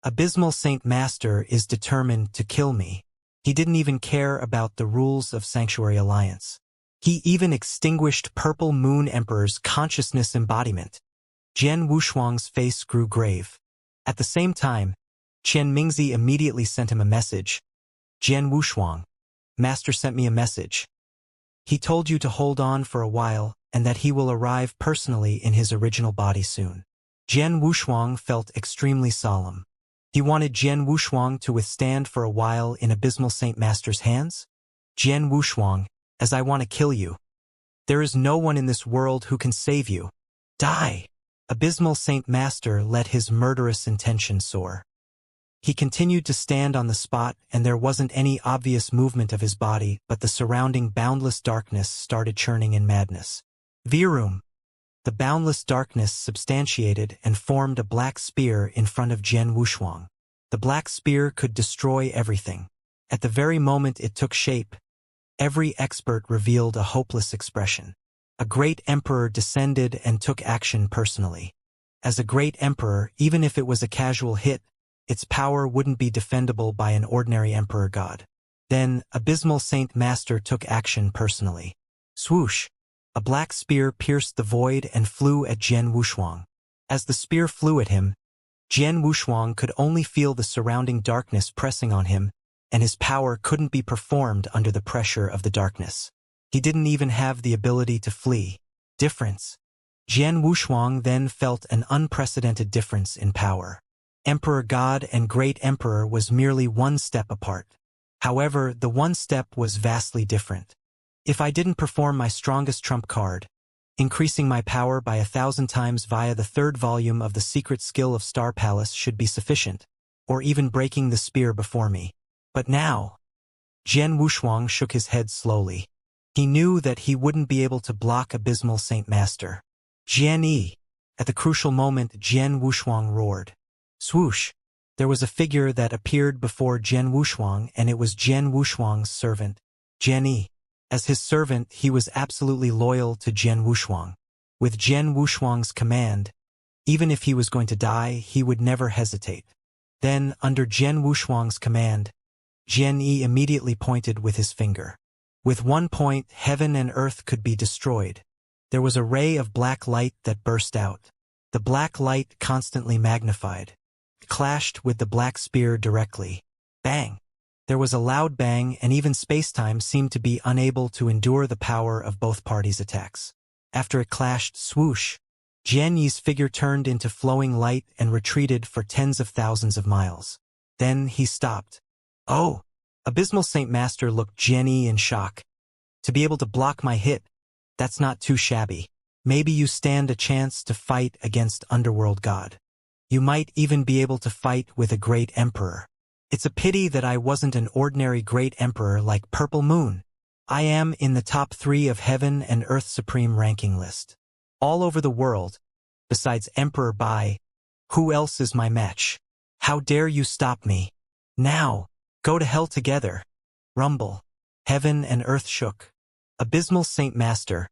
Abysmal Saint Master is determined to kill me. He didn't even care about the rules of Sanctuary Alliance. He even extinguished Purple Moon Emperor's consciousness embodiment. Jian Wushuang's face grew grave. At the same time, Qian Mingzi immediately sent him a message. Jian Wushuang, Master sent me a message. He told you to hold on for a while and that he will arrive personally in his original body soon. Jian Wushuang felt extremely solemn. He wanted Jian Wushuang to withstand for a while in Abysmal Saint Master's hands? Jian Wushuang, as I want to kill you. There is no one in this world who can save you. Die! Abysmal Saint Master let his murderous intention soar. He continued to stand on the spot and there wasn't any obvious movement of his body, but the surrounding boundless darkness started churning in madness. Virum! The boundless darkness substantiated and formed a black spear in front of Jian Wushuang. The black spear could destroy everything. At the very moment it took shape, every expert revealed a hopeless expression. A great emperor descended and took action personally. As a great emperor, even if it was a casual hit, its power wouldn't be defendable by an ordinary emperor god. Then, Abysmal Saint Master took action personally. Swoosh! A black spear pierced the void and flew at Jian Wushuang. As the spear flew at him, Jian Wushuang could only feel the surrounding darkness pressing on him, and his power couldn't be performed under the pressure of the darkness. He didn't even have the ability to flee. Difference. Jian Wushuang then felt an unprecedented difference in power. Emperor God and Great Emperor was merely one step apart. However, the one step was vastly different. If I didn't perform my strongest trump card, increasing my power by 1,000 times via the third volume of the secret skill of Star Palace should be sufficient, or even breaking the spear before me. But now, Jian Wushuang shook his head slowly. He knew that he wouldn't be able to block Abysmal Saint Master. Jian Yi! At the crucial moment, Jian Wushuang roared. Swoosh! There was a figure that appeared before Jian Wushuang, and it was Jian Wushuang's servant, Jian Yi. As his servant, he was absolutely loyal to Jian Wushuang. With Jian Wushuang's command, even if he was going to die, he would never hesitate. Then, under Jian Wushuang's command, Jian Yi immediately pointed with his finger. With one point, heaven and earth could be destroyed. There was a ray of black light that burst out. The black light, constantly magnified, clashed with the black spear directly. Bang! There was a loud bang, and even space-time seemed to be unable to endure the power of both parties' attacks. After it clashed, swoosh! Jian Yi's figure turned into flowing light and retreated for tens of thousands of miles. Then he stopped. Oh! Abysmal Saint Master looked Jian Yi in shock. To be able to block my hit, that's not too shabby. Maybe you stand a chance to fight against Underworld God. You might even be able to fight with a great emperor. It's a pity that I wasn't an ordinary great emperor like Purple Moon. I am in the top 3 of Heaven and Earth Supreme ranking list. All over the world, besides Emperor Bai, who else is my match? How dare you stop me? Now, go to hell together. Rumble. Heaven and earth shook. Abysmal Saint Master,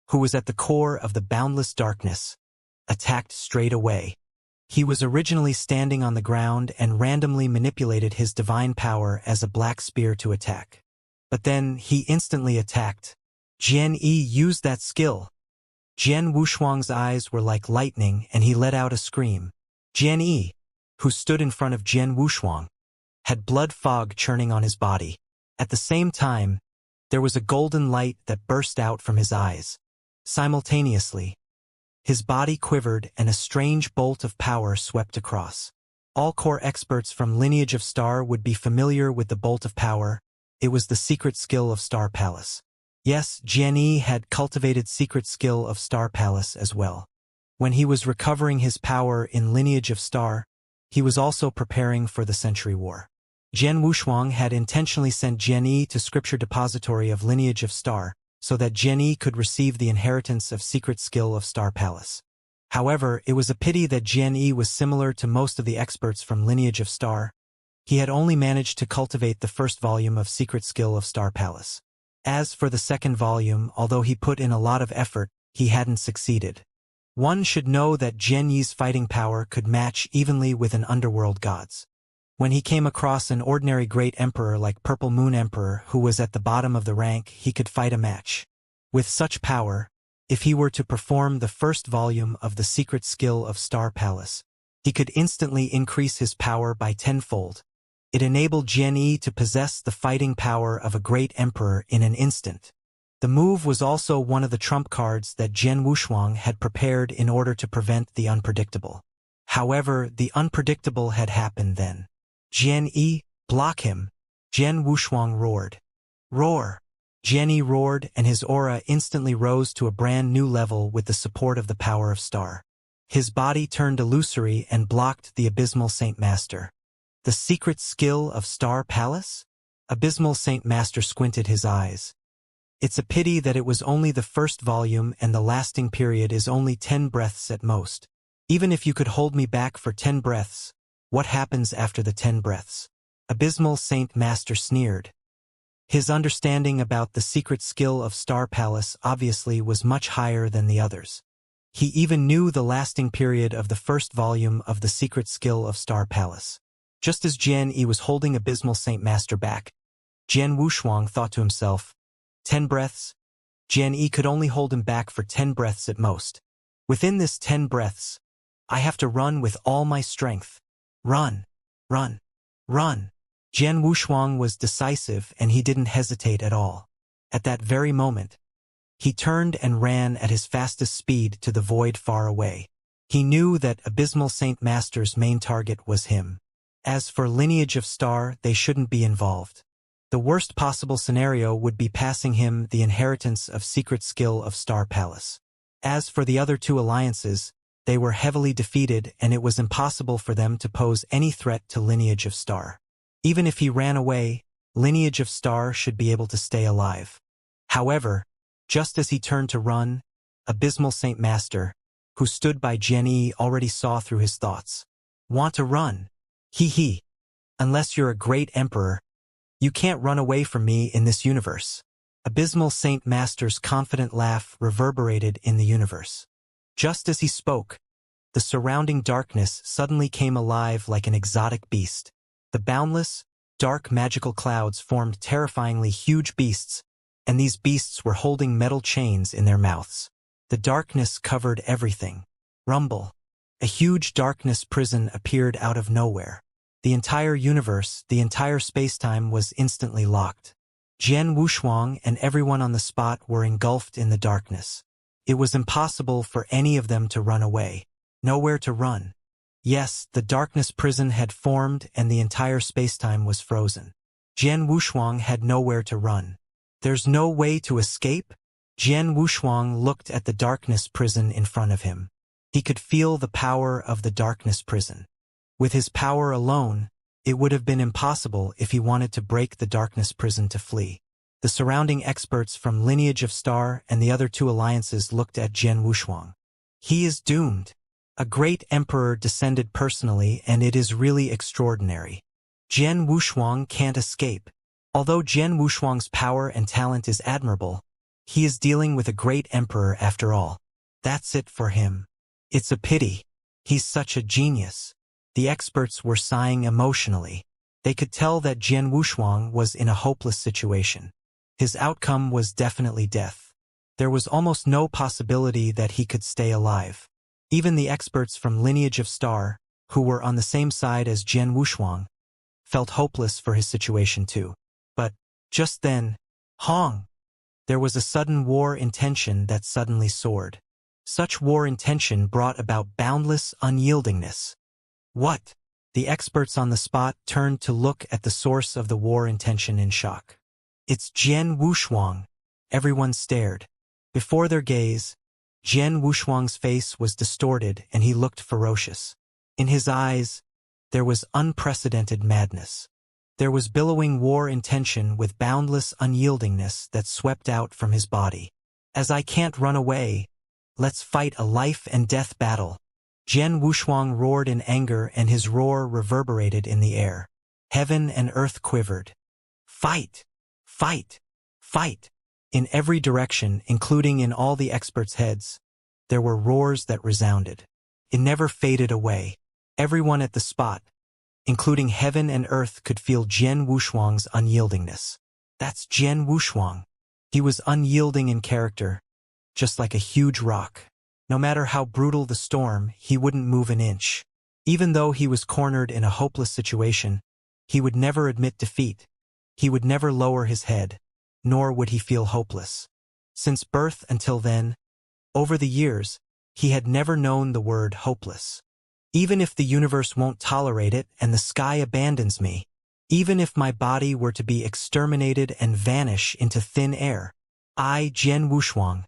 who was at the core of the boundless darkness, attacked straight away. He was originally standing on the ground and randomly manipulated his divine power as a black spear to attack. But then he instantly attacked. Jian Yi used that skill. Jian Wushuang's eyes were like lightning and he let out a scream. Jian Yi, who stood in front of Jian Wushuang, had blood fog churning on his body. At the same time, there was a golden light that burst out from his eyes. Simultaneously, his body quivered and a strange bolt of power swept across. All core experts from Lineage of Star would be familiar with the bolt of power. It was the secret skill of Star Palace. Yes, Jian Yi had cultivated secret skill of Star Palace as well. When he was recovering his power in Lineage of Star, he was also preparing for the Century War. Jian Wushuang had intentionally sent Jian Yi to Scripture Depository of Lineage of Star, so that Jian Yi could receive the inheritance of secret skill of Star Palace. However, it was a pity that Jian Yi was similar to most of the experts from Lineage of Star. He had only managed to cultivate the first volume of secret skill of Star Palace. As for the second volume, although he put in a lot of effort, he hadn't succeeded. One should know that Jian Yi's fighting power could match evenly with an underworld god's. When he came across an ordinary great emperor like Purple Moon Emperor who was at the bottom of the rank, he could fight a match. With such power, if he were to perform the first volume of the secret skill of Star Palace, he could instantly increase his power by tenfold. It enabled Jian Yi to possess the fighting power of a great emperor in an instant. The move was also one of the trump cards that Jian Wushuang had prepared in order to prevent the unpredictable. However, the unpredictable had happened then. Jian Yi, block him! Jian Wushuang roared. Roar! Jian Yi roared, and his aura instantly rose to a brand new level with the support of the power of Star. His body turned illusory and blocked the Abysmal Saint Master. The secret skill of Star Palace? Abysmal Saint Master squinted his eyes. It's a pity that it was only the first volume and the lasting period is only 10 breaths at most. Even if you could hold me back for 10 breaths, what happens after the 10 breaths? Abysmal Saint Master sneered. His understanding about the secret skill of Star Palace obviously was much higher than the others. He even knew the lasting period of the first volume of the secret skill of Star Palace. Just as Jian Yi was holding Abysmal Saint Master back, Jian Wushuang thought to himself, 10 breaths? Jian Yi could only hold him back for 10 breaths at most. Within this 10 breaths, I have to run with all my strength. Run, run, run. Jian Wushuang was decisive and he didn't hesitate at all. At that very moment, he turned and ran at his fastest speed to the void far away. He knew that Abysmal Saint Master's main target was him. As for Lineage of Star, they shouldn't be involved. The worst possible scenario would be passing him the inheritance of secret skill of Star Palace. As for the other two alliances, they were heavily defeated and it was impossible for them to pose any threat to Lineage of Star. Even if he ran away, Lineage of Star should be able to stay alive. However, just as he turned to run, Abysmal Saint Master, who stood by Jian Yi, already saw through his thoughts. Want to run? Hee. Unless you're a great emperor, you can't run away from me in this universe. Abysmal Saint Master's confident laugh reverberated in the universe. Just as he spoke, the surrounding darkness suddenly came alive like an exotic beast. The boundless, dark magical clouds formed terrifyingly huge beasts, and these beasts were holding metal chains in their mouths. The darkness covered everything. Rumble. A huge darkness prison appeared out of nowhere. The entire universe, the entire spacetime was instantly locked. Jian Wushuang and everyone on the spot were engulfed in the darkness. It was impossible for any of them to run away. Nowhere to run. Yes, the darkness prison had formed and the entire spacetime was frozen. Jian Wushuang had nowhere to run. There's no way to escape? Jian Wushuang looked at the darkness prison in front of him. He could feel the power of the darkness prison. With his power alone, it would have been impossible if he wanted to break the darkness prison to flee. The surrounding experts from Lineage of Star and the other two alliances looked at Jian Wushuang. He is doomed. A great emperor descended personally, and it is really extraordinary. Jian Wushuang can't escape. Although Jian Wushuang's power and talent is admirable, he is dealing with a great emperor after all. That's it for him. It's a pity. He's such a genius. The experts were sighing emotionally. They could tell that Jian Wushuang was in a hopeless situation. His outcome was definitely death. There was almost no possibility that he could stay alive. Even the experts from Lineage of Star, who were on the same side as Jian Wushuang, felt hopeless for his situation too. But, just then, Hong! There was a sudden war intention that suddenly soared. Such war intention brought about boundless unyieldingness. What? The experts on the spot turned to look at the source of the war intention in shock. It's Jian Wushuang. Everyone stared. Before their gaze, Jian Wushuang's face was distorted and he looked ferocious. In his eyes, there was unprecedented madness. There was billowing war intention with boundless unyieldingness that swept out from his body. As I can't run away, let's fight a life and death battle. Jian Wushuang roared in anger and his roar reverberated in the air. Heaven and earth quivered. Fight! Fight! Fight! In every direction, including in all the experts' heads, There were roars that resounded. It never faded away. Everyone at the spot, including heaven and earth, could feel Jian Wushuang's unyieldingness. That's Jian Wushuang. He was unyielding in character, just like a huge rock. No matter how brutal the storm, he wouldn't move an inch. Even though he was cornered in a hopeless situation, he would never admit defeat. He would never lower his head, nor would he feel hopeless. Since birth until then, over the years, he had never known the word hopeless. Even if the universe won't tolerate it and the sky abandons me, even if my body were to be exterminated and vanish into thin air, I, Jian Wushuang,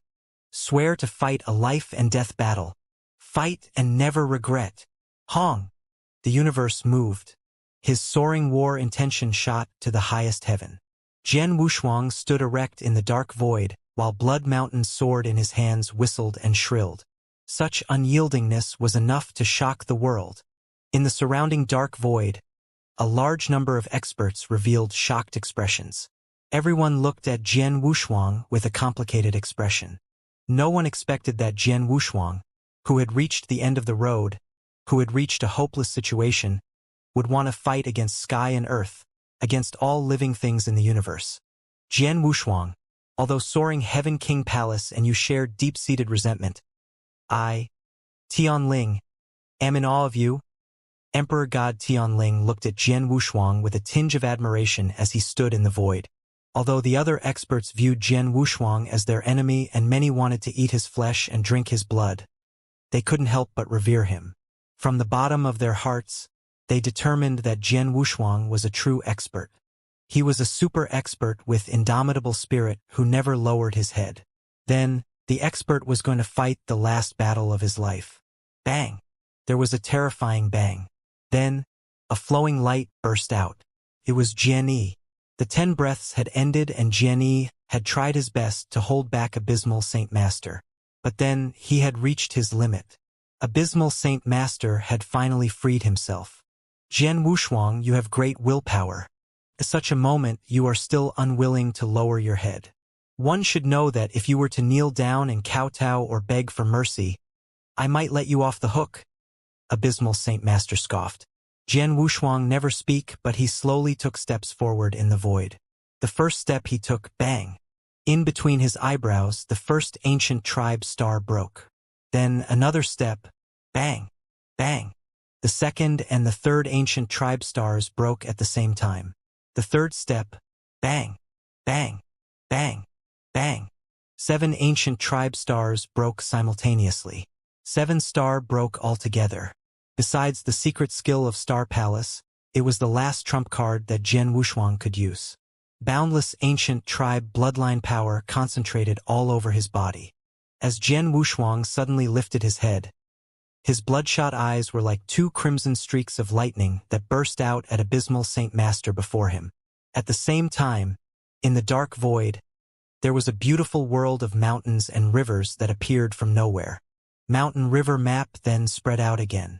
swear to fight a life and death battle. Fight and never regret. Hong. The universe moved. His soaring war intention shot to the highest heaven. Jian Wushuang stood erect in the dark void, while Blood Mountain's sword in his hands whistled and shrilled. Such unyieldingness was enough to shock the world. In the surrounding dark void, a large number of experts revealed shocked expressions. Everyone looked at Jian Wushuang with a complicated expression. No one expected that Jian Wushuang, who had reached the end of the road, who had reached a hopeless situation, would want to fight against sky and earth, against all living things in the universe. Jian Wushuang, although soaring Heaven King Palace and you shared deep-seated resentment, I, Tianling, am in awe of you. Emperor God Tianling looked at Jian Wushuang with a tinge of admiration as he stood in the void. Although the other experts viewed Jian Wushuang as their enemy and many wanted to eat his flesh and drink his blood, they couldn't help but revere him. From the bottom of their hearts, they determined that Jian Wushuang was a true expert. He was a super expert with indomitable spirit who never lowered his head. Then, the expert was going to fight the last battle of his life. Bang! There was a terrifying bang. Then, a flowing light burst out. It was Jian Yi. The 10 breaths had ended and Jian Yi had tried his best to hold back Abysmal Saint Master. But then, he had reached his limit. Abysmal Saint Master had finally freed himself. Jian Wushuang, you have great willpower. At such a moment, you are still unwilling to lower your head. One should know that if you were to kneel down and kowtow or beg for mercy, I might let you off the hook. Abysmal Saint Master scoffed. Jian Wushuang never speak, but he slowly took steps forward in the void. The first step he took, bang! In between his eyebrows, the first ancient tribe star broke. Then another step, bang! Bang! The second and the third ancient tribe stars broke at the same time. The third step, bang! Bang! Bang! Bang! 7 ancient tribe stars broke simultaneously. 7 star broke altogether. Besides the secret skill of Star Palace, it was the last trump card that Jian Wushuang could use. Boundless ancient tribe bloodline power concentrated all over his body. As Jian Wushuang suddenly lifted his head, his bloodshot eyes were like 2 crimson streaks of lightning that burst out at Abysmal Saint Master before him. At the same time, in the dark void, there was a beautiful world of mountains and rivers that appeared from nowhere. Mountain river map then spread out again.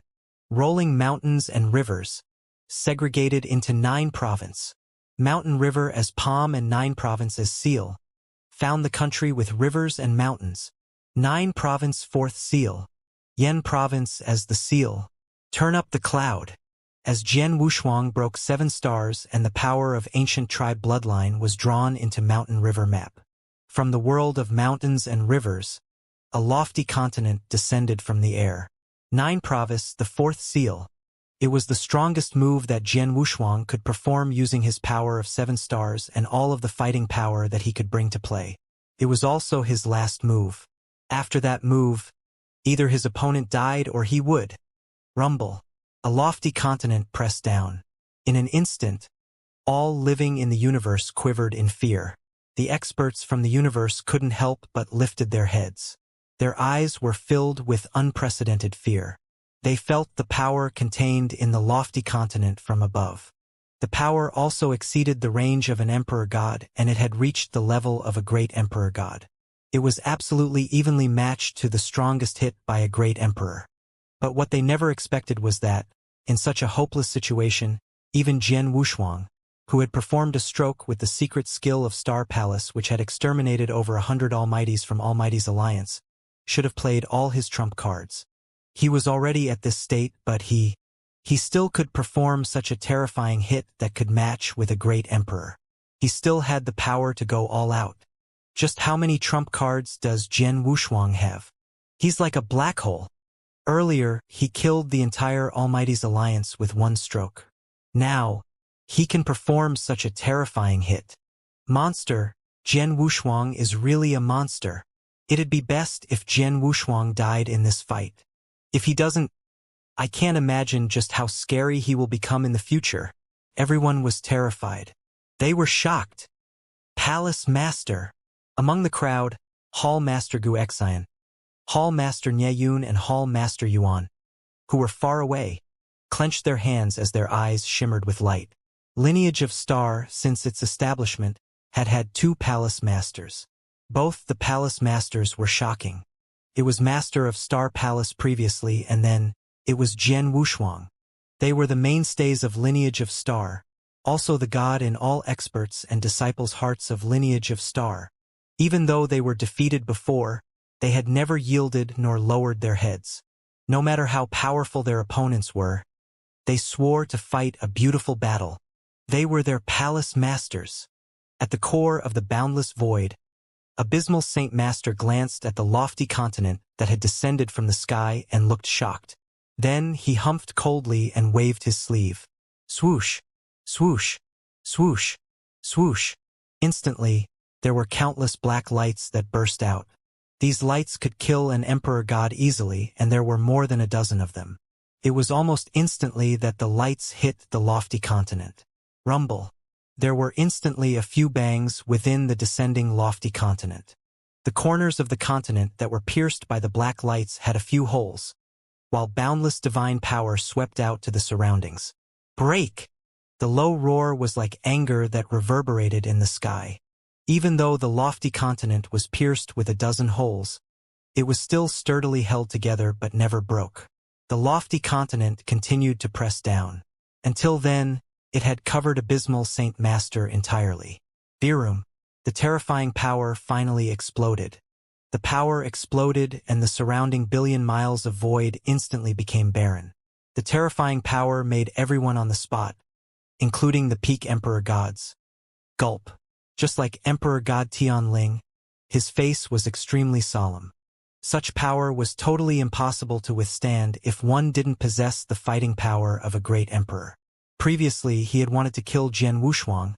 Rolling mountains and rivers, segregated into 9 provinces. Mountain river as palm and 9 province as seal. Found the country with rivers and mountains. 9 province 4th seal. Yen province as the seal. Turn up the cloud. As Jian Wushuang broke 7 stars and the power of ancient tribe bloodline was drawn into mountain river map. From the world of mountains and rivers, a lofty continent descended from the air. 9 province, the 4th seal. It was the strongest move that Jian Wushuang could perform using his power of 7 stars and all of the fighting power that he could bring to play. It was also his last move. After that move, either his opponent died or he would rumble. A lofty continent pressed down. In an instant, all living in the universe quivered in fear. The experts from the universe couldn't help but lifted their heads. Their eyes were filled with unprecedented fear. They felt the power contained in the lofty continent from above. The power also exceeded the range of an emperor god, and it had reached the level of a great emperor god. It was absolutely evenly matched to the strongest hit by a great emperor. But what they never expected was that, in such a hopeless situation, even Jian Wushuang, who had performed a stroke with the secret skill of Star Palace which had exterminated over 100 Almighties from Almighty's alliance, should have played all his trump cards. He was already at this state, but he still could perform such a terrifying hit that could match with a great emperor. He still had the power to go all out. Just how many trump cards does Jian Wushuang have? He's like a black hole. Earlier, he killed the entire Almighty's alliance with one stroke. Now, he can perform such a terrifying hit. Monster, Jian Wushuang is really a monster. It'd be best if Jian Wushuang died in this fight. If he doesn't, I can't imagine just how scary he will become in the future. Everyone was terrified. They were shocked. Palace Master. Among the crowd, Hall Master Gu Xian, Hall Master Nie Yun and Hall Master Yuan, who were far away, clenched their hands as their eyes shimmered with light. Lineage of Star, since its establishment, had had 2 palace masters. Both the palace masters were shocking. It was Master of Star Palace previously, and then it was Jian Wushuang. They were the mainstays of Lineage of Star, also the god in all experts and disciples' hearts of Lineage of Star. Even though they were defeated before, they had never yielded nor lowered their heads. No matter how powerful their opponents were, they swore to fight a beautiful battle. They were their palace masters. At the core of the boundless void, Abysmal Saint Master glanced at the lofty continent that had descended from the sky and looked shocked. Then he humphed coldly and waved his sleeve. Swoosh, swoosh, swoosh, swoosh. Instantly, there were countless black lights that burst out. These lights could kill an emperor god easily, and there were more than a dozen of them. It was almost instantly that the lights hit the lofty continent. Rumble. There were instantly a few bangs within the descending lofty continent. The corners of the continent that were pierced by the black lights had a few holes, while boundless divine power swept out to the surroundings. Break! The low roar was like anger that reverberated in the sky. Even though the lofty continent was pierced with a dozen holes, it was still sturdily held together but never broke. The lofty continent continued to press down. Until then, it had covered Abysmal Saint Master entirely. Virum, the terrifying power finally exploded. The power exploded and the surrounding billion miles of void instantly became barren. The terrifying power made everyone on the spot, including the peak Emperor gods, gulp. Just like Emperor God Tianling, his face was extremely solemn. Such power was totally impossible to withstand if one didn't possess the fighting power of a great emperor. Previously, he had wanted to kill Jian Wushuang,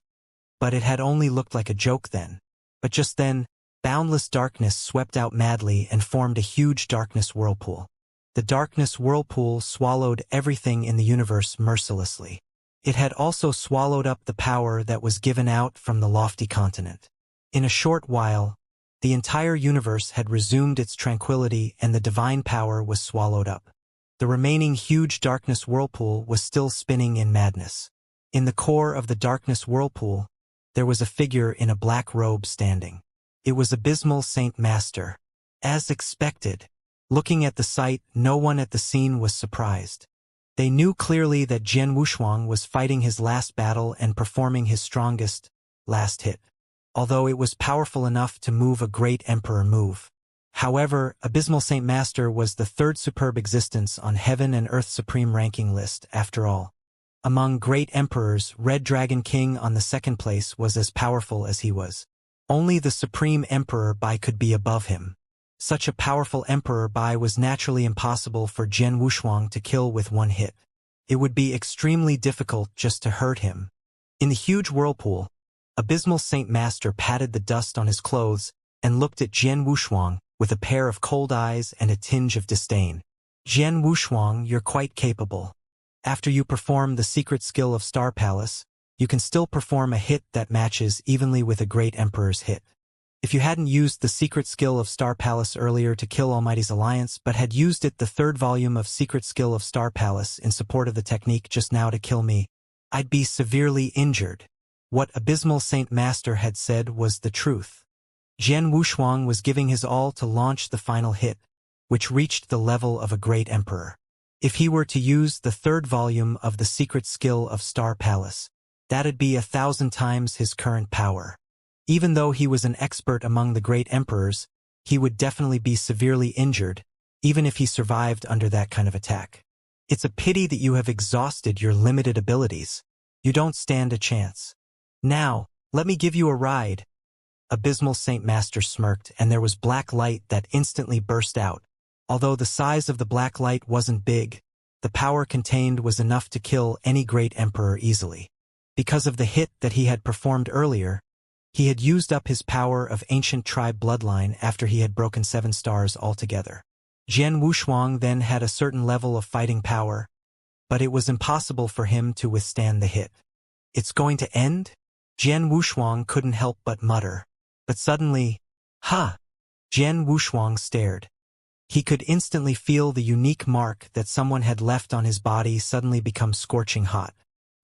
but it had only looked like a joke then. But just then, boundless darkness swept out madly and formed a huge darkness whirlpool. The darkness whirlpool swallowed everything in the universe mercilessly. It had also swallowed up the power that was given out from the lofty continent. In a short while, the entire universe had resumed its tranquility and the divine power was swallowed up. The remaining huge darkness whirlpool was still spinning in madness. In the core of the darkness whirlpool, there was a figure in a black robe standing. It was Abysmal Saint Master. As expected, looking at the sight, no one at the scene was surprised. They knew clearly that Jian Wushuang was fighting his last battle and performing his strongest, last hit. Although it was powerful enough to move a great emperor move. However, Abysmal Saint Master was the 3rd superb existence on Heaven and Earth Supreme ranking list, after all. Among great emperors, Red Dragon King on the 2nd place was as powerful as he was. Only the Supreme Emperor Bai could be above him. Such a powerful Emperor Bai was naturally impossible for Jian Wushuang to kill with one hit. It would be extremely difficult just to hurt him. In the huge whirlpool, Abysmal Saint Master patted the dust on his clothes and looked at Jian Wushuang with a pair of cold eyes and a tinge of disdain. Jian Wushuang, you're quite capable. After you perform the secret skill of Star Palace, you can still perform a hit that matches evenly with a great emperor's hit. If you hadn't used the secret skill of Star Palace earlier to kill Almighty's alliance but had used it the 3rd volume of Secret Skill of Star Palace in support of the technique just now to kill me, I'd be severely injured. What Abysmal Saint Master had said was the truth. Jian Wushuang was giving his all to launch the final hit, which reached the level of a great emperor. If he were to use the 3rd volume of the Secret Skill of Star Palace, that'd be 1,000 times his current power. Even though he was an expert among the great emperors, he would definitely be severely injured, even if he survived under that kind of attack. It's a pity that you have exhausted your limited abilities. You don't stand a chance. Now, let me give you a ride. Abysmal Saint Master smirked, and there was black light that instantly burst out. Although the size of the black light wasn't big, the power contained was enough to kill any great emperor easily. Because of the hit that he had performed earlier, he had used up his power of ancient tribe bloodline after he had broken 7 stars altogether. Jian Wushuang then had a certain level of fighting power, but it was impossible for him to withstand the hit. It's going to end? Jian Wushuang couldn't help but mutter. But suddenly, Jian Wushuang stared. He could instantly feel the unique mark that someone had left on his body suddenly become scorching hot.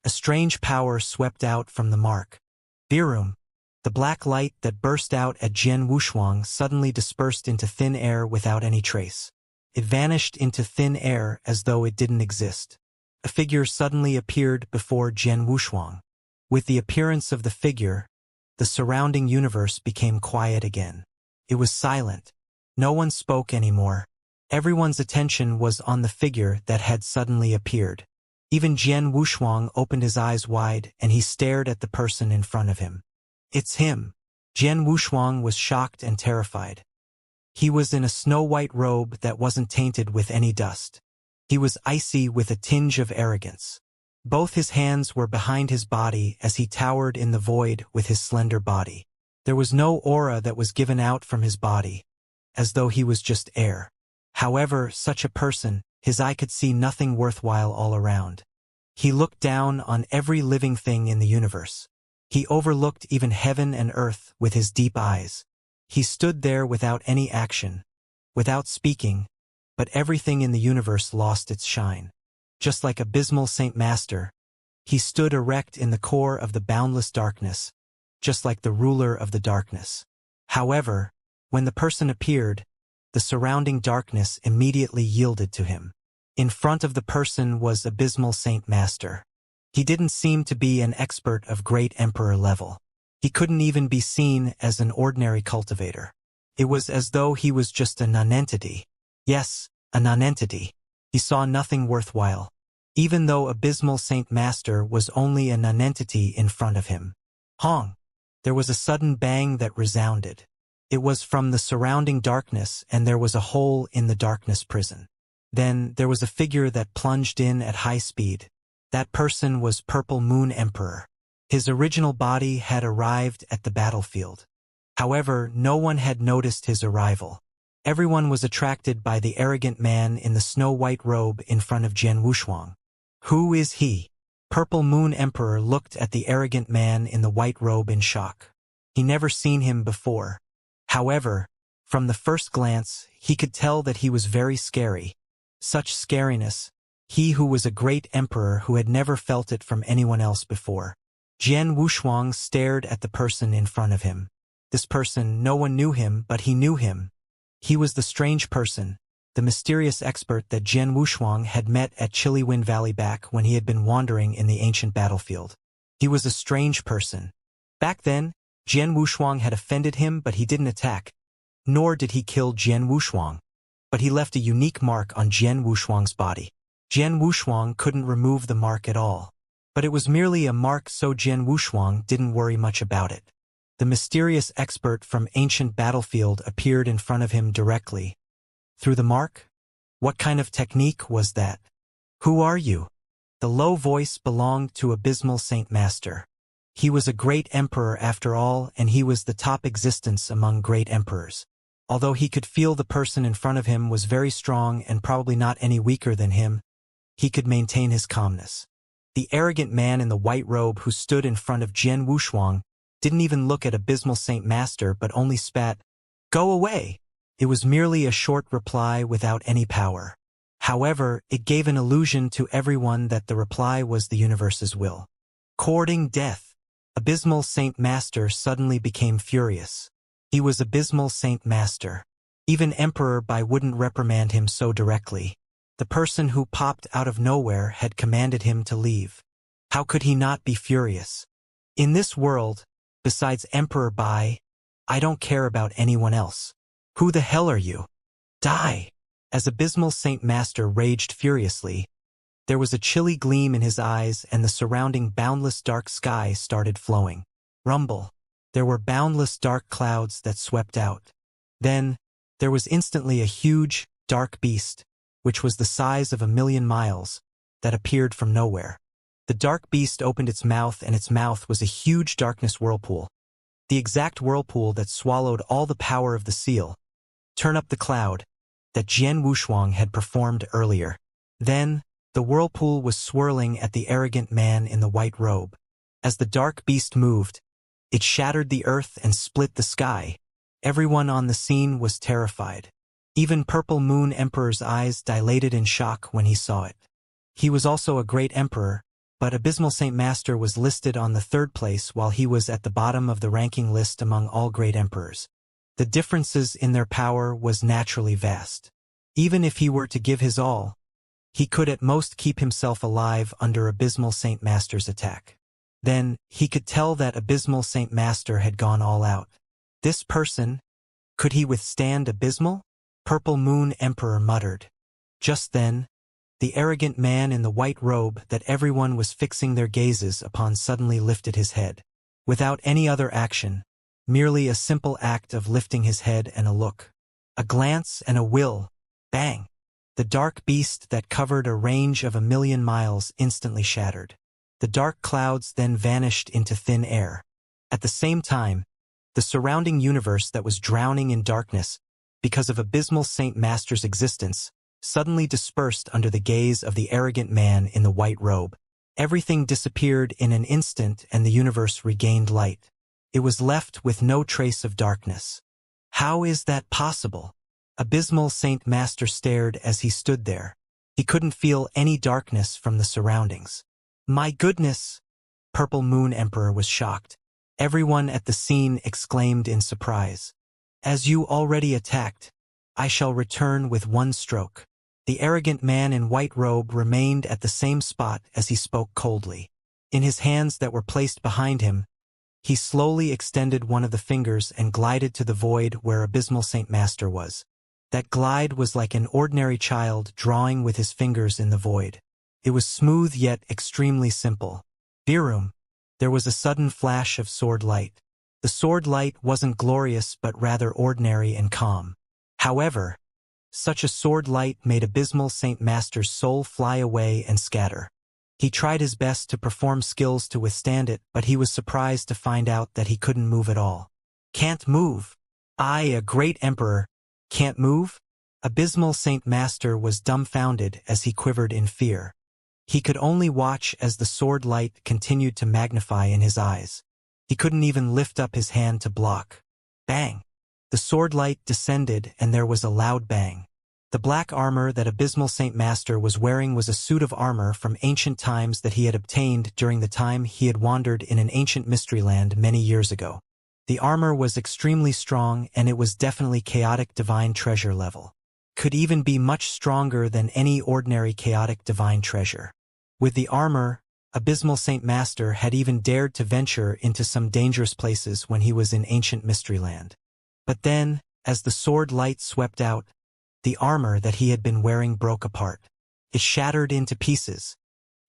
A strange power swept out from the mark. Virum. The black light that burst out at Jian Wushuang suddenly dispersed into thin air without any trace. It vanished into thin air as though it didn't exist. A figure suddenly appeared before Jian Wushuang. With the appearance of the figure, the surrounding universe became quiet again. It was silent. No one spoke anymore. Everyone's attention was on the figure that had suddenly appeared. Even Jian Wushuang opened his eyes wide and he stared at the person in front of him. It's him. Jian Wushuang was shocked and terrified. He was in a snow-white robe that wasn't tainted with any dust. He was icy with a tinge of arrogance. Both his hands were behind his body as he towered in the void with his slender body. There was no aura that was given out from his body, as though he was just air. However, such a person, his eye could see nothing worthwhile all around. He looked down on every living thing in the universe. He overlooked even heaven and earth with his deep eyes. He stood there without any action, without speaking, but everything in the universe lost its shine. Just like Abysmal Saint Master, he stood erect in the core of the boundless darkness, just like the ruler of the darkness. However, when the person appeared, the surrounding darkness immediately yielded to him. In front of the person was Abysmal Saint Master. He didn't seem to be an expert of great emperor level. He couldn't even be seen as an ordinary cultivator. It was as though he was just a nonentity. Yes, a nonentity. He saw nothing worthwhile, even though Abysmal Saint Master was only a nonentity in front of him. Hong! There was a sudden bang that resounded. It was from the surrounding darkness, and there was a hole in the darkness prison. Then there was a figure that plunged in at high speed. That person was Purple Moon Emperor. His original body had arrived at the battlefield. However, no one had noticed his arrival. Everyone was attracted by the arrogant man in the snow-white robe in front of Jian Wushuang. Who is he? Purple Moon Emperor looked at the arrogant man in the white robe in shock. He never seen him before. However, from the first glance, he could tell that he was very scary. Such scariness. He who was a great emperor who had never felt it from anyone else before. Jian Wushuang stared at the person in front of him. This person, no one knew him, but he knew him. He was the strange person, the mysterious expert that Jian Wushuang had met at Chilly Wind Valley back when he had been wandering in the ancient battlefield. He was a strange person. Back then, Jian Wushuang had offended him, but he didn't attack. Nor did he kill Jian Wushuang. But he left a unique mark on Jian Wushuang's body. Jian Wushuang couldn't remove the mark at all. But it was merely a mark, so Jian Wushuang didn't worry much about it. The mysterious expert from ancient battlefield appeared in front of him directly. Through the mark? What kind of technique was that? Who are you? The low voice belonged to Abysmal Saint Master. He was a great emperor after all, and he was the top existence among great emperors. Although he could feel the person in front of him was very strong and probably not any weaker than him, he could maintain his calmness. The arrogant man in the white robe who stood in front of Jian Wushuang didn't even look at Abysmal Saint Master but only spat, "Go away!" It was merely a short reply without any power. However, it gave an illusion to everyone that the reply was the universe's will. Courting death. Abysmal Saint Master suddenly became furious. He was Abysmal Saint Master. Even Emperor Bai wouldn't reprimand him so directly. The person who popped out of nowhere had commanded him to leave. How could he not be furious? In this world, besides Emperor Bai, I don't care about anyone else. Who the hell are you? Die! As Abysmal Saint Master raged furiously, there was a chilly gleam in his eyes and the surrounding boundless dark sky started flowing. Rumble. There were boundless dark clouds that swept out. Then, there was instantly a huge, dark beast, which was the size of 1,000,000 miles, that appeared from nowhere. The dark beast opened its mouth and its mouth was a huge darkness whirlpool. The exact whirlpool that swallowed all the power of the seal, turn up the cloud, that Jian Wushuang had performed earlier. Then, the whirlpool was swirling at the arrogant man in the white robe. As the dark beast moved, it shattered the earth and split the sky. Everyone on the scene was terrified. Even Purple Moon Emperor's eyes dilated in shock when he saw it. He was also a great emperor, but Abysmal Saint Master was listed on the 3rd place while he was at the bottom of the ranking list among all great emperors. The differences in their power was naturally vast. Even if he were to give his all, he could at most keep himself alive under Abysmal Saint Master's attack. Then, he could tell that Abysmal Saint Master had gone all out. This person, could he withstand Abysmal? Purple Moon Emperor muttered. Just then, the arrogant man in the white robe that everyone was fixing their gazes upon suddenly lifted his head. Without any other action, merely a simple act of lifting his head and a look. A glance and a will. Bang! The dark beast that covered a range of 1,000,000 miles instantly shattered. The dark clouds then vanished into thin air. At the same time, the surrounding universe that was drowning in darkness, because of Abysmal Saint Master's existence, suddenly dispersed under the gaze of the arrogant man in the white robe. Everything disappeared in an instant and the universe regained light. It was left with no trace of darkness. How is that possible? Abysmal Saint Master stared as he stood there. He couldn't feel any darkness from the surroundings. My goodness! Purple Moon Emperor was shocked. Everyone at the scene exclaimed in surprise. As you already attacked, I shall return with one stroke. The arrogant man in white robe remained at the same spot as he spoke coldly. In his hands that were placed behind him, he slowly extended one of the fingers and glided to the void where Abysmal Saint Master was. That glide was like an ordinary child drawing with his fingers in the void. It was smooth yet extremely simple. Virum. There was a sudden flash of sword light. The sword light wasn't glorious but rather ordinary and calm. However, such a sword light made Abysmal Saint Master's soul fly away and scatter. He tried his best to perform skills to withstand it, but he was surprised to find out that he couldn't move at all. Can't move? I, a great emperor, can't move? Abysmal Saint Master was dumbfounded as he quivered in fear. He could only watch as the sword light continued to magnify in his eyes. He couldn't even lift up his hand to block. Bang! The sword light descended and there was a loud bang. The black armor that Abysmal Saint Master was wearing was a suit of armor from ancient times that he had obtained during the time he had wandered in an ancient mystery land many years ago. The armor was extremely strong and it was definitely chaotic divine treasure level. Could even be much stronger than any ordinary chaotic divine treasure. With the armor, Abysmal Saint Master had even dared to venture into some dangerous places when he was in ancient mystery land. But then, as the sword light swept out, the armor that he had been wearing broke apart. It shattered into pieces.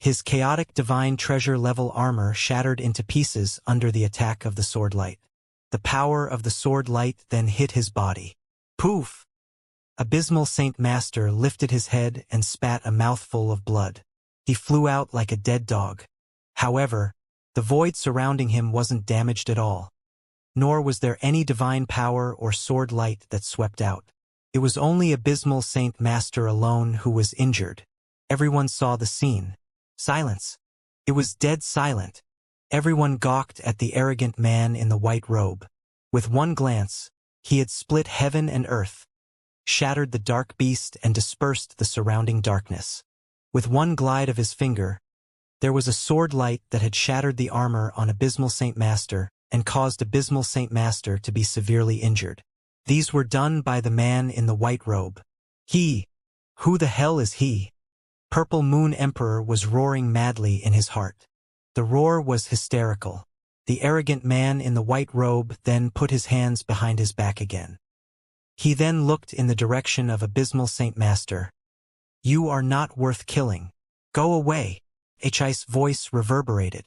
His chaotic divine treasure level armor shattered into pieces under the attack of the sword light. The power of the sword light then hit his body. Poof! Abysmal Saint Master lifted his head and spat a mouthful of blood. He flew out like a dead dog. However, the void surrounding him wasn't damaged at all. Nor was there any divine power or sword light that swept out. It was only Abysmal Saint Master alone who was injured. Everyone saw the scene. Silence. It was dead silent. Everyone gawked at the arrogant man in the white robe. With one glance, he had split heaven and earth, shattered the dark beast and dispersed the surrounding darkness. With one glide of his finger, there was a sword light that had shattered the armor on Abysmal Saint Master and caused Abysmal Saint Master to be severely injured. These were done by the man in the white robe. He. Who the hell is he? Purple Moon Emperor was roaring madly in his heart. The roar was hysterical. The arrogant man in the white robe then put his hands behind his back again. He then looked in the direction of Abysmal Saint Master. "You are not worth killing. Go away." His voice reverberated.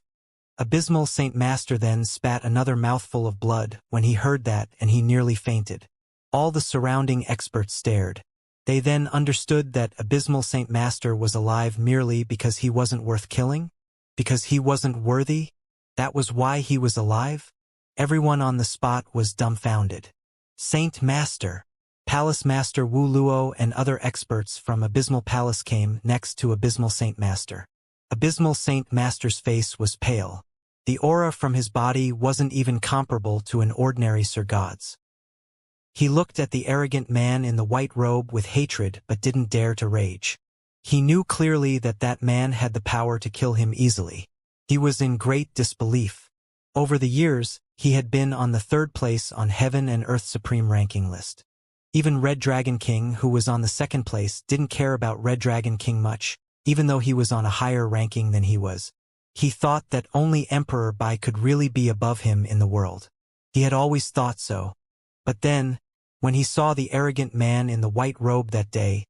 Abysmal Saint Master then spat another mouthful of blood when he heard that, and he nearly fainted. All the surrounding experts stared. They then understood that Abysmal Saint Master was alive merely because he wasn't worth killing? Because he wasn't worthy? That was why he was alive? Everyone on the spot was dumbfounded. Saint Master. Palace Master Wu Luo and other experts from Abysmal Palace came next to Abysmal Saint Master. Abysmal Saint Master's face was pale. The aura from his body wasn't even comparable to an ordinary Sir God's. He looked at the arrogant man in the white robe with hatred but didn't dare to rage. He knew clearly that that man had the power to kill him easily. He was in great disbelief. Over the years, he had been on the 3rd place on Heaven and Earth Supreme ranking list. Even Red Dragon King, who was on the 2nd place, didn't care about Red Dragon King much, even though he was on a higher ranking than he was. He thought that only Emperor Bai could really be above him in the world. He had always thought so. But then, when he saw the arrogant man in the white robe that day,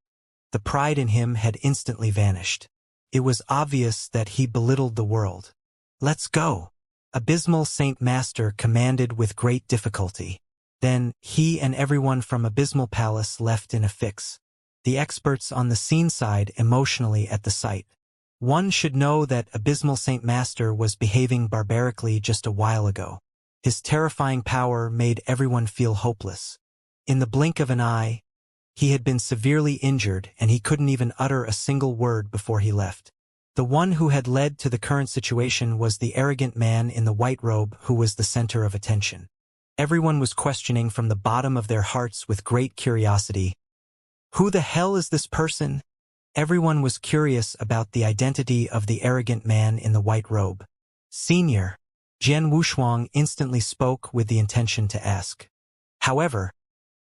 the pride in him had instantly vanished. It was obvious that he belittled the world. "Let's go," Abysmal Saint Master commanded with great difficulty. Then, he and everyone from Abysmal Palace left in a fix. The experts on the scene sighed emotionally at the sight. One should know that Abysmal Saint Master was behaving barbarically just a while ago. His terrifying power made everyone feel hopeless. In the blink of an eye, he had been severely injured and he couldn't even utter a single word before he left. The one who had led to the current situation was the arrogant man in the white robe who was the center of attention. Everyone was questioning from the bottom of their hearts with great curiosity. Who the hell is this person? Everyone was curious about the identity of the arrogant man in the white robe. Senior. Jian Wushuang instantly spoke with the intention to ask. However,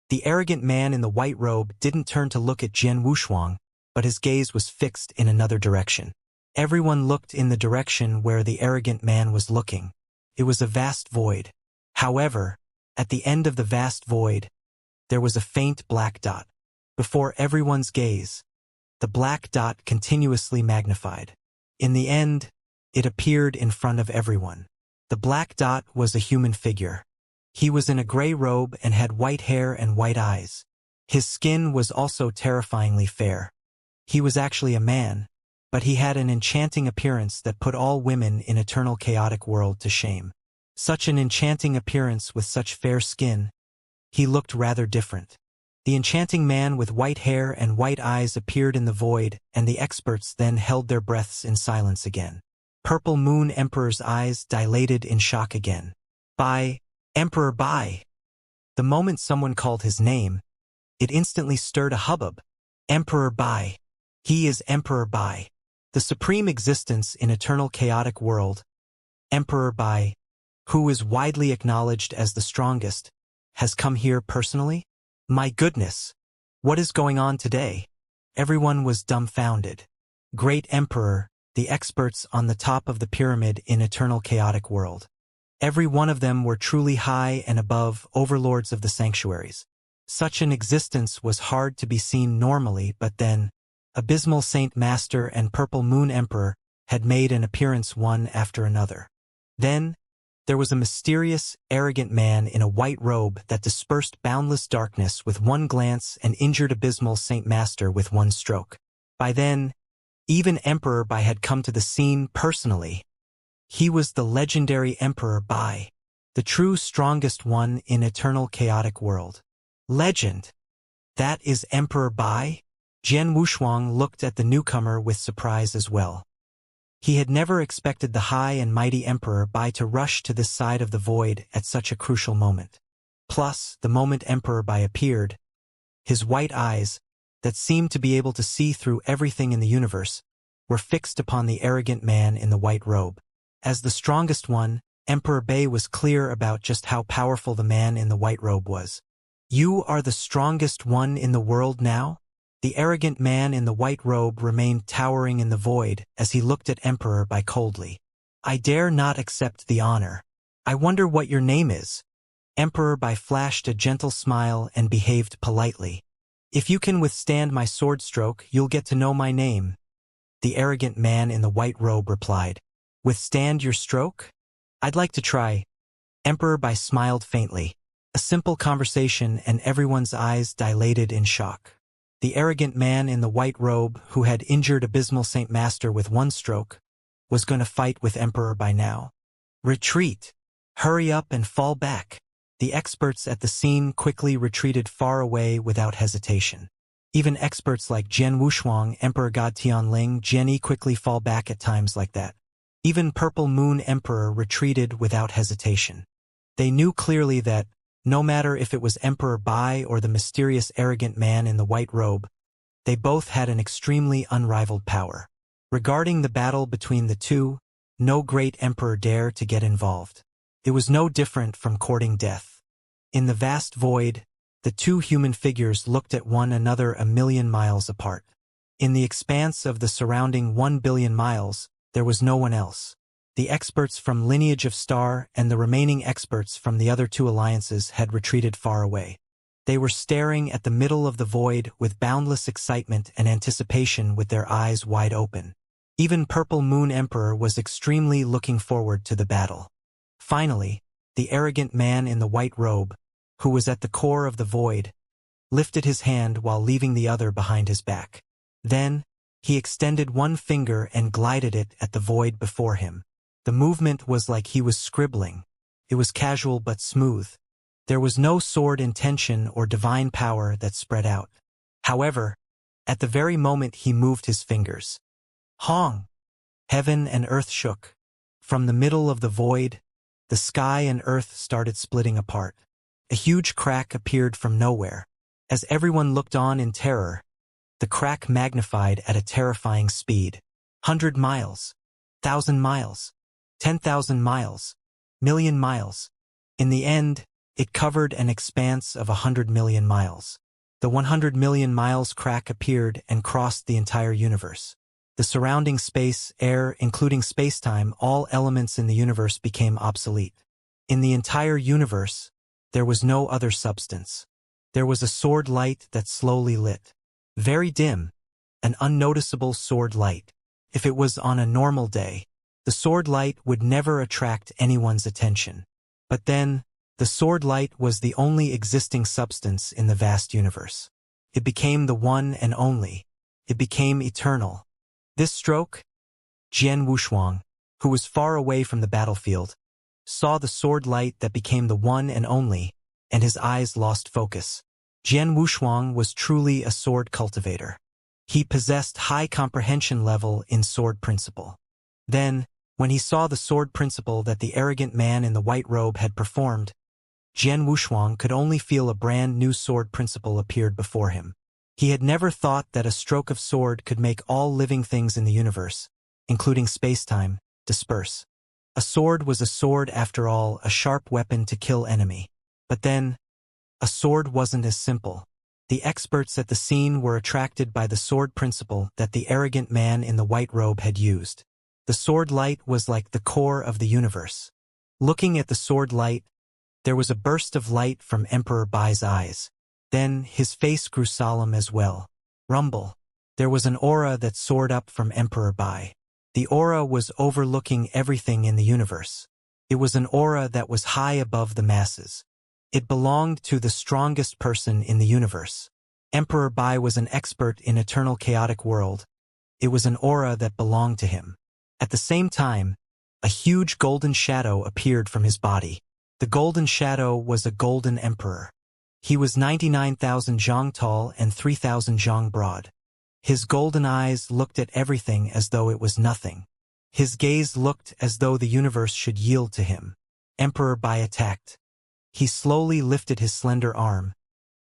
the arrogant man in the white robe didn't turn to look at Jian Wushuang, but his gaze was fixed in another direction. Everyone looked in the direction where the arrogant man was looking. It was a vast void. However, at the end of the vast void, there was a faint black dot. Before everyone's gaze, the black dot continuously magnified. In the end, it appeared in front of everyone. The black dot was a human figure. He was in a gray robe and had white hair and white eyes. His skin was also terrifyingly fair. He was actually a man, but he had an enchanting appearance that put all women in eternal chaotic world to shame. Such an enchanting appearance with such fair skin. He looked rather different. The enchanting man with white hair and white eyes appeared in the void, and the experts then held their breaths in silence again. Purple Moon Emperor's eyes dilated in shock again. Bai, Emperor Bai. The moment someone called his name, it instantly stirred a hubbub. Emperor Bai. He is Emperor Bai. The supreme existence in eternal chaotic world. Emperor Bai, who is widely acknowledged as the strongest, has come here personally? My goodness! What is going on today? Everyone was dumbfounded. Great Emperor, the experts on the top of the pyramid in eternal chaotic world. Every one of them were truly high and above overlords of the sanctuaries. Such an existence was hard to be seen normally, but then, Abysmal Saint Master and Purple Moon Emperor had made an appearance one after another. Then, there was a mysterious, arrogant man in a white robe that dispersed boundless darkness with one glance and injured Abysmal Saint Master with one stroke. By then, even Emperor Bai had come to the scene personally. He was the legendary Emperor Bai, the true strongest one in eternal chaotic world. Legend! That is Emperor Bai? Jian Wushuang looked at the newcomer with surprise as well. He had never expected the high and mighty Emperor Bai to rush to this side of the void at such a crucial moment. Plus, the moment Emperor Bai appeared, his white eyes, that seemed to be able to see through everything in the universe, were fixed upon the arrogant man in the white robe. As the strongest one, Emperor Bai was clear about just how powerful the man in the white robe was. You are the strongest one in the world now? The arrogant man in the white robe remained towering in the void as he looked at Emperor Bai coldly. I dare not accept the honor. I wonder what your name is. Emperor Bai flashed a gentle smile and behaved politely. If you can withstand my sword stroke, you'll get to know my name, the arrogant man in the white robe replied. Withstand your stroke? I'd like to try. Emperor Bai smiled faintly. A simple conversation and everyone's eyes dilated in shock. The arrogant man in the white robe, who had injured Abysmal Saint Master with one stroke, was going to fight with Emperor Bai now. Retreat! Hurry up and fall back! The experts at the scene quickly retreated far away without hesitation. Even experts like Jian Wushuang, Emperor God Tianling, Jian quickly fall back at times like that. Even Purple Moon Emperor retreated without hesitation. They knew clearly that, no matter if it was Emperor Bai or the mysterious arrogant man in the white robe, they both had an extremely unrivaled power. Regarding the battle between the two, no great emperor dared to get involved. It was no different from courting death. In the vast void, the two human figures looked at one another 1,000,000 miles apart. In the expanse of the surrounding 1 billion miles, there was no one else. The experts from Lineage of Star and the remaining experts from the other two alliances had retreated far away. They were staring at the middle of the void with boundless excitement and anticipation with their eyes wide open. Even Purple Moon Emperor was extremely looking forward to the battle. Finally, the arrogant man in the white robe, who was at the core of the void, lifted his hand while leaving the other behind his back. Then, he extended one finger and glided it at the void before him. The movement was like he was scribbling. It was casual but smooth. There was no sword intention or divine power that spread out. However, at the very moment he moved his fingers, Hong! Heaven and earth shook. From the middle of the void, the sky and earth started splitting apart. A huge crack appeared from nowhere. As everyone looked on in terror, the crack magnified at a terrifying speed. 100 miles, 1,000 miles, 10,000 miles, million miles. In the end, it covered an expanse of 100 million miles. The 100 million miles crack appeared and crossed the entire universe. The surrounding space, air, including spacetime, all elements in the universe became obsolete. In the entire universe, there was no other substance. There was a sword light that slowly lit. Very dim, an unnoticeable sword light. If it was on a normal day, the sword light would never attract anyone's attention. But then, the sword light was the only existing substance in the vast universe. It became the one and only. It became eternal. This stroke, Jian Wushuang, who was far away from the battlefield, saw the sword light that became the one and only, and his eyes lost focus. Jian Wushuang was truly a sword cultivator. He possessed high comprehension level in sword principle. Then, when he saw the sword principle that the arrogant man in the white robe had performed, Jian Wushuang could only feel a brand new sword principle appeared before him. He had never thought that a stroke of sword could make all living things in the universe, including spacetime, disperse. A sword was a sword after all, a sharp weapon to kill enemy. But then, a sword wasn't as simple. The experts at the scene were attracted by the sword principle that the arrogant man in the white robe had used. The sword light was like the core of the universe. Looking at the sword light, there was a burst of light from Emperor Bai's eyes. Then his face grew solemn as well. Rumble. There was an aura that soared up from Emperor Bai. The aura was overlooking everything in the universe. It was an aura that was high above the masses. It belonged to the strongest person in the universe. Emperor Bai was an expert in eternal chaotic world. It was an aura that belonged to him. At the same time, a huge golden shadow appeared from his body. The golden shadow was a golden emperor. He was 99,000 zhang tall and 3,000 zhang broad. His golden eyes looked at everything as though it was nothing. His gaze looked as though the universe should yield to him. Emperor Bai attacked. He slowly lifted his slender arm.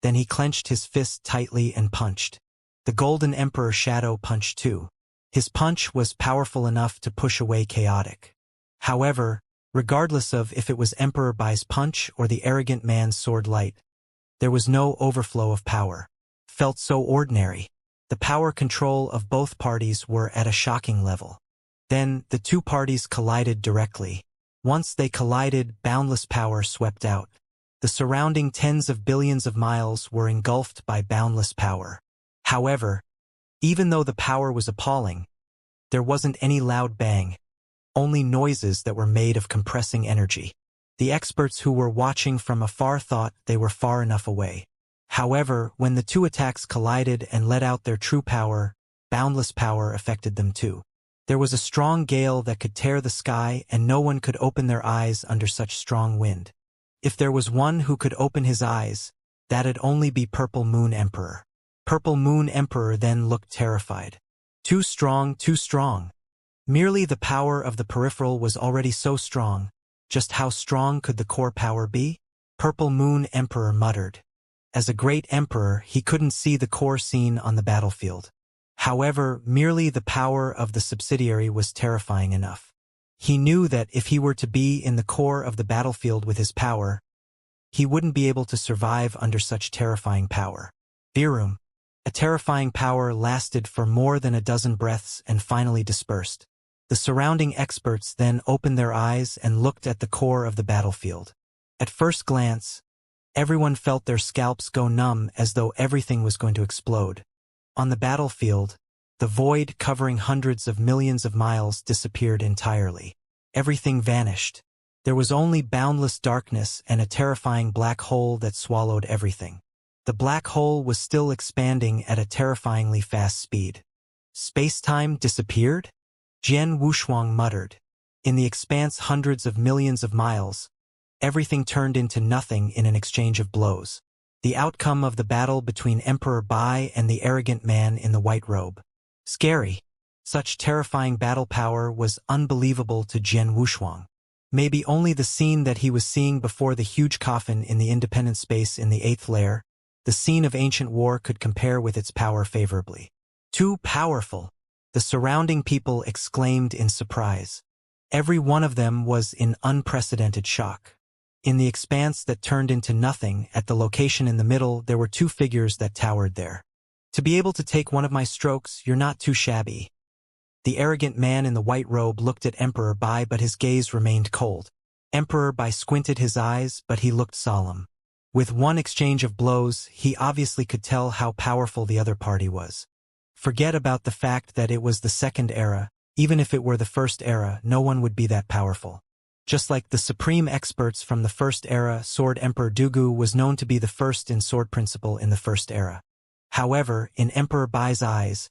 Then he clenched his fist tightly and punched. The golden emperor shadow punched too. His punch was powerful enough to push away chaotic. However, regardless of if it was Emperor Bai's punch or the arrogant man's sword light, there was no overflow of power. Felt so ordinary. The power control of both parties were at a shocking level. Then, the two parties collided directly. Once they collided, boundless power swept out. The surrounding tens of billions of miles were engulfed by boundless power. However, even though the power was appalling, there wasn't any loud bang, only noises that were made of compressing energy. The experts who were watching from afar thought they were far enough away. However, when the two attacks collided and let out their true power, boundless power affected them too. There was a strong gale that could tear the sky, and no one could open their eyes under such strong wind. If there was one who could open his eyes, that'd only be Purple Moon Emperor. Purple Moon Emperor then looked terrified. Too strong, too strong. Merely the power of the peripheral was already so strong. Just how strong could the core power be? Purple Moon Emperor muttered. As a great emperor, he couldn't see the core scene on the battlefield. However, merely the power of the subsidiary was terrifying enough. He knew that if he were to be in the core of the battlefield with his power, he wouldn't be able to survive under such terrifying power. Virum. A terrifying power lasted for more than a dozen breaths and finally dispersed. The surrounding experts then opened their eyes and looked at the core of the battlefield. At first glance, everyone felt their scalps go numb as though everything was going to explode. On the battlefield, the void covering hundreds of millions of miles disappeared entirely. Everything vanished. There was only boundless darkness and a terrifying black hole that swallowed everything. The black hole was still expanding at a terrifyingly fast speed. Space-time disappeared? Jian Wushuang muttered. In the expanse hundreds of millions of miles, everything turned into nothing in an exchange of blows. The outcome of the battle between Emperor Bai and the arrogant man in the white robe. Scary. Such terrifying battle power was unbelievable to Jian Wushuang. Maybe only the scene that he was seeing before the huge coffin in the independent space in the 8th layer, the scene of ancient war, could compare with its power favorably. Too powerful. The surrounding people exclaimed in surprise. Every one of them was in unprecedented shock. In the expanse that turned into nothing, at the location in the middle, there were two figures that towered there. To be able to take one of my strokes, you're not too shabby. The arrogant man in the white robe looked at Emperor Bai, but his gaze remained cold. Emperor Bai squinted his eyes, but he looked solemn. With one exchange of blows, he obviously could tell how powerful the other party was. Forget about the fact that it was the second era. Even if it were the first era, no one would be that powerful. Just like the supreme experts from the first era, Sword Emperor Dugu was known to be the first in sword principle in the first era. However, in Emperor Bai's eyes,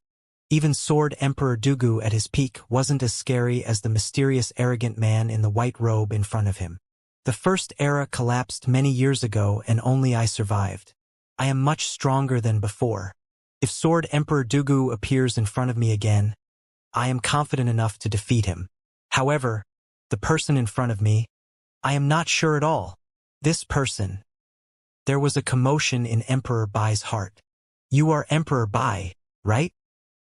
even Sword Emperor Dugu at his peak wasn't as scary as the mysterious arrogant man in the white robe in front of him. The first era collapsed many years ago and only I survived. I am much stronger than before. If Sword Emperor Dugu appears in front of me again, I am confident enough to defeat him. However, the person in front of me, I am not sure at all. This person. There was a commotion in Emperor Bai's heart. You are Emperor Bai, right?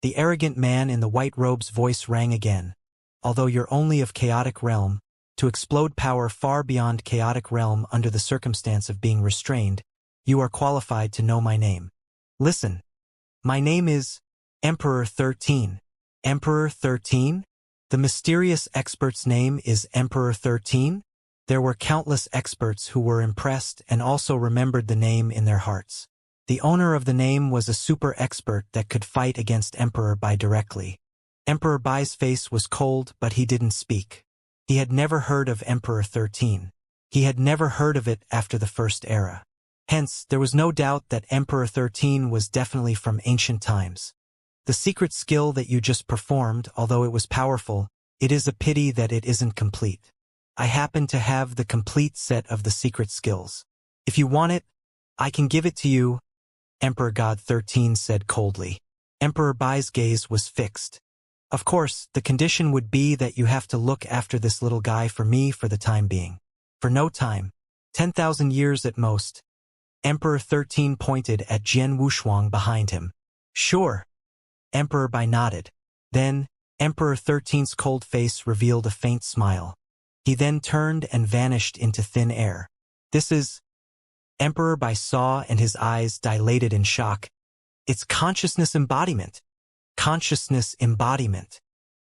The arrogant man in the white robe's voice rang again. Although you're only of chaotic realm, to explode power far beyond chaotic realm under the circumstance of being restrained, you are qualified to know my name. Listen. My name is Emperor 13. Emperor 13? The mysterious expert's name is Emperor 13? There were countless experts who were impressed and also remembered the name in their hearts. The owner of the name was a super expert that could fight against Emperor Bai directly. Emperor Bai's face was cold, but he didn't speak. He had never heard of Emperor 13. He had never heard of it after the first era. Hence, there was no doubt that Emperor 13 was definitely from ancient times. The secret skill that you just performed, although it was powerful, it is a pity that it isn't complete. I happen to have the complete set of the secret skills. If you want it, I can give it to you, Emperor God 13 said coldly. Emperor Bai's gaze was fixed. Of course, the condition would be that you have to look after this little guy for me for the time being. For no time. 10,000 years at most. Emperor 13 pointed at Jian Wushuang behind him. Sure. Emperor Bai nodded. Then, Emperor 13's cold face revealed a faint smile. He then turned and vanished into thin air. This is... Emperor Bai saw and his eyes dilated in shock. It's consciousness embodiment. Consciousness embodiment.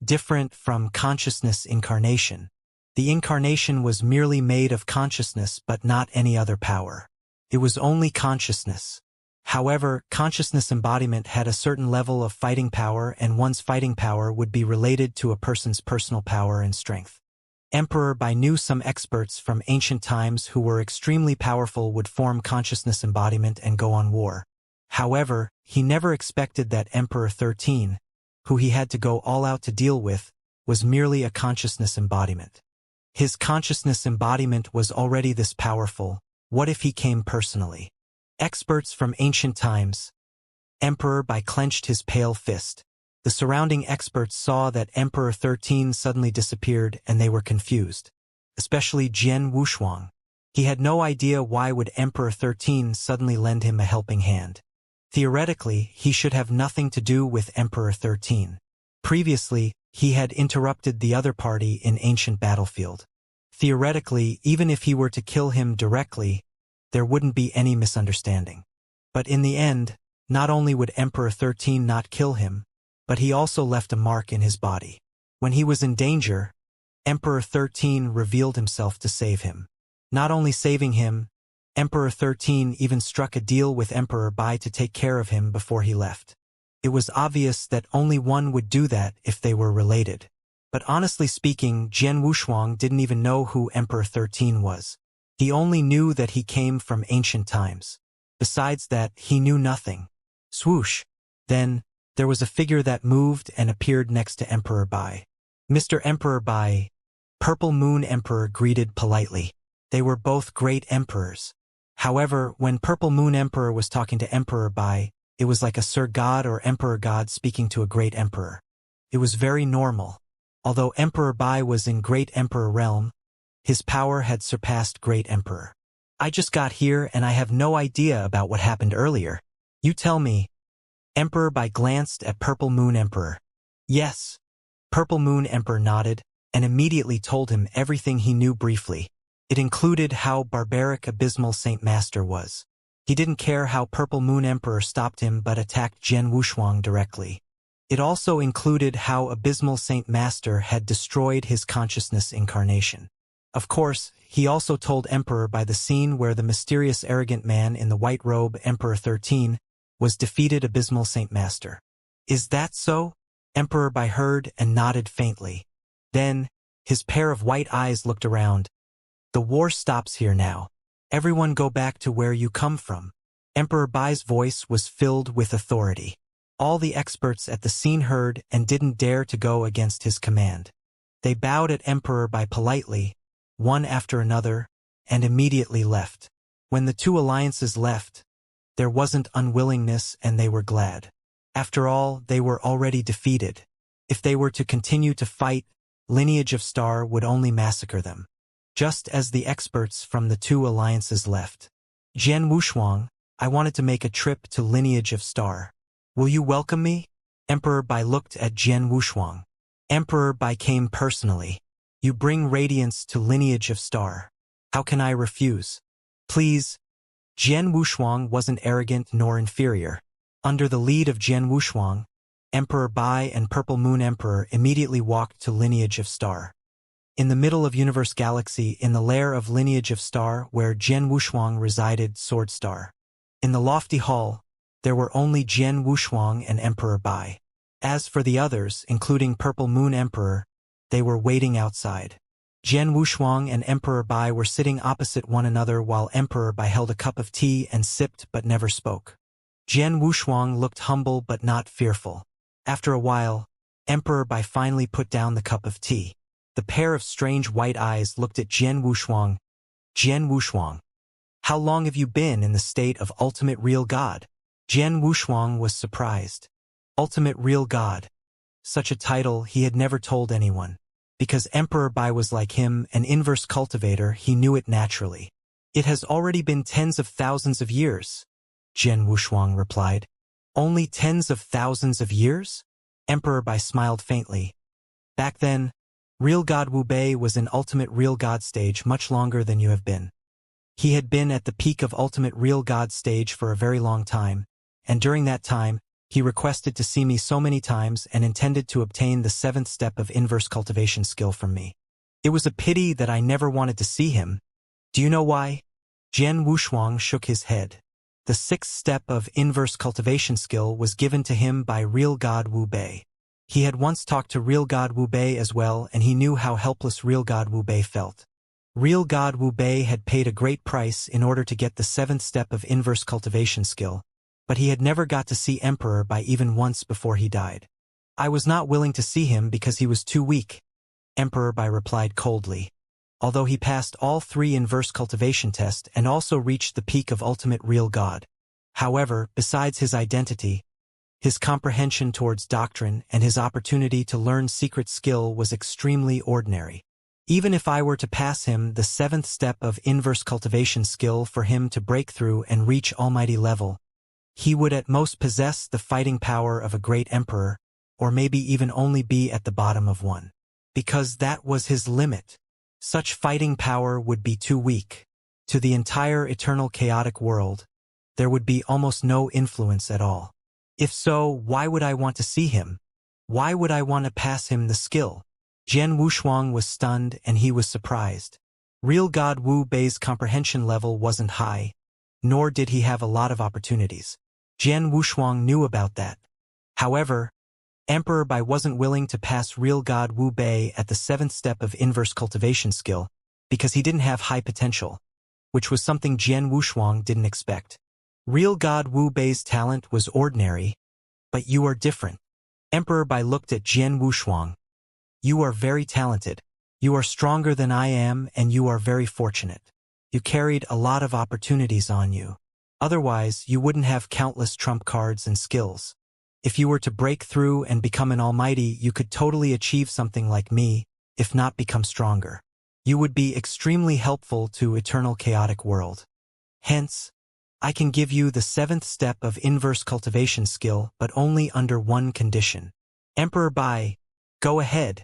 Different from consciousness incarnation. The incarnation was merely made of consciousness but not any other power. It was only consciousness. However, consciousness embodiment had a certain level of fighting power, and one's fighting power would be related to a person's personal power and strength. Emperor Bai knew some experts from ancient times who were extremely powerful would form consciousness embodiment and go on war. However, he never expected that Emperor 13, who he had to go all out to deal with, was merely a consciousness embodiment. His consciousness embodiment was already this powerful. What if he came personally? Experts from ancient times. Emperor Bai clenched his pale fist. The surrounding experts saw that Emperor 13 suddenly disappeared and they were confused. Especially Jian Wushuang. He had no idea why would Emperor 13 suddenly lend him a helping hand. Theoretically, he should have nothing to do with Emperor 13. Previously, he had interrupted the other party in ancient battlefield. Theoretically, even if he were to kill him directly, there wouldn't be any misunderstanding. But in the end, not only would Emperor 13 not kill him, but he also left a mark in his body. When he was in danger, Emperor 13 revealed himself to save him. Not only saving him, Emperor 13 even struck a deal with Emperor Bai to take care of him before he left. It was obvious that only one would do that if they were related. But honestly speaking, Jian Wushuang didn't even know who Emperor 13 was. He only knew that he came from ancient times. Besides that, he knew nothing. Swoosh! Then, there was a figure that moved and appeared next to Emperor Bai. Mr. Emperor Bai, Purple Moon Emperor greeted politely. They were both great emperors. However, when Purple Moon Emperor was talking to Emperor Bai, it was like a Sir God or Emperor God speaking to a great emperor. It was very normal. Although Emperor Bai was in Great Emperor realm, his power had surpassed Great Emperor. I just got here and I have no idea about what happened earlier. You tell me. Emperor Bai glanced at Purple Moon Emperor. Yes. Purple Moon Emperor nodded and immediately told him everything he knew briefly. It included how barbaric Abysmal Saint Master was. He didn't care how Purple Moon Emperor stopped him but attacked Jian Wushuang directly. It also included how Abysmal Saint Master had destroyed his consciousness incarnation. Of course, he also told Emperor Bai the scene where the mysterious arrogant man in the white robe, Emperor 13, was defeated Abysmal Saint Master. Is that so? Emperor Bai heard and nodded faintly. Then, his pair of white eyes looked around. The war stops here now. Everyone go back to where you come from. Emperor Bai's voice was filled with authority. All the experts at the scene heard and didn't dare to go against his command. They bowed at Emperor Bai politely, one after another, and immediately left. When the two alliances left, there wasn't unwillingness and they were glad. After all, they were already defeated. If they were to continue to fight, Lineage of Star would only massacre them. Just as the experts from the two alliances left. Jian Wushuang, I wanted to make a trip to Lineage of Star. Will you welcome me? Emperor Bai looked at Jian Wushuang. Emperor Bai came personally. You bring radiance to Lineage of Star. How can I refuse? Please. Jian Wushuang wasn't arrogant nor inferior. Under the lead of Jian Wushuang, Emperor Bai and Purple Moon Emperor immediately walked to Lineage of Star. In the middle of Universe Galaxy, in the lair of Lineage of Star where Jian Wushuang resided, Sword Star. In the lofty hall, there were only Jian Wushuang and Emperor Bai. As for the others, including Purple Moon Emperor, they were waiting outside. Jian Wushuang and Emperor Bai were sitting opposite one another while Emperor Bai held a cup of tea and sipped but never spoke. Jian Wushuang looked humble but not fearful. After a while, Emperor Bai finally put down the cup of tea. The pair of strange white eyes looked at Jian Wushuang. Jian Wushuang, how long have you been in the state of ultimate real God? Jian Wushuang was surprised. Ultimate real God. Such a title he had never told anyone. Because Emperor Bai was like him, an inverse cultivator, he knew it naturally. It has already been tens of thousands of years, Jian Wushuang replied. Only tens of thousands of years? Emperor Bai smiled faintly. Back then, real God Wu Bei was in ultimate real God stage much longer than you have been. He had been at the peak of ultimate real God stage for a very long time, and during that time, he requested to see me so many times and intended to obtain the 7th step of inverse cultivation skill from me. It was a pity that I never wanted to see him. Do you know why? Jian Wushuang shook his head. The sixth step of inverse cultivation skill was given to him by real god Wu Bei. He had once talked to real god Wu Bei as well, and he knew how helpless real god Wu Bei felt. Real god Wu Bei had paid a great price in order to get the seventh step of inverse cultivation skill, but he had never got to see Emperor Bai even once before he died. I was not willing to see him because he was too weak, Emperor Bai replied coldly. Although he passed all 3 inverse cultivation tests and also reached the peak of ultimate real god. However, besides his identity, his comprehension towards doctrine and his opportunity to learn secret skill was extremely ordinary. Even if I were to pass him the 7th step of inverse cultivation skill for him to break through and reach almighty level, he would at most possess the fighting power of a great emperor, or maybe even only be at the bottom of one. Because that was his limit. Such fighting power would be too weak. To the entire eternal chaotic world, there would be almost no influence at all. If so, why would I want to see him? Why would I want to pass him the skill? Jian Wushuang was stunned and he was surprised. Real god Wu Bei's comprehension level wasn't high, nor did he have a lot of opportunities. Jian Wushuang knew about that. However, Emperor Bai wasn't willing to pass real god Wu Bei at the 7th step of inverse cultivation skill because he didn't have high potential, which was something Jian Wushuang didn't expect. Real god Wu Bei's talent was ordinary, but you are different. Emperor Bai looked at Jian Wushuang. You are very talented. You are stronger than I am, and you are very fortunate. You carried a lot of opportunities on you. Otherwise, you wouldn't have countless trump cards and skills. If you were to break through and become an almighty, you could totally achieve something like me, if not become stronger. You would be extremely helpful to eternal chaotic world. Hence, I can give you the 7th step of inverse cultivation skill, but only under one condition. Emperor Bai, go ahead.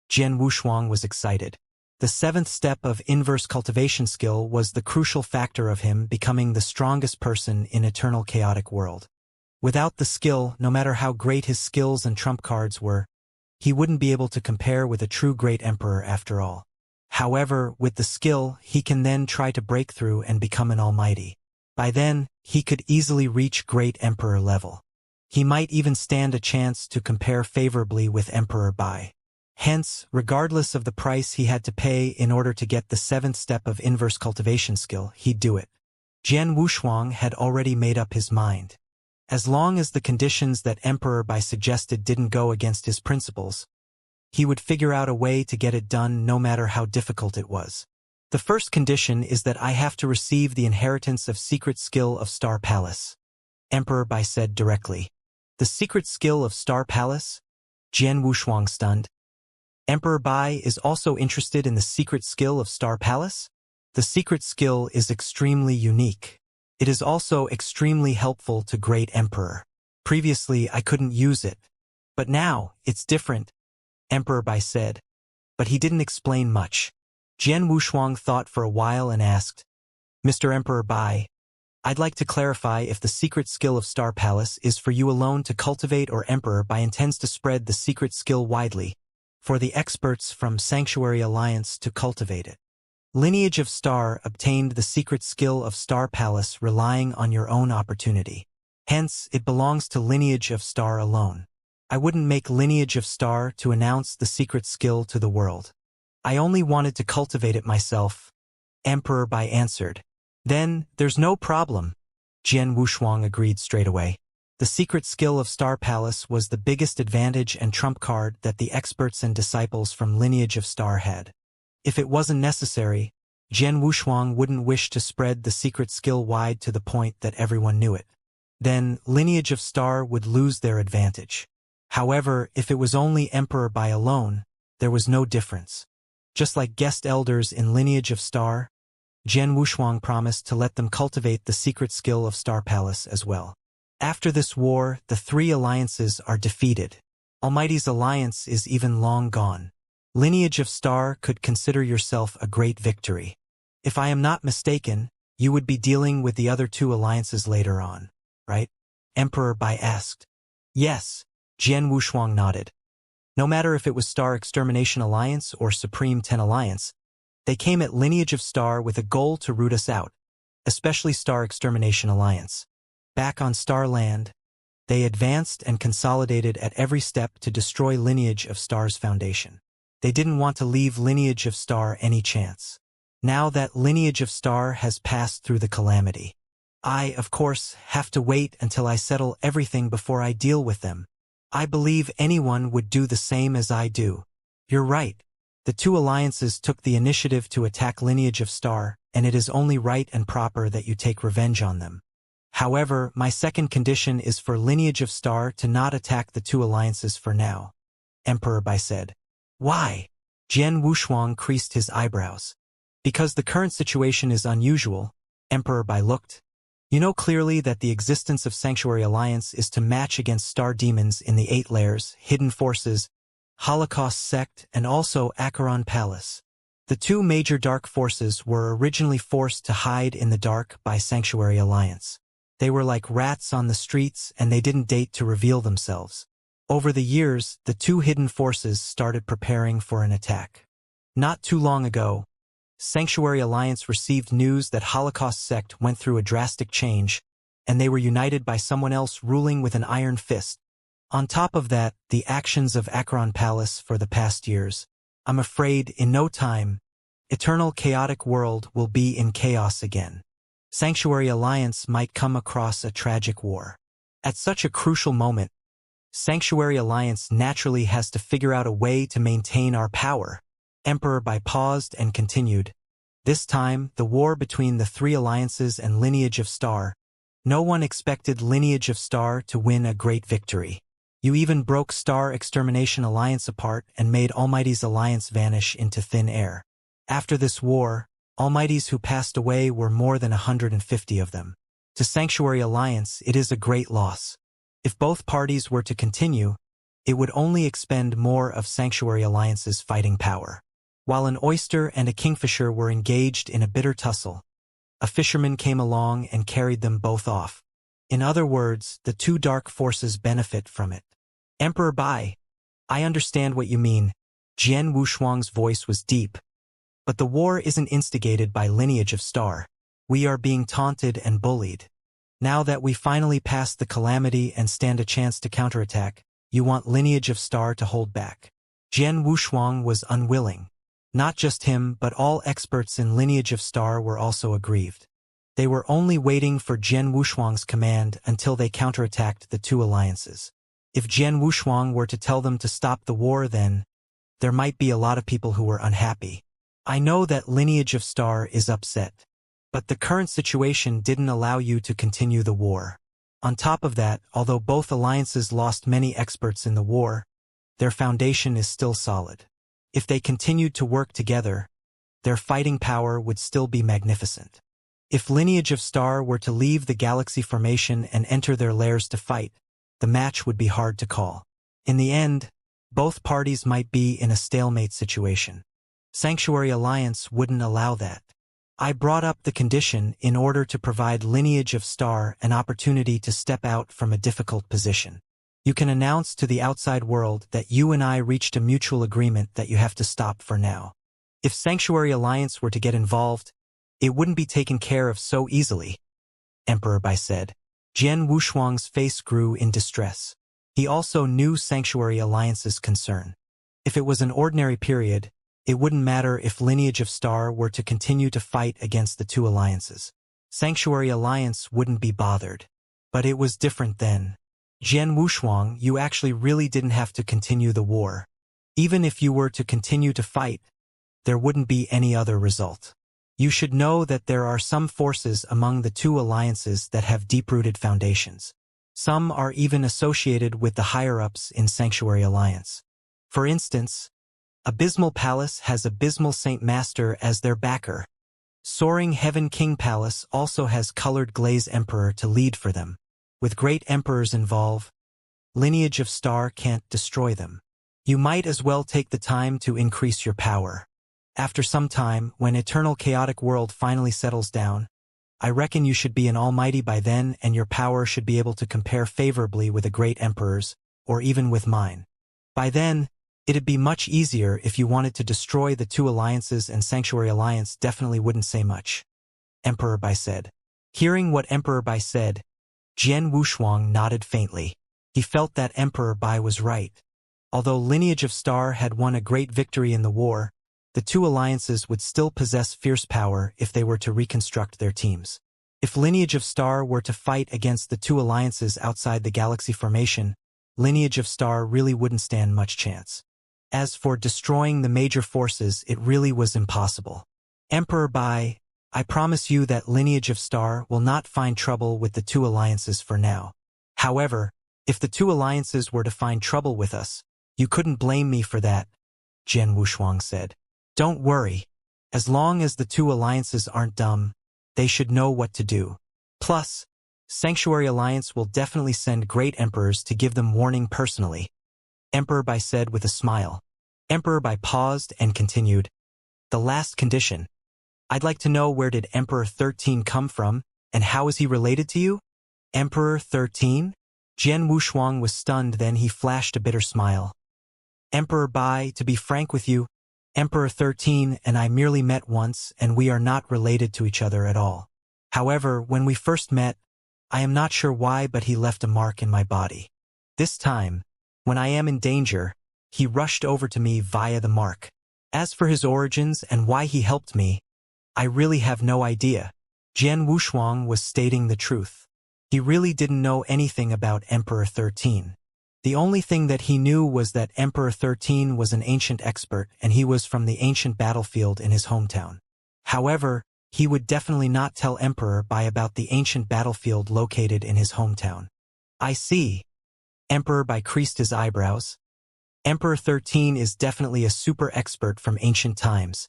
Jian Wushuang was excited. The 7th step of inverse cultivation skill was the crucial factor of him becoming the strongest person in eternal chaotic world. Without the skill, no matter how great his skills and trump cards were, he wouldn't be able to compare with a true great emperor after all. However, with the skill, he can then try to break through and become an almighty. By then, he could easily reach great emperor level. He might even stand a chance to compare favorably with Emperor Bai. Hence, regardless of the price he had to pay in order to get the 7th step of inverse cultivation skill, he'd do it. Jian Wushuang had already made up his mind. As long as the conditions that Emperor Bai suggested didn't go against his principles, he would figure out a way to get it done no matter how difficult it was. The first condition is that I have to receive the inheritance of secret skill of Star Palace. Emperor Bai said directly. The secret skill of Star Palace? Jian Wushuang stunned. Emperor Bai is also interested in the secret skill of Star Palace? The secret skill is extremely unique. It is also extremely helpful to Great Emperor. Previously, I couldn't use it. But now, it's different, Emperor Bai said. But he didn't explain much. Jian Wushuang thought for a while and asked, Mr. Emperor Bai, I'd like to clarify if the secret skill of Star Palace is for you alone to cultivate, or Emperor Bai intends to spread the secret skill widely, for the experts from Sanctuary Alliance to cultivate it. Lineage of Star obtained the secret skill of Star Palace relying on your own opportunity. Hence, it belongs to Lineage of Star alone. I wouldn't make Lineage of Star to announce the secret skill to the world. I only wanted to cultivate it myself, Emperor Bai answered. Then, there's no problem. Jian Wushuang agreed straight away. The secret skill of Star Palace was the biggest advantage and trump card that the experts and disciples from Lineage of Star had. If it wasn't necessary, Jian Wushuang wouldn't wish to spread the secret skill wide to the point that everyone knew it. Then, Lineage of Star would lose their advantage. However, if it was only Emperor Bai alone, there was no difference. Just like guest elders in Lineage of Star, Jian Wushuang promised to let them cultivate the secret skill of Star Palace as well. After this war, the 3 alliances are defeated. Almighty's alliance is even long gone. Lineage of Star could consider yourself a great victory. If I am not mistaken, you would be dealing with the other 2 alliances later on, right? Emperor Bai asked. Yes, Jian Wushuang nodded. No matter if it was Star Extermination Alliance or Supreme 10 Alliance, they came at Lineage of Star with a goal to root us out, especially Star Extermination Alliance. Back on Starland, they advanced and consolidated at every step to destroy Lineage of Star's foundation. They didn't want to leave Lineage of Star any chance. Now that Lineage of Star has passed through the calamity, I, of course, have to wait until I settle everything before I deal with them. I believe anyone would do the same as I do. You're right. The two alliances took the initiative to attack Lineage of Star, and it is only right and proper that you take revenge on them. However, my second condition is for Lineage of Star to not attack the two alliances for now. Emperor Bai said. Why? Jian Wushuang creased his eyebrows. Because the current situation is unusual, Emperor Bai looked. You know clearly that the existence of Sanctuary Alliance is to match against star demons in the 8 layers, hidden forces, Holocaust sect, and also Acheron Palace. The two major dark forces were originally forced to hide in the dark by Sanctuary Alliance. They were like rats on the streets and they didn't date to reveal themselves. Over the years, the two hidden forces started preparing for an attack. Not too long ago, Sanctuary Alliance received news that Holocaust sect went through a drastic change, and they were united by someone else ruling with an iron fist. On top of that, the actions of Acheron Palace for the past years. I'm afraid, in no time, eternal chaotic world will be in chaos again. Sanctuary Alliance might come across a tragic war. At such a crucial moment, Sanctuary Alliance naturally has to figure out a way to maintain our power. Emperor Bai paused and continued. This time, the war between the 3 alliances and Lineage of Star. No one expected Lineage of Star to win a great victory. You even broke Star Extermination Alliance apart and made Almighty's alliance vanish into thin air. After this war, Almighties who passed away were more than 150 of them. To Sanctuary Alliance, it is a great loss. If both parties were to continue, it would only expend more of Sanctuary Alliance's fighting power. While an oyster and a kingfisher were engaged in a bitter tussle, a fisherman came along and carried them both off. In other words, the two dark forces benefit from it. Emperor Bai, I understand what you mean. Jian Wushuang's voice was deep. But the war isn't instigated by Lineage of Star. We are being taunted and bullied. Now that we finally passed the calamity and stand a chance to counterattack, you want Lineage of Star to hold back. Jian Wushuang was unwilling. Not just him, but all experts in Lineage of Star were also aggrieved. They were only waiting for Jian Wushuang's command until they counterattacked the two alliances. If Jian Wushuang were to tell them to stop the war, then there might be a lot of people who were unhappy. I know that Lineage of Star is upset, but the current situation didn't allow you to continue the war. On top of that, although both alliances lost many experts in the war, their foundation is still solid. If they continued to work together, their fighting power would still be magnificent. If Lineage of Star were to leave the galaxy formation and enter their lairs to fight, the match would be hard to call. In the end, both parties might be in a stalemate situation. Sanctuary Alliance wouldn't allow that. I brought up the condition in order to provide Lineage of Star an opportunity to step out from a difficult position. You can announce to the outside world that you and I reached a mutual agreement that you have to stop for now. If Sanctuary Alliance were to get involved, it wouldn't be taken care of so easily, Emperor Bai said. Jian Wushuang's face grew in distress. He also knew Sanctuary Alliance's concern. If it was an ordinary period, it wouldn't matter if Lineage of Star were to continue to fight against the two alliances. Sanctuary Alliance wouldn't be bothered. But it was different then. Jian Wushuang, you actually really didn't have to continue the war. Even if you were to continue to fight, there wouldn't be any other result. You should know that there are some forces among the two alliances that have deep-rooted foundations. Some are even associated with the higher-ups in Sanctuary Alliance. For instance, Abysmal Palace has Abysmal Saint Master as their backer. Soaring Heaven King Palace also has Colored Glaze Emperor to lead for them. With great emperors involved, Lineage of Star can't destroy them. You might as well take the time to increase your power. After some time, when Eternal Chaotic World finally settles down, I reckon you should be an almighty by then and your power should be able to compare favorably with the great emperors, or even with mine. By then, It'd be much easier if you wanted to destroy the two alliances, and Sanctuary Alliance definitely wouldn't say much, Emperor Bai said. Hearing what Emperor Bai said, Jian Wushuang nodded faintly. He felt that Emperor Bai was right. Although Lineage of Star had won a great victory in the war, the two alliances would still possess fierce power if they were to reconstruct their teams. If Lineage of Star were to fight against the two alliances outside the galaxy formation, Lineage of Star really wouldn't stand much chance. As for destroying the major forces, it really was impossible. Emperor Bai, I promise you that Lineage of Star will not find trouble with the two alliances for now. However, if the two alliances were to find trouble with us, you couldn't blame me for that, Jian Wushuang said. Don't worry. As long as the two alliances aren't dumb, they should know what to do. Plus, Sanctuary Alliance will definitely send great emperors to give them warning personally, Emperor Bai said with a smile. Emperor Bai paused and continued. The last condition. I'd like to know, where did Emperor 13 come from, and how is he related to you? Emperor 13? Jian Wushuang was stunned, then he flashed a bitter smile. Emperor Bai, to be frank with you, Emperor 13 and I merely met once, and we are not related to each other at all. However, when we first met, I am not sure why, but he left a mark in my body. This time, when I am in danger, he rushed over to me via the mark. As for his origins and why he helped me, I really have no idea. Jian Wushuang was stating the truth. He really didn't know anything about Emperor 13. The only thing that he knew was that Emperor 13 was an ancient expert, and he was from the ancient battlefield in his hometown. However, he would definitely not tell Emperor Bai about the ancient battlefield located in his hometown. I see. Emperor Bai creased his eyebrows. Emperor 13 is definitely a super expert from ancient times.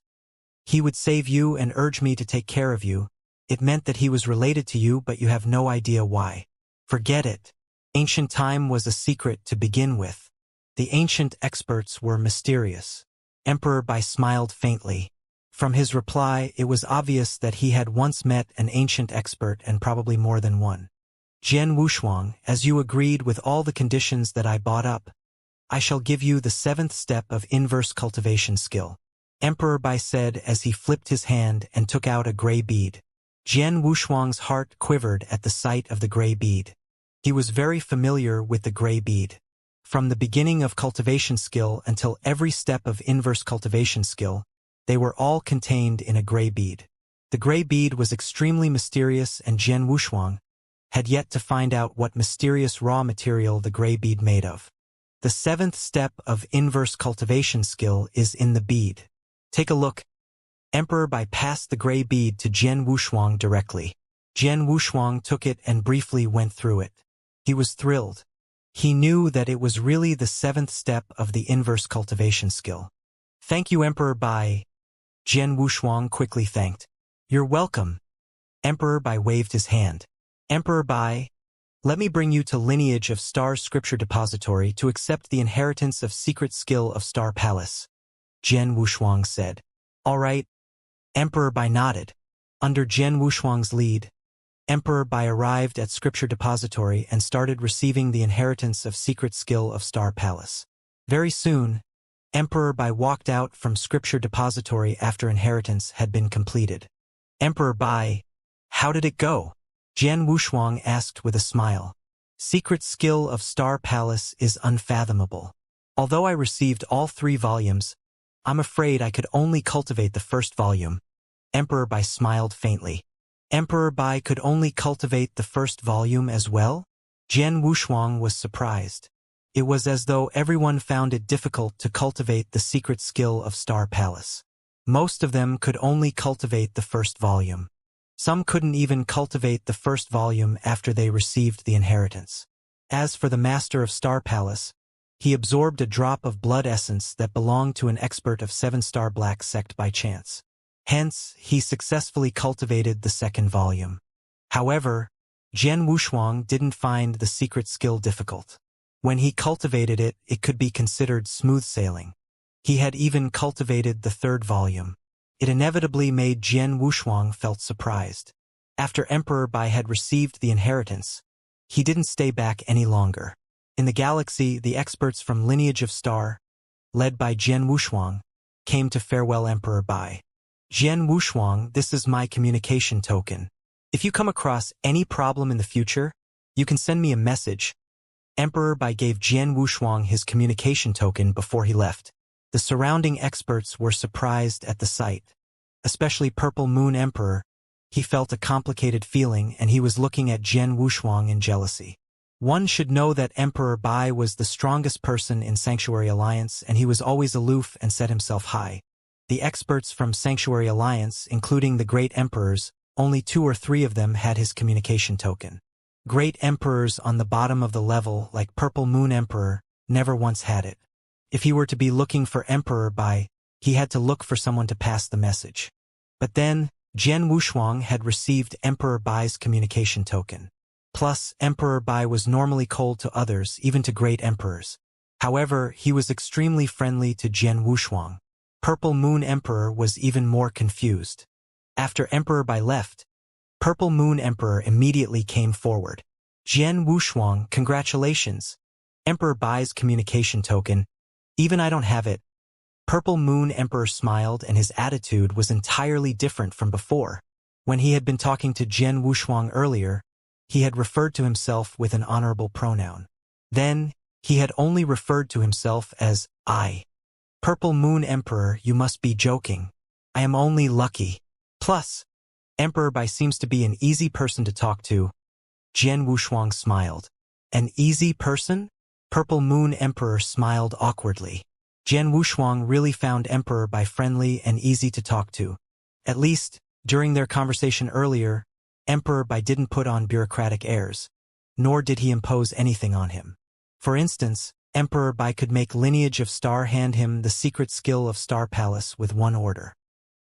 He would save you and urge me to take care of you. It meant that he was related to you, but you have no idea why. Forget it. Ancient time was a secret to begin with. The ancient experts were mysterious. Emperor Bai smiled faintly. From his reply, it was obvious that he had once met an ancient expert, and probably more than one. Jian Wushuang, as you agreed with all the conditions that I brought up, I shall give you the 7th step of inverse cultivation skill, Emperor Bai said as he flipped his hand and took out a gray bead. Jian Wushuang's heart quivered at the sight of the gray bead. He was very familiar with the gray bead. From the beginning of cultivation skill until every step of inverse cultivation skill, they were all contained in a gray bead. The gray bead was extremely mysterious, and Jian Wushuang had yet to find out what mysterious raw material the gray bead made of. The 7th step of inverse cultivation skill is in the bead. Take a look. Emperor Bai passed the gray bead to Jian Wushuang directly. Jian Wushuang took it and briefly went through it. He was thrilled. He knew that it was really the 7th step of the inverse cultivation skill. Thank you, Emperor Bai. Jian Wushuang quickly thanked. You're welcome. Emperor Bai waved his hand. Emperor Bai, let me bring you to Lineage of Star's Scripture Depository to accept the inheritance of secret skill of Star Palace, Jian Wushuang said. All right. Emperor Bai nodded. Under Jian Wushuang's lead, Emperor Bai arrived at Scripture Depository and started receiving the inheritance of secret skill of Star Palace. Very soon, Emperor Bai walked out from Scripture Depository after inheritance had been completed. Emperor Bai, how did it go? Jian Wushuang asked with a smile. Secret skill of Star Palace is unfathomable. Although I received all 3 volumes, I'm afraid I could only cultivate the first volume. Emperor Bai smiled faintly. Emperor Bai could only cultivate the first volume as well? Jian Wushuang was surprised. It was as though everyone found it difficult to cultivate the secret skill of Star Palace. Most of them could only cultivate the first volume. Some couldn't even cultivate the first volume after they received the inheritance. As for the Master of Star Palace, he absorbed a drop of blood essence that belonged to an expert of 7-star Black Sect by chance. Hence, he successfully cultivated the second volume. However, Jian Wushuang didn't find the secret skill difficult. When he cultivated it, it could be considered smooth sailing. He had even cultivated the third volume. It inevitably made Jian Wushuang felt surprised. After Emperor Bai had received the inheritance, he didn't stay back any longer. In the galaxy, the experts from Lineage of Star led by Jian Wushuang, came to farewell Emperor Bai. Jian Wushuang, this is my communication token. If you come across any problem in the future, you can send me a message. Emperor Bai gave Jian Wushuang his communication token before he left. The surrounding experts were surprised at the sight. Especially Purple Moon Emperor, he felt a complicated feeling and he was looking at Jian Wushuang in jealousy. One should know that Emperor Bai was the strongest person in Sanctuary Alliance and he was always aloof and set himself high. The experts from Sanctuary Alliance, including the Great Emperors, only 2 or 3 of them had his communication token. Great Emperors on the bottom of the level, like Purple Moon Emperor, never once had it. If he were to be looking for Emperor Bai, he had to look for someone to pass the message. But then, Jian Wushuang had received Emperor Bai's communication token. Plus, Emperor Bai was normally cold to others, even to great emperors. However, he was extremely friendly to Jian Wushuang. Purple Moon Emperor was even more confused. After Emperor Bai left, Purple Moon Emperor immediately came forward. Jian Wushuang, congratulations. Emperor Bai's communication token. Even I don't have it. Purple Moon Emperor smiled and his attitude was entirely different from before. When he had been talking to Jian Wushuang earlier, he had referred to himself with an honorable pronoun. Then, he had only referred to himself as I. Purple Moon Emperor, you must be joking. I am only lucky. Plus, Emperor Bai seems to be an easy person to talk to. Jian Wushuang smiled. An easy person? Purple Moon Emperor smiled awkwardly. Jian Wushuang really found Emperor Bai friendly and easy to talk to. At least, during their conversation earlier, Emperor Bai didn't put on bureaucratic airs, nor did he impose anything on him. For instance, Emperor Bai could make Lineage of Star hand him the secret skill of Star Palace with one order.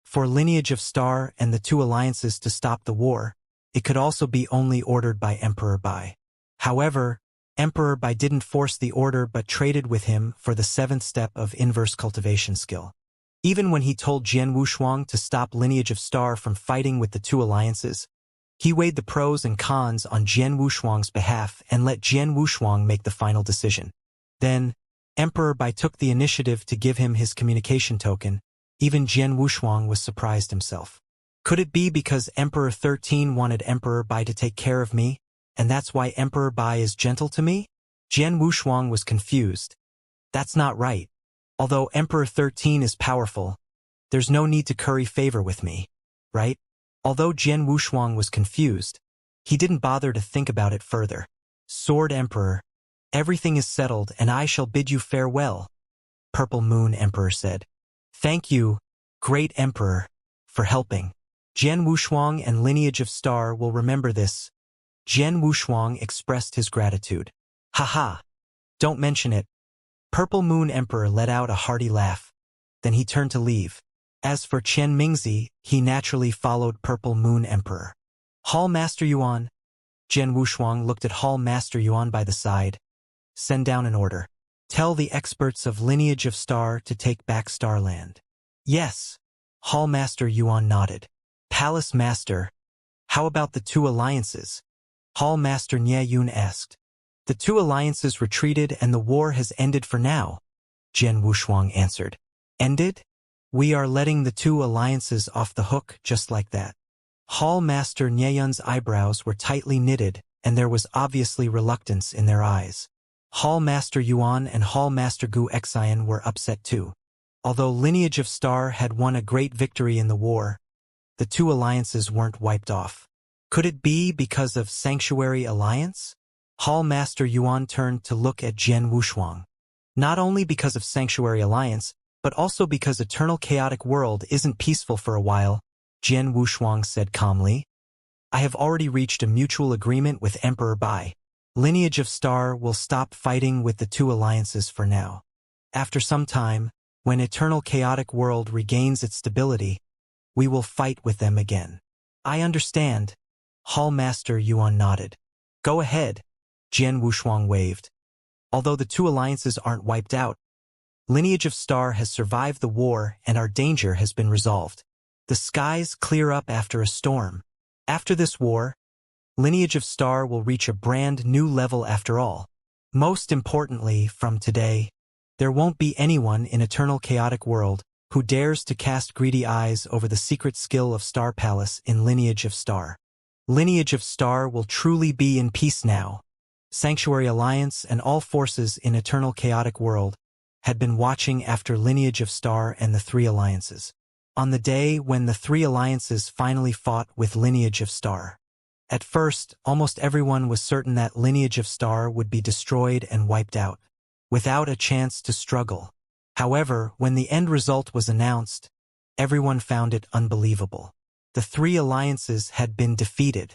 For Lineage of Star and the 2 alliances to stop the war, it could also be only ordered by Emperor Bai. However, Emperor Bai didn't force the order but traded with him for the 7th step of inverse cultivation skill. Even when he told Jian Wushuang to stop Lineage of Star from fighting with the 2 alliances, he weighed the pros and cons on Jian Wushuang's behalf and let Jian Wushuang make the final decision. Then, Emperor Bai took the initiative to give him his communication token. Even Jian Wushuang was surprised himself. Could it be because Emperor 13 wanted Emperor Bai to take care of me, and that's why Emperor Bai is gentle to me? Jian Wushuang was confused. That's not right. Although Emperor 13 is powerful, there's no need to curry favor with me, right? Although Jian Wushuang was confused, he didn't bother to think about it further. Sword Emperor, everything is settled and I shall bid you farewell, Purple Moon Emperor said. Thank you, Great Emperor, for helping. Jian Wushuang and Lineage of Star will remember this. Jian Wushuang expressed his gratitude. Haha, don't mention it. Purple Moon Emperor let out a hearty laugh. Then he turned to leave. As for Chen Mingzi, he naturally followed Purple Moon Emperor. Hall Master Yuan. Jian Wushuang looked at Hall Master Yuan by the side. Send down an order. Tell the experts of Lineage of Star to take back Starland. Yes. Hall Master Yuan nodded. Palace Master. How about the 2 alliances? Hall Master Nye Yun asked. The 2 alliances retreated and the war has ended for now, Jian Wushuang answered. Ended? We are letting the 2 alliances off the hook just like that. Hall Master Nye Yun's eyebrows were tightly knitted, and there was obviously reluctance in their eyes. Hall Master Yuan and Hall Master Gu Xian were upset too. Although Lineage of Star had won a great victory in the war, the 2 alliances weren't wiped off. Could it be because of Sanctuary Alliance? Hall Master Yuan turned to look at Jian Wushuang. Not only because of Sanctuary Alliance, but also because Eternal Chaotic World isn't peaceful for a while, Jian Wushuang said calmly. I have already reached a mutual agreement with Emperor Bai. Lineage of Star will stop fighting with the 2 alliances for now. After some time, when Eternal Chaotic World regains its stability, we will fight with them again. I understand. Hall Master Yuan nodded. Go ahead. Jian Wushuang waved. Although the 2 alliances aren't wiped out, Lineage of Star has survived the war and our danger has been resolved. The skies clear up after a storm. After this war, Lineage of Star will reach a brand new level after all. Most importantly, from today, There won't be anyone in eternal chaotic world who dares to cast greedy eyes over the secret skill of Star Palace in Lineage of Star. Lineage of Star will truly be in peace now. Sanctuary Alliance and all forces in eternal chaotic world had been watching after Lineage of Star and the three alliances. On the day when the three alliances finally fought with Lineage of Star. At first, almost everyone was certain that Lineage of Star would be destroyed and wiped out, without a chance to struggle. However, when the end result was announced, everyone found it unbelievable. The three alliances had been defeated.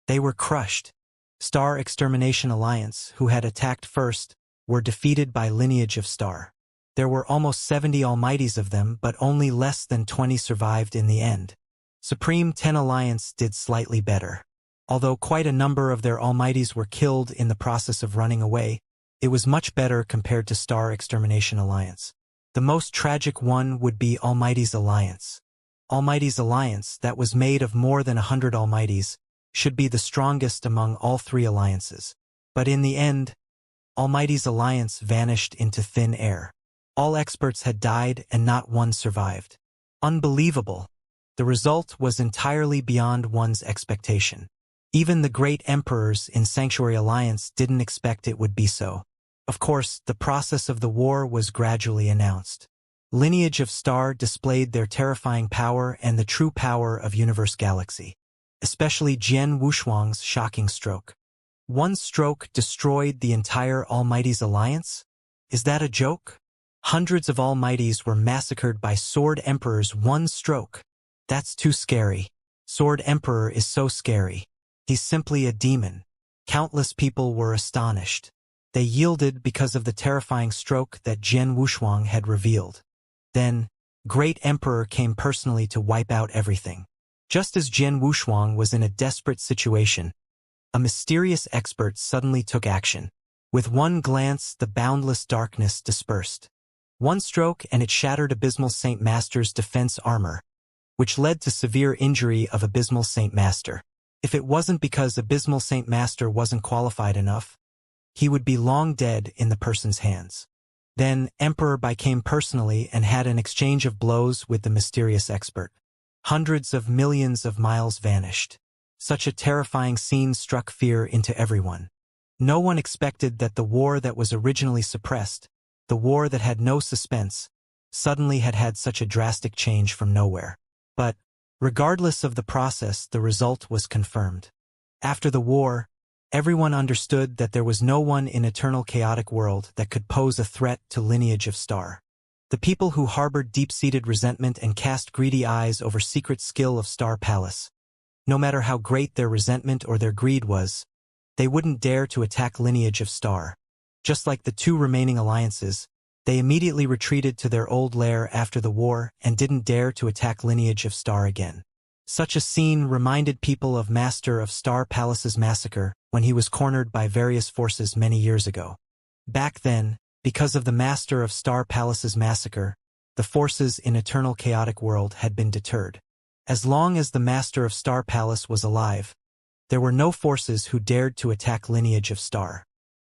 They were crushed. Star Extermination Alliance, who had attacked first, were defeated by Lineage of Star. There were almost 70 Almighties of them, but only less than 20 survived in the end. Supreme 10 Alliance did slightly better. Although quite a number of their Almighties were killed in the process of running away, it was much better compared to Star Extermination Alliance. The most tragic one would be Almighty's Alliance. Almighty's Alliance, that was made of more than 100 Almighties, should be the strongest among all three alliances. But in the end, Almighty's Alliance vanished into thin air. All experts had died and not one survived. Unbelievable. The result was entirely beyond one's expectation. Even the great emperors in Sanctuary Alliance didn't expect it would be so. Of course, the process of the war was gradually announced. Lineage of Star displayed their terrifying power and the true power of Universe Galaxy. Especially Jian Wushuang's shocking stroke. One stroke destroyed the entire Almighty's Alliance? Is that a joke? Hundreds of Almighties were massacred by Sword Emperor's one stroke. That's too scary. Sword Emperor is so scary. He's simply a demon. Countless people were astonished. They yielded because of the terrifying stroke that Jian Wushuang had revealed. Then, Great Emperor came personally to wipe out everything. Just as Jian Wushuang was in a desperate situation, a mysterious expert suddenly took action. With one glance, the boundless darkness dispersed. One stroke and it shattered Abysmal Saint Master's defense armor, which led to severe injury of Abysmal Saint Master. If it wasn't because Abysmal Saint Master wasn't qualified enough, he would be long dead in the person's hands. Then, Emperor Bai came personally and had an exchange of blows with the mysterious expert. Hundreds of millions of miles vanished. Such a terrifying scene struck fear into everyone. No one expected that the war that was originally suppressed, the war that had no suspense, suddenly had such a drastic change from nowhere. But, regardless of the process, the result was confirmed. After the war, everyone understood that there was no one in eternal chaotic world that could pose a threat to Lineage of Star. The people who harbored deep-seated resentment and cast greedy eyes over secret skill of Star Palace. No matter how great their resentment or their greed was, they wouldn't dare to attack Lineage of Star. Just like the two remaining alliances, they immediately retreated to their old lair after the war and didn't dare to attack Lineage of Star again. Such a scene reminded people of Master of Star Palace's massacre when he was cornered by various forces many years ago. Back then, because of the Master of Star Palace's massacre, the forces in eternal chaotic world had been deterred. As long as the Master of Star Palace was alive, there were no forces who dared to attack Lineage of Star.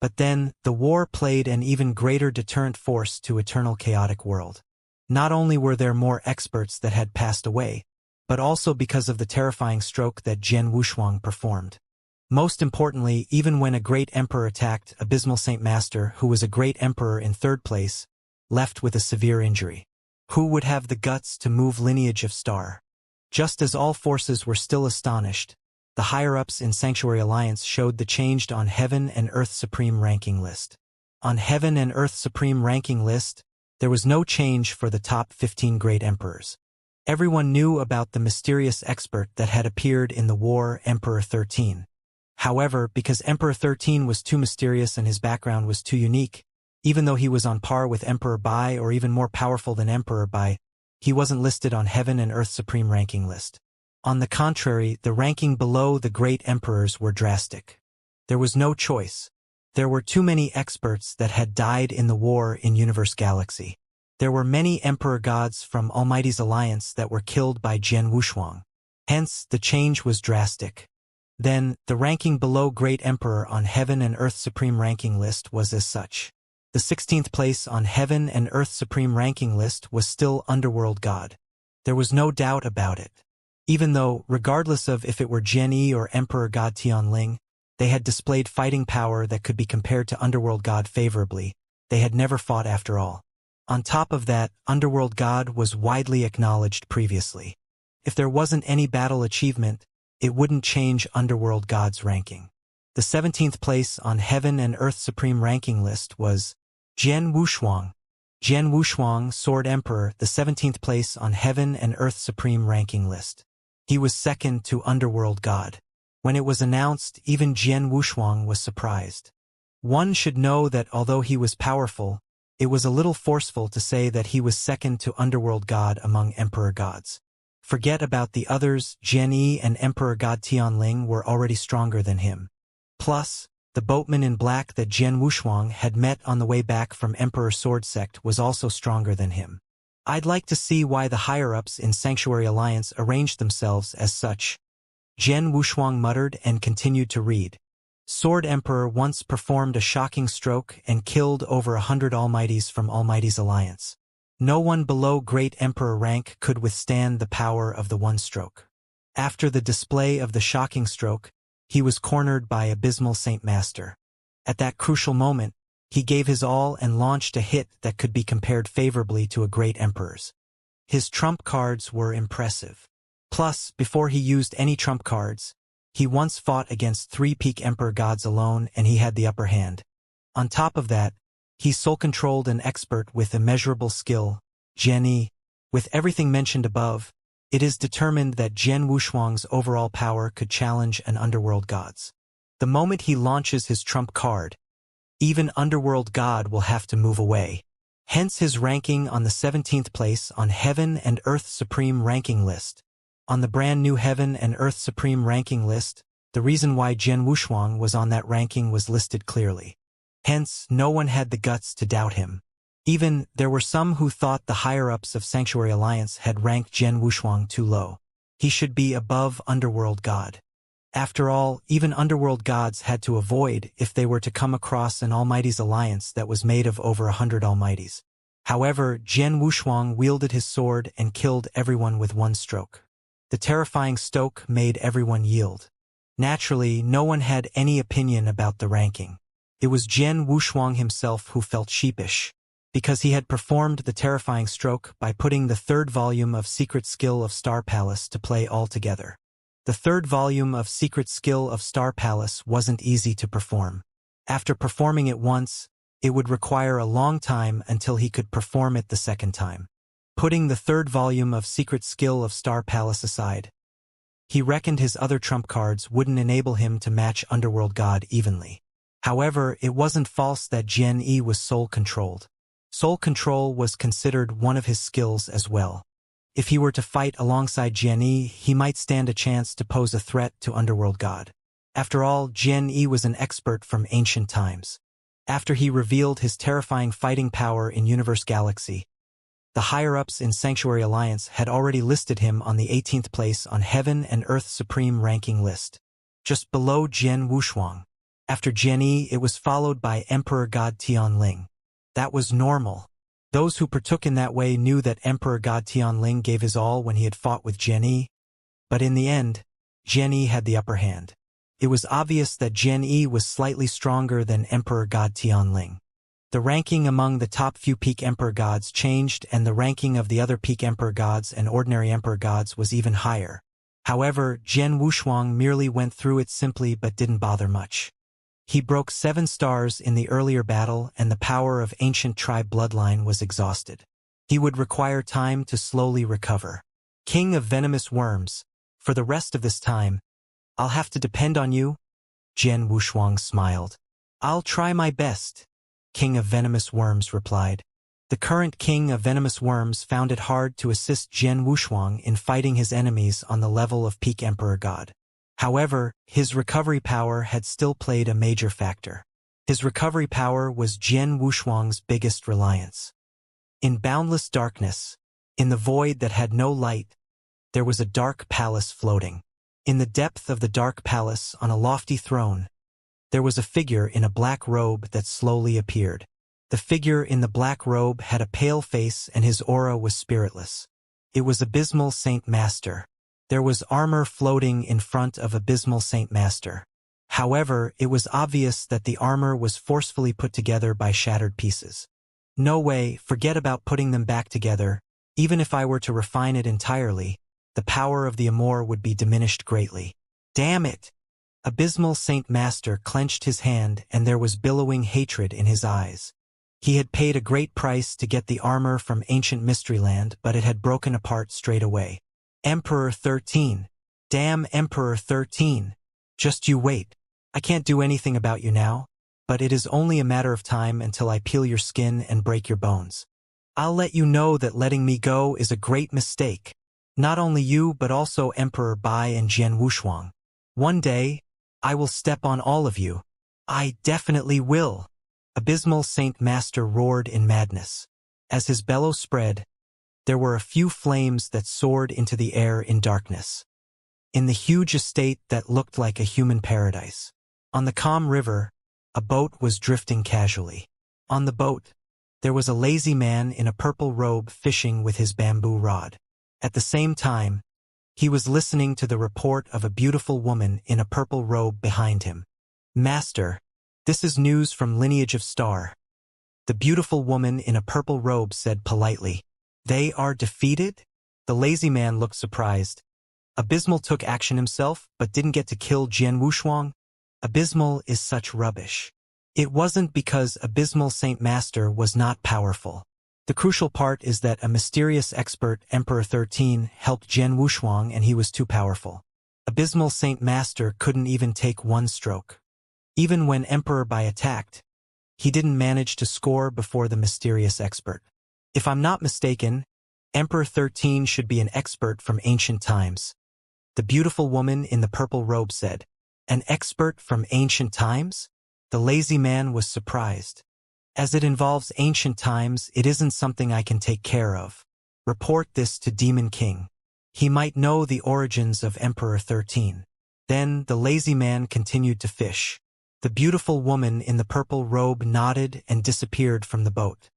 But then, the war played an even greater deterrent force to eternal chaotic world. Not only were there more experts that had passed away, but also because of the terrifying stroke that Jian Wushuang performed. Most importantly, even when a great emperor attacked, Abysmal Saint Master, who was a great emperor in third place, left with a severe injury. Who would have the guts to move Lineage of Star? Just as all forces were still astonished, the higher-ups in Sanctuary Alliance showed the changed on Heaven and Earth Supreme ranking list. On Heaven and Earth Supreme ranking list, there was no change for the top 15 great emperors. Everyone knew about the mysterious expert that had appeared in the war, Emperor 13. However, because Emperor 13 was too mysterious and his background was too unique, even though he was on par with Emperor Bai or even more powerful than Emperor Bai, he wasn't listed on Heaven and Earth Supreme ranking list. On the contrary, the ranking below the great emperors were drastic. There was no choice. There were too many experts that had died in the war in Universe Galaxy. There were many emperor gods from Almighty's Alliance that were killed by Jian Wushuang. Hence, the change was drastic. Then, the ranking below Great Emperor on Heaven and Earth Supreme ranking list was as such. The 16th place on Heaven and Earth Supreme ranking list was still Underworld God. There was no doubt about it. Even though, regardless of if it were Jian Yi or Emperor God Tianling, they had displayed fighting power that could be compared to Underworld God favorably, they had never fought after all. On top of that, Underworld God was widely acknowledged previously. If there wasn't any battle achievement, it wouldn't change Underworld God's ranking. The 17th place on Heaven and Earth Supreme ranking list was Jian Wushuang. Jian Wushuang, Sword Emperor, the 17th place on Heaven and Earth Supreme ranking list. He was second to Underworld God. When it was announced, even Jian Wushuang was surprised. One should know that although he was powerful, it was a little forceful to say that he was second to Underworld God among Emperor Gods. Forget about the others, Jian Yi and Emperor God Tianling were already stronger than him. Plus, the boatman in black that Jian Wushuang had met on the way back from Emperor Sword Sect was also stronger than him. I'd like to see why the higher-ups in Sanctuary Alliance arranged themselves as such. Jian Wushuang muttered and continued to read. Sword Emperor once performed a shocking stroke and killed over 100 Almighties from Almighty's alliance. No one below Great Emperor rank could withstand the power of the one stroke. After the display of the shocking stroke, he was cornered by Abysmal Saint Master. At that crucial moment, he gave his all and launched a hit that could be compared favorably to a great emperor's. His trump cards were impressive. Plus, before he used any trump cards, he once fought against 3 peak emperor gods alone and he had the upper hand. On top of that, he soul-controlled an expert with immeasurable skill, Jian Yi. With everything mentioned above, it is determined that Jian Wushuang's overall power could challenge an Underworld God's. The moment he launches his trump card, even Underworld God will have to move away. Hence his ranking on the 17th place on Heaven and Earth Supreme ranking list. On the brand new Heaven and Earth Supreme ranking list, the reason why Jian Wushuang was on that ranking was listed clearly. Hence, no one had the guts to doubt him. Even, there were some who thought the higher-ups of Sanctuary Alliance had ranked Jian Wushuang too low. He should be above Underworld God. After all, even Underworld Gods had to avoid if they were to come across an Almighty's alliance that was made of over 100 Almighties. However, Jian Wushuang wielded his sword and killed everyone with one stroke. The terrifying stoke made everyone yield. Naturally, no one had any opinion about the ranking. It was Jian Wushuang himself who felt sheepish, because he had performed the terrifying stroke by putting the 3rd volume of Secret Skill of Star Palace to play altogether. The 3rd volume of Secret Skill of Star Palace wasn't easy to perform. After performing it once, it would require a long time until he could perform it the 2nd time. Putting the 3rd volume of Secret Skill of Star Palace aside, he reckoned his other trump cards wouldn't enable him to match Underworld God evenly. However, it wasn't false that Jian Yi was soul-controlled. Soul control was considered one of his skills as well. If he were to fight alongside Jian Yi, he might stand a chance to pose a threat to Underworld God. After all, Jian Yi was an expert from ancient times. After he revealed his terrifying fighting power in Universe Galaxy, the higher-ups in Sanctuary Alliance had already listed him on the 18th place on Heaven and Earth Supreme ranking list, just below Jian Wushuang. After Jian Yi, it was followed by Emperor God Tianling. That was normal. Those who partook in that way knew that Emperor God Tianling gave his all when he had fought with Jian Yi. But in the end, Jian Yi had the upper hand. It was obvious that Jian Yi was slightly stronger than Emperor God Tianling. The ranking among the top few peak Emperor Gods changed and the ranking of the other peak Emperor Gods and ordinary Emperor Gods was even higher. However, Jian Wushuang merely went through it simply but didn't bother much. He broke 7 stars in the earlier battle and the power of ancient tribe bloodline was exhausted. He would require time to slowly recover. King of Venomous Worms, for the rest of this time, I'll have to depend on you? Jian Wushuang smiled. I'll try my best, King of Venomous Worms replied. The current King of Venomous Worms found it hard to assist Jian Wushuang in fighting his enemies on the level of peak Emperor God. However, his recovery power had still played a major factor. His recovery power was Jian Wushuang's biggest reliance. In boundless darkness, in the void that had no light, there was a dark palace floating. In the depth of the dark palace, on a lofty throne, there was a figure in a black robe that slowly appeared. The figure in the black robe had a pale face and his aura was spiritless. It was Abysmal Saint Master. There was armor floating in front of Abysmal Saint Master. However, it was obvious that the armor was forcefully put together by shattered pieces. No way, forget about putting them back together. Even if I were to refine it entirely, the power of the Immortal would be diminished greatly. Damn it! Abysmal Saint Master clenched his hand and there was billowing hatred in his eyes. He had paid a great price to get the armor from ancient Mysteryland, but it had broken apart straight away. Emperor 13. Damn Emperor 13. Just you wait. I can't do anything about you now, but it is only a matter of time until I peel your skin and break your bones. I'll let you know that letting me go is a great mistake. Not only you but also Emperor Bai and Jian Wushuang. One day, I will step on all of you. I definitely will. Abysmal Saint Master roared in madness. As his bellow spread, there were a few flames that soared into the air in darkness. In the huge estate that looked like a human paradise. On the calm river, a boat was drifting casually. On the boat, there was a lazy man in a purple robe fishing with his bamboo rod. At the same time, he was listening to the report of a beautiful woman in a purple robe behind him. Master, this is news from Lineage of Star. The beautiful woman in a purple robe said politely. They are defeated? The lazy man looked surprised. Abysmal took action himself, but didn't get to kill Jian Wushuang. Abysmal is such rubbish. It wasn't because Abysmal Saint Master was not powerful. The crucial part is that a mysterious expert, Emperor 13, helped Jian Wushuang and he was too powerful. Abysmal Saint Master couldn't even take one stroke. Even when Emperor Bai attacked, he didn't manage to score before the mysterious expert. If I'm not mistaken, Emperor 13 should be an expert from ancient times. The beautiful woman in the purple robe said. An expert from ancient times? The lazy man was surprised. As it involves ancient times, it isn't something I can take care of. Report this to Demon King. He might know the origins of Emperor 13. Then the lazy man continued to fish. The beautiful woman in the purple robe nodded and disappeared from the boat.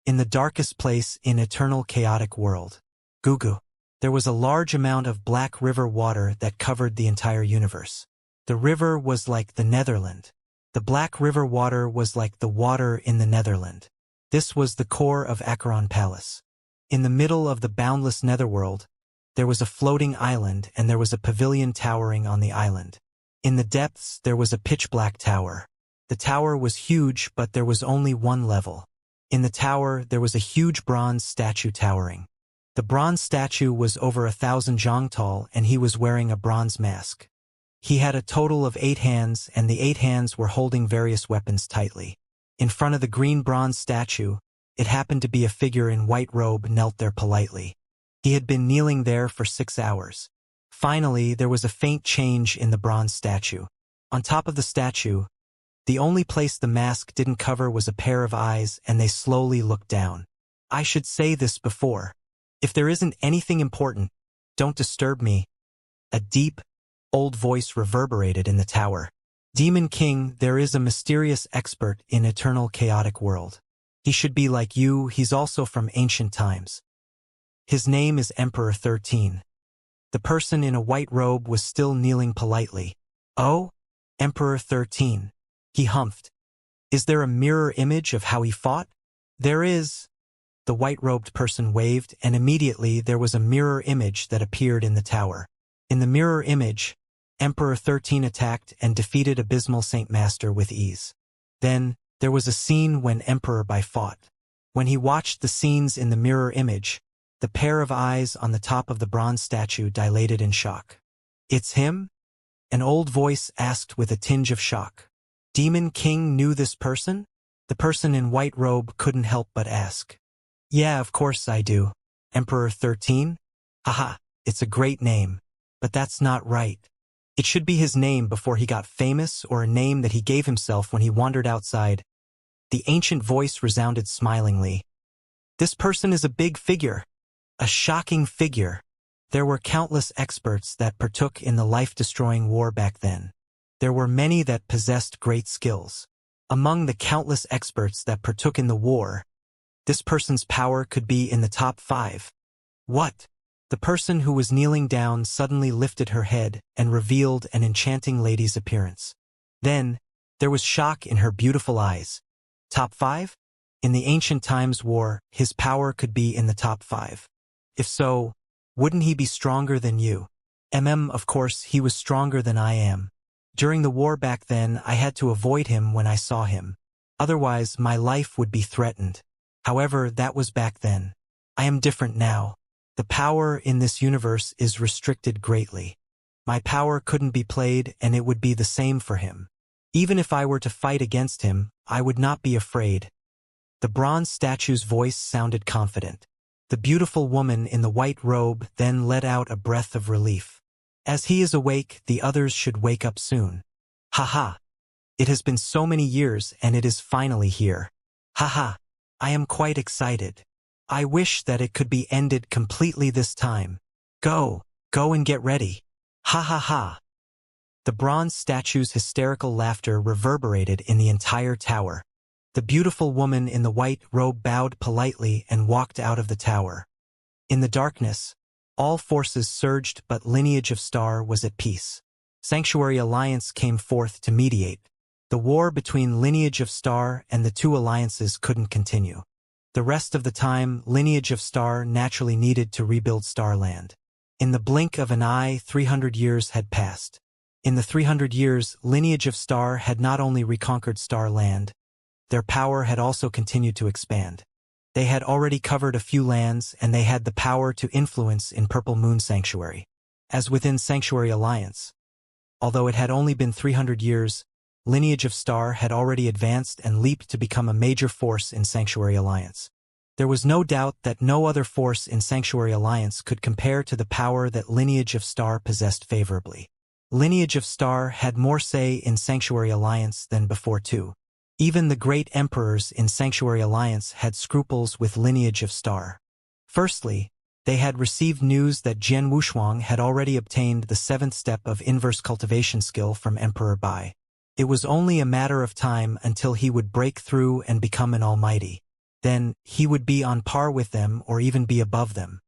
In the darkest place in eternal chaotic world, Gugu, there was a large amount of black river water that covered the entire universe. The river was like the Netherland. The black river water was like the water in the Netherland. This was the core of Acheron Palace. In the middle of the boundless netherworld, there was a floating island and there was a pavilion towering on the island. In the depths, there was a pitch-black tower. The tower was huge, but there was only one level. In the tower, there was a huge bronze statue towering. The bronze statue was over 1,000 zhang tall and he was wearing a bronze mask. He had a total of 8 hands and the 8 hands were holding various weapons tightly. In front of the green bronze statue, it happened to be a figure in white robe knelt there politely. He had been kneeling there for 6 hours. Finally, there was a faint change in the bronze statue. On top of the statue, the only place the mask didn't cover was a pair of eyes and they slowly looked down. I should say this before. If there isn't anything important, don't disturb me. A deep, old voice reverberated in the tower. Demon King, there is a mysterious expert in eternal chaotic world. He should be like you, he's also from ancient times. His name is Emperor 13. The person in a white robe was still kneeling politely. Oh? Emperor 13. He humphed. Is there a mirror image of how he fought? There is. The white-robed person waved, and immediately there was a mirror image that appeared in the tower. In the mirror image, Emperor 13 attacked and defeated Abysmal Saint Master with ease. Then, there was a scene when Emperor Bai fought. When he watched the scenes in the mirror image, the pair of eyes on the top of the bronze statue dilated in shock. It's him? An old voice asked with a tinge of shock. Demon King knew this person? The person in white robe couldn't help but ask. Yeah, of course I do. Emperor 13? Haha, it's a great name. But that's not right. It should be his name before he got famous or a name that he gave himself when he wandered outside. The ancient voice resounded smilingly. This person is a big figure. A shocking figure. There were countless experts that partook in the life-destroying war back then. There were many that possessed great skills. Among the countless experts that partook in the war, this person's power could be in the top 5. What? The person who was kneeling down suddenly lifted her head and revealed an enchanting lady's appearance. Then, there was shock in her beautiful eyes. Top 5? In the ancient times war, his power could be in the top 5. If so, wouldn't he be stronger than you? Of course, he was stronger than I am. During the war back then, I had to avoid him when I saw him. Otherwise, my life would be threatened. However, that was back then. I am different now. The power in this universe is restricted greatly. My power couldn't be played, and it would be the same for him. Even if I were to fight against him, I would not be afraid. The bronze statue's voice sounded confident. The beautiful woman in the white robe then let out a breath of relief. As he is awake, the others should wake up soon. Haha. It has been so many years and it is finally here. Haha. I am quite excited. I wish that it could be ended completely this time. Go and get ready. Ha ha ha. The bronze statue's hysterical laughter reverberated in the entire tower. The beautiful woman in the white robe bowed politely and walked out of the tower. In the darkness, all forces surged, but Lineage of Star was at peace. Sanctuary Alliance came forth to mediate. The war between Lineage of Star and the two alliances couldn't continue. The rest of the time, Lineage of Star naturally needed to rebuild Starland. In the blink of an eye, 300 years had passed. In the 300 years, Lineage of Star had not only reconquered Starland, their power had also continued to expand. They had already covered a few lands, and they had the power to influence in Purple Moon Sanctuary. As within Sanctuary Alliance, although it had only been 300 years, Lineage of Star had already advanced and leaped to become a major force in Sanctuary Alliance. There was no doubt that no other force in Sanctuary Alliance could compare to the power that Lineage of Star possessed favorably. Lineage of Star had more say in Sanctuary Alliance than before too. Even the great emperors in Sanctuary Alliance had scruples with Lineage of Star. Firstly, they had received news that Jian Wushuang had already obtained the 7th step of inverse cultivation skill from Emperor Bai. It was only a matter of time until he would break through and become an almighty. Then, he would be on par with them or even be above them.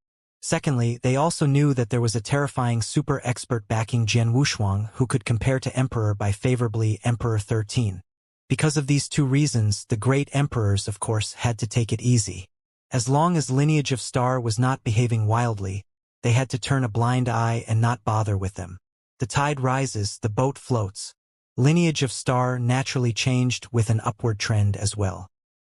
Secondly, they also knew that there was a terrifying super expert backing Jian Wushuang who could compare to Emperor Bai favorably, Emperor 13. Because of these two reasons, the great emperors, of course, had to take it easy. As long as Lineage of Star was not behaving wildly, they had to turn a blind eye and not bother with them. The tide rises, the boat floats. Lineage of Star naturally changed with an upward trend as well.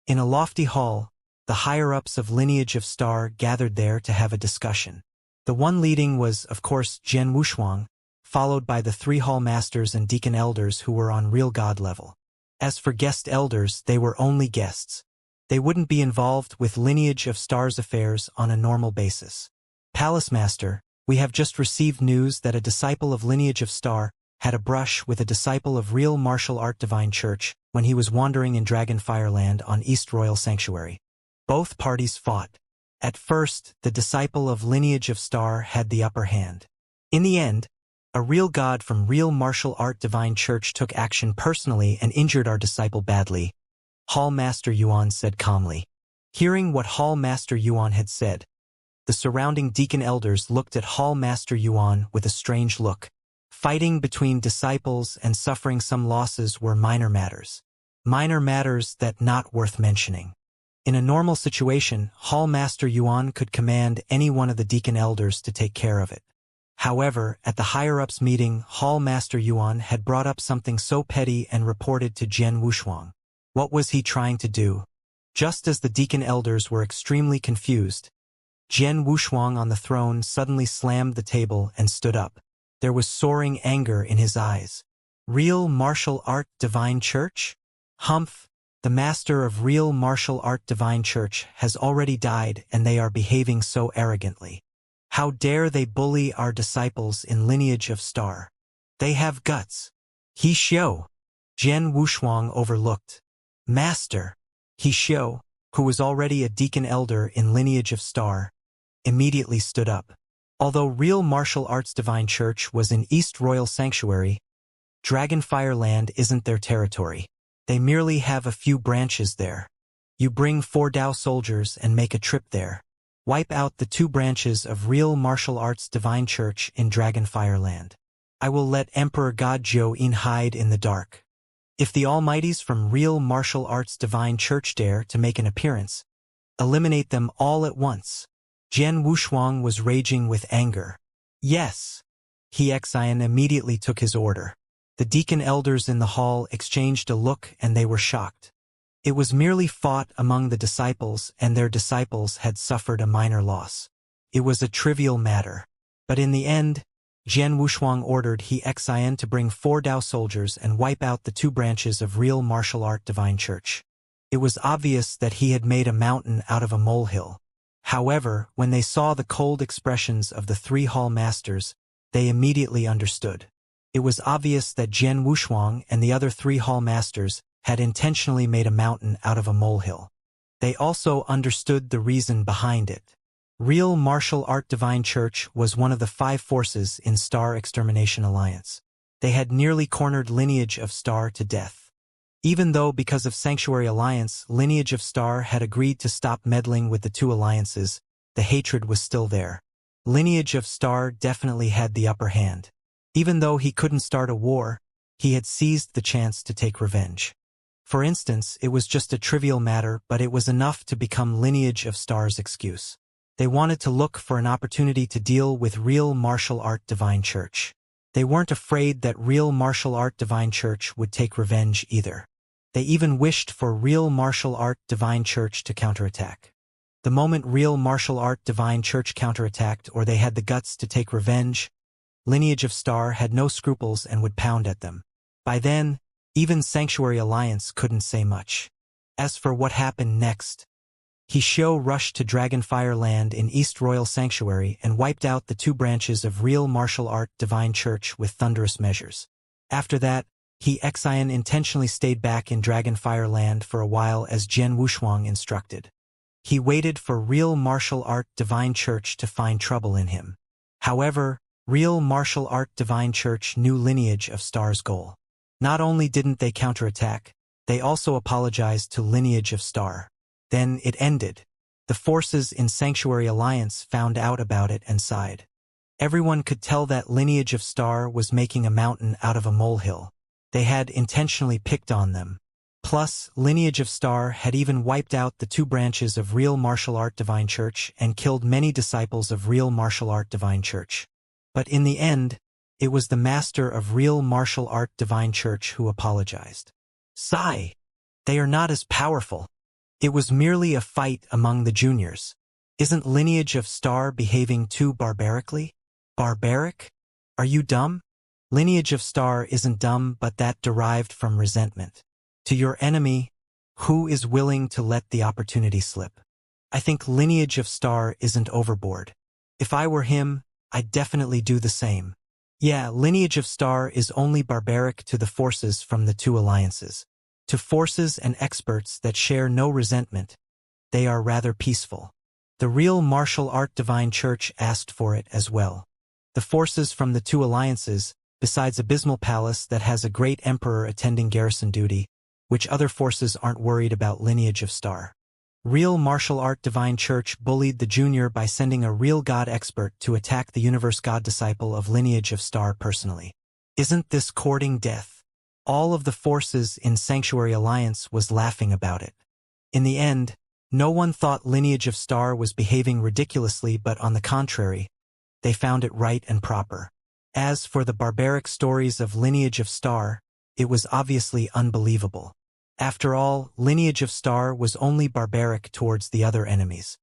In a lofty hall, the higher-ups of Lineage of Star gathered there to have a discussion. The one leading was, of course, Jian Wushuang, followed by the 3 hall masters and deacon elders who were on real god level. As for guest elders, they were only guests. They wouldn't be involved with Lineage of Star's affairs on a normal basis. Palace Master, we have just received news that a disciple of Lineage of Star had a brush with a disciple of real martial art Divine Church when he was wandering in Dragonfireland on East Royal Sanctuary. Both parties fought. At first, the disciple of Lineage of Star had the upper hand. In the end, a real god from real martial art Divine Church took action personally and injured our disciple badly. Hall Master Yuan said calmly. Hearing what Hall Master Yuan had said, the surrounding deacon elders looked at Hall Master Yuan with a strange look. Fighting between disciples and suffering some losses were minor matters. Minor matters that not worth mentioning. In a normal situation, Hall Master Yuan could command any one of the deacon elders to take care of it. However, at the higher-ups meeting, Hall Master Yuan had brought up something so petty and reported to Jian Wushuang. What was he trying to do? Just as the deacon elders were extremely confused, Jian Wushuang on the throne suddenly slammed the table and stood up. There was soaring anger in his eyes. Real martial art Divine Church? Humph! The master of real martial art Divine Church has already died and they are behaving so arrogantly. How dare they bully our disciples in Lineage of Star? They have guts. He Xiao. Jian Wushuang overlooked. Master. He Xiao, who was already a deacon elder in Lineage of Star, immediately stood up. Although real martial arts Divine Church was in East Royal Sanctuary, Dragonfireland isn't their territory. They merely have a few branches there. You bring 4 Dao soldiers and make a trip there. Wipe out the 2 branches of real martial arts divine church in Dragonfire Land. I will let Emperor God Zhou-in hide in the dark. If the Almighties from real martial arts divine church dare to make an appearance, eliminate them all at once. Jian Wushuang was raging with anger. Yes. Xianxia immediately took his order. The deacon elders in the hall exchanged a look and they were shocked. It was merely fought among the disciples and their disciples had suffered a minor loss. It was a trivial matter. But in the end, Jian Wushuang ordered Xianxia to bring 4 Dao soldiers and wipe out the 2 branches of real martial art divine church. It was obvious that he had made a mountain out of a molehill. However, when they saw the cold expressions of the 3 hall masters, they immediately understood. It was obvious that Jian Wushuang and the other 3 hall masters had intentionally made a mountain out of a molehill. They also understood the reason behind it. Real martial art divine church was one of the 5 forces in Star Extermination Alliance. They had nearly cornered Lineage of Star to death. Even though because of Sanctuary Alliance, Lineage of Star had agreed to stop meddling with the 2 alliances, the hatred was still there. Lineage of Star definitely had the upper hand. Even though he couldn't start a war, he had seized the chance to take revenge. For instance, it was just a trivial matter, but it was enough to become Lineage of Star's excuse. They wanted to look for an opportunity to deal with real martial art divine church. They weren't afraid that real martial art divine church would take revenge either. They even wished for real martial art divine church to counterattack. The moment real martial art divine church counterattacked or they had the guts to take revenge, Lineage of Star had no scruples and would pound at them. By then, even Sanctuary Alliance couldn't say much. As for what happened next, Xianxia rushed to Dragonfire Land in East Royal Sanctuary and wiped out the 2 branches of real martial art divine church with thunderous measures. After that, Xianxia intentionally stayed back in Dragonfire Land for a while as Jian Wushuang instructed. He waited for real martial art divine church to find trouble in him. However, real martial art divine church knew Lineage of Star's goal. Not only didn't they counterattack, they also apologized to Lineage of Star. Then it ended. The forces in Sanctuary Alliance found out about it and sighed. Everyone could tell that Lineage of Star was making a mountain out of a molehill. They had intentionally picked on them. Plus, Lineage of Star had even wiped out the 2 branches of real martial art divine church and killed many disciples of real martial art divine church. But in the end, it was the master of real martial art divine church who apologized. Sigh. They are not as powerful. It was merely a fight among the juniors. Isn't Lineage of Star behaving too barbarically? Barbaric? Are you dumb? Lineage of Star isn't dumb, but that derived from resentment. To your enemy, who is willing to let the opportunity slip? I think Lineage of Star isn't overboard. If I were him, I'd definitely do the same. Yeah, Lineage of Star is only barbaric to the forces from the 2 alliances. To forces and experts that share no resentment, they are rather peaceful. The real martial art divine church asked for it as well. The forces from the 2 alliances, besides Abysmal Palace that has a great emperor attending garrison duty, which other forces aren't worried about Lineage of Star. Real martial art divine church bullied the junior by sending a real god expert to attack the universe god disciple of Lineage of Star personally. Isn't this courting death? All of the forces in Sanctuary Alliance was laughing about it. In the end, no one thought Lineage of Star was behaving ridiculously, but on the contrary, they found it right and proper. As for the barbaric stories of Lineage of Star, it was obviously unbelievable. After all, Lineage of Star was only barbaric towards the other enemies.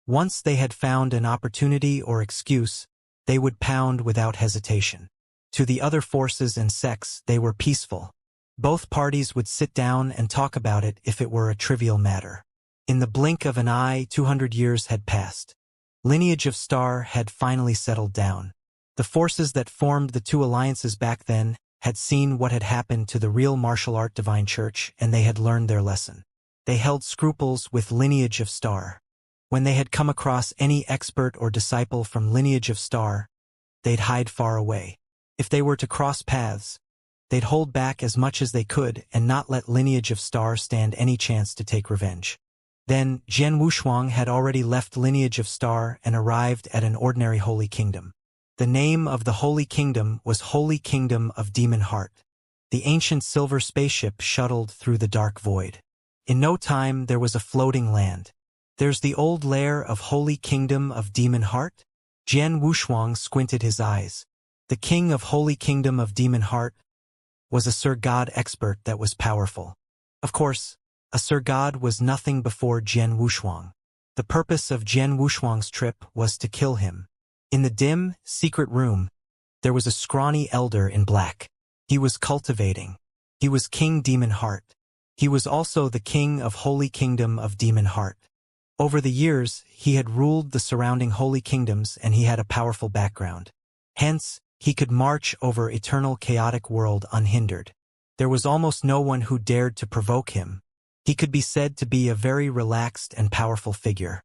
Once they had found an opportunity or excuse, they would pound without hesitation. To the other forces and sects, they were peaceful. Both parties would sit down and talk about it if it were a trivial matter. In the blink of an eye, 200 years had passed. Lineage of Star had finally settled down. The forces that formed the 2 alliances back then had seen what had happened to the real martial art divine church, and they had learned their lesson. They held scruples with Lineage of Star. When they had come across any expert or disciple from Lineage of Star, they'd hide far away. If they were to cross paths, They'd hold back as much as they could and not let Lineage of Star stand any chance to take revenge. Then, Jian Wushuang had already left Lineage of Star and arrived at an ordinary Holy Kingdom. The name of the Holy Kingdom was Holy Kingdom of Demon Heart. The ancient silver spaceship shuttled through the dark void. In no time there was a floating land. There's the old lair of Holy Kingdom of Demon Heart? Jian Wushuang squinted his eyes. The king of Holy Kingdom of Demon Heart was a Sir God expert that was powerful. Of course, a Sir God was nothing before Jian Wushuang. The purpose of Jian Wushuang's trip was to kill him. In the dim, secret room, there was a scrawny elder in black. He was cultivating. He was King Demon Heart. He was also the king of Holy Kingdom of Demon Heart. Over the years, he had ruled the surrounding holy kingdoms and he had a powerful background. Hence, he could march over eternal chaotic world unhindered. There was almost no one who dared to provoke him. He could be said to be a very relaxed and powerful figure.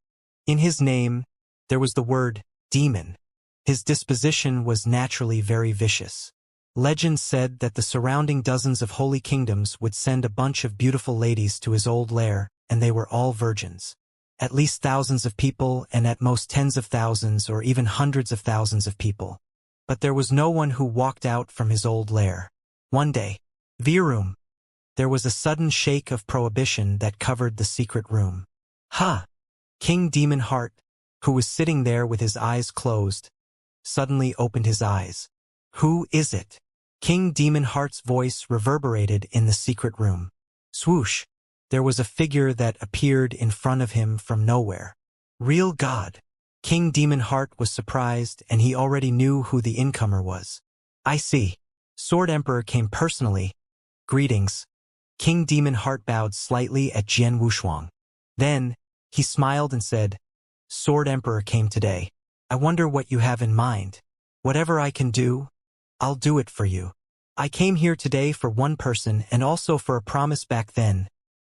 In his name, there was the word demon. His disposition was naturally very vicious. Legend said that the surrounding dozens of holy kingdoms would send a bunch of beautiful ladies to his old lair, and they were all virgins. At least thousands of people and at most tens of thousands or even hundreds of thousands of people. But there was no one who walked out from his old lair. One day, Virum, there was a sudden shake of prohibition that covered the secret room. Ha! King Demon Heart, who was sitting there with his eyes closed, suddenly opened his eyes. Who is it? King Demon Heart's voice reverberated in the secret room. Swoosh! There was a figure that appeared in front of him from nowhere. Real God! King Demon Heart was surprised and he already knew who the incomer was. I see. Sword Emperor came personally. Greetings. King Demon Heart bowed slightly at Jian Wushuang. Then, he smiled and said, Sword Emperor came today. I wonder what you have in mind. Whatever I can do, I'll do it for you. I came here today for one person and also for a promise back then,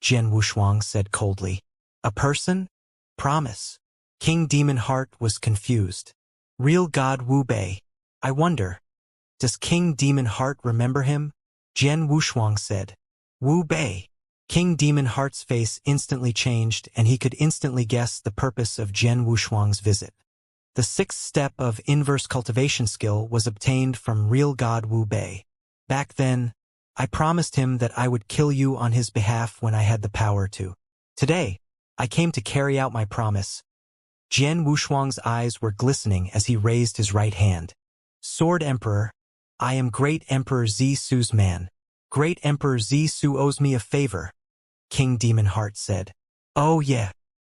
Jian Wushuang said coldly. A person? Promise. King Demon Heart was confused. Real God Wu Bei. I wonder. Does King Demon Heart remember him? Jian Wushuang said. Wu Bei. King Demon Heart's face instantly changed and he could instantly guess the purpose of Jian Wushuang's visit. The sixth step of inverse cultivation skill was obtained from Real God Wu Bei. Back then, I promised him that I would kill you on his behalf when I had the power to. Today, I came to carry out my promise. Jian Wushuang's eyes were glistening as he raised his right hand. Sword Emperor, I am Great Emperor Zisu's man. Great Emperor Zisu owes me a favor, King Demon Heart said. Oh yeah.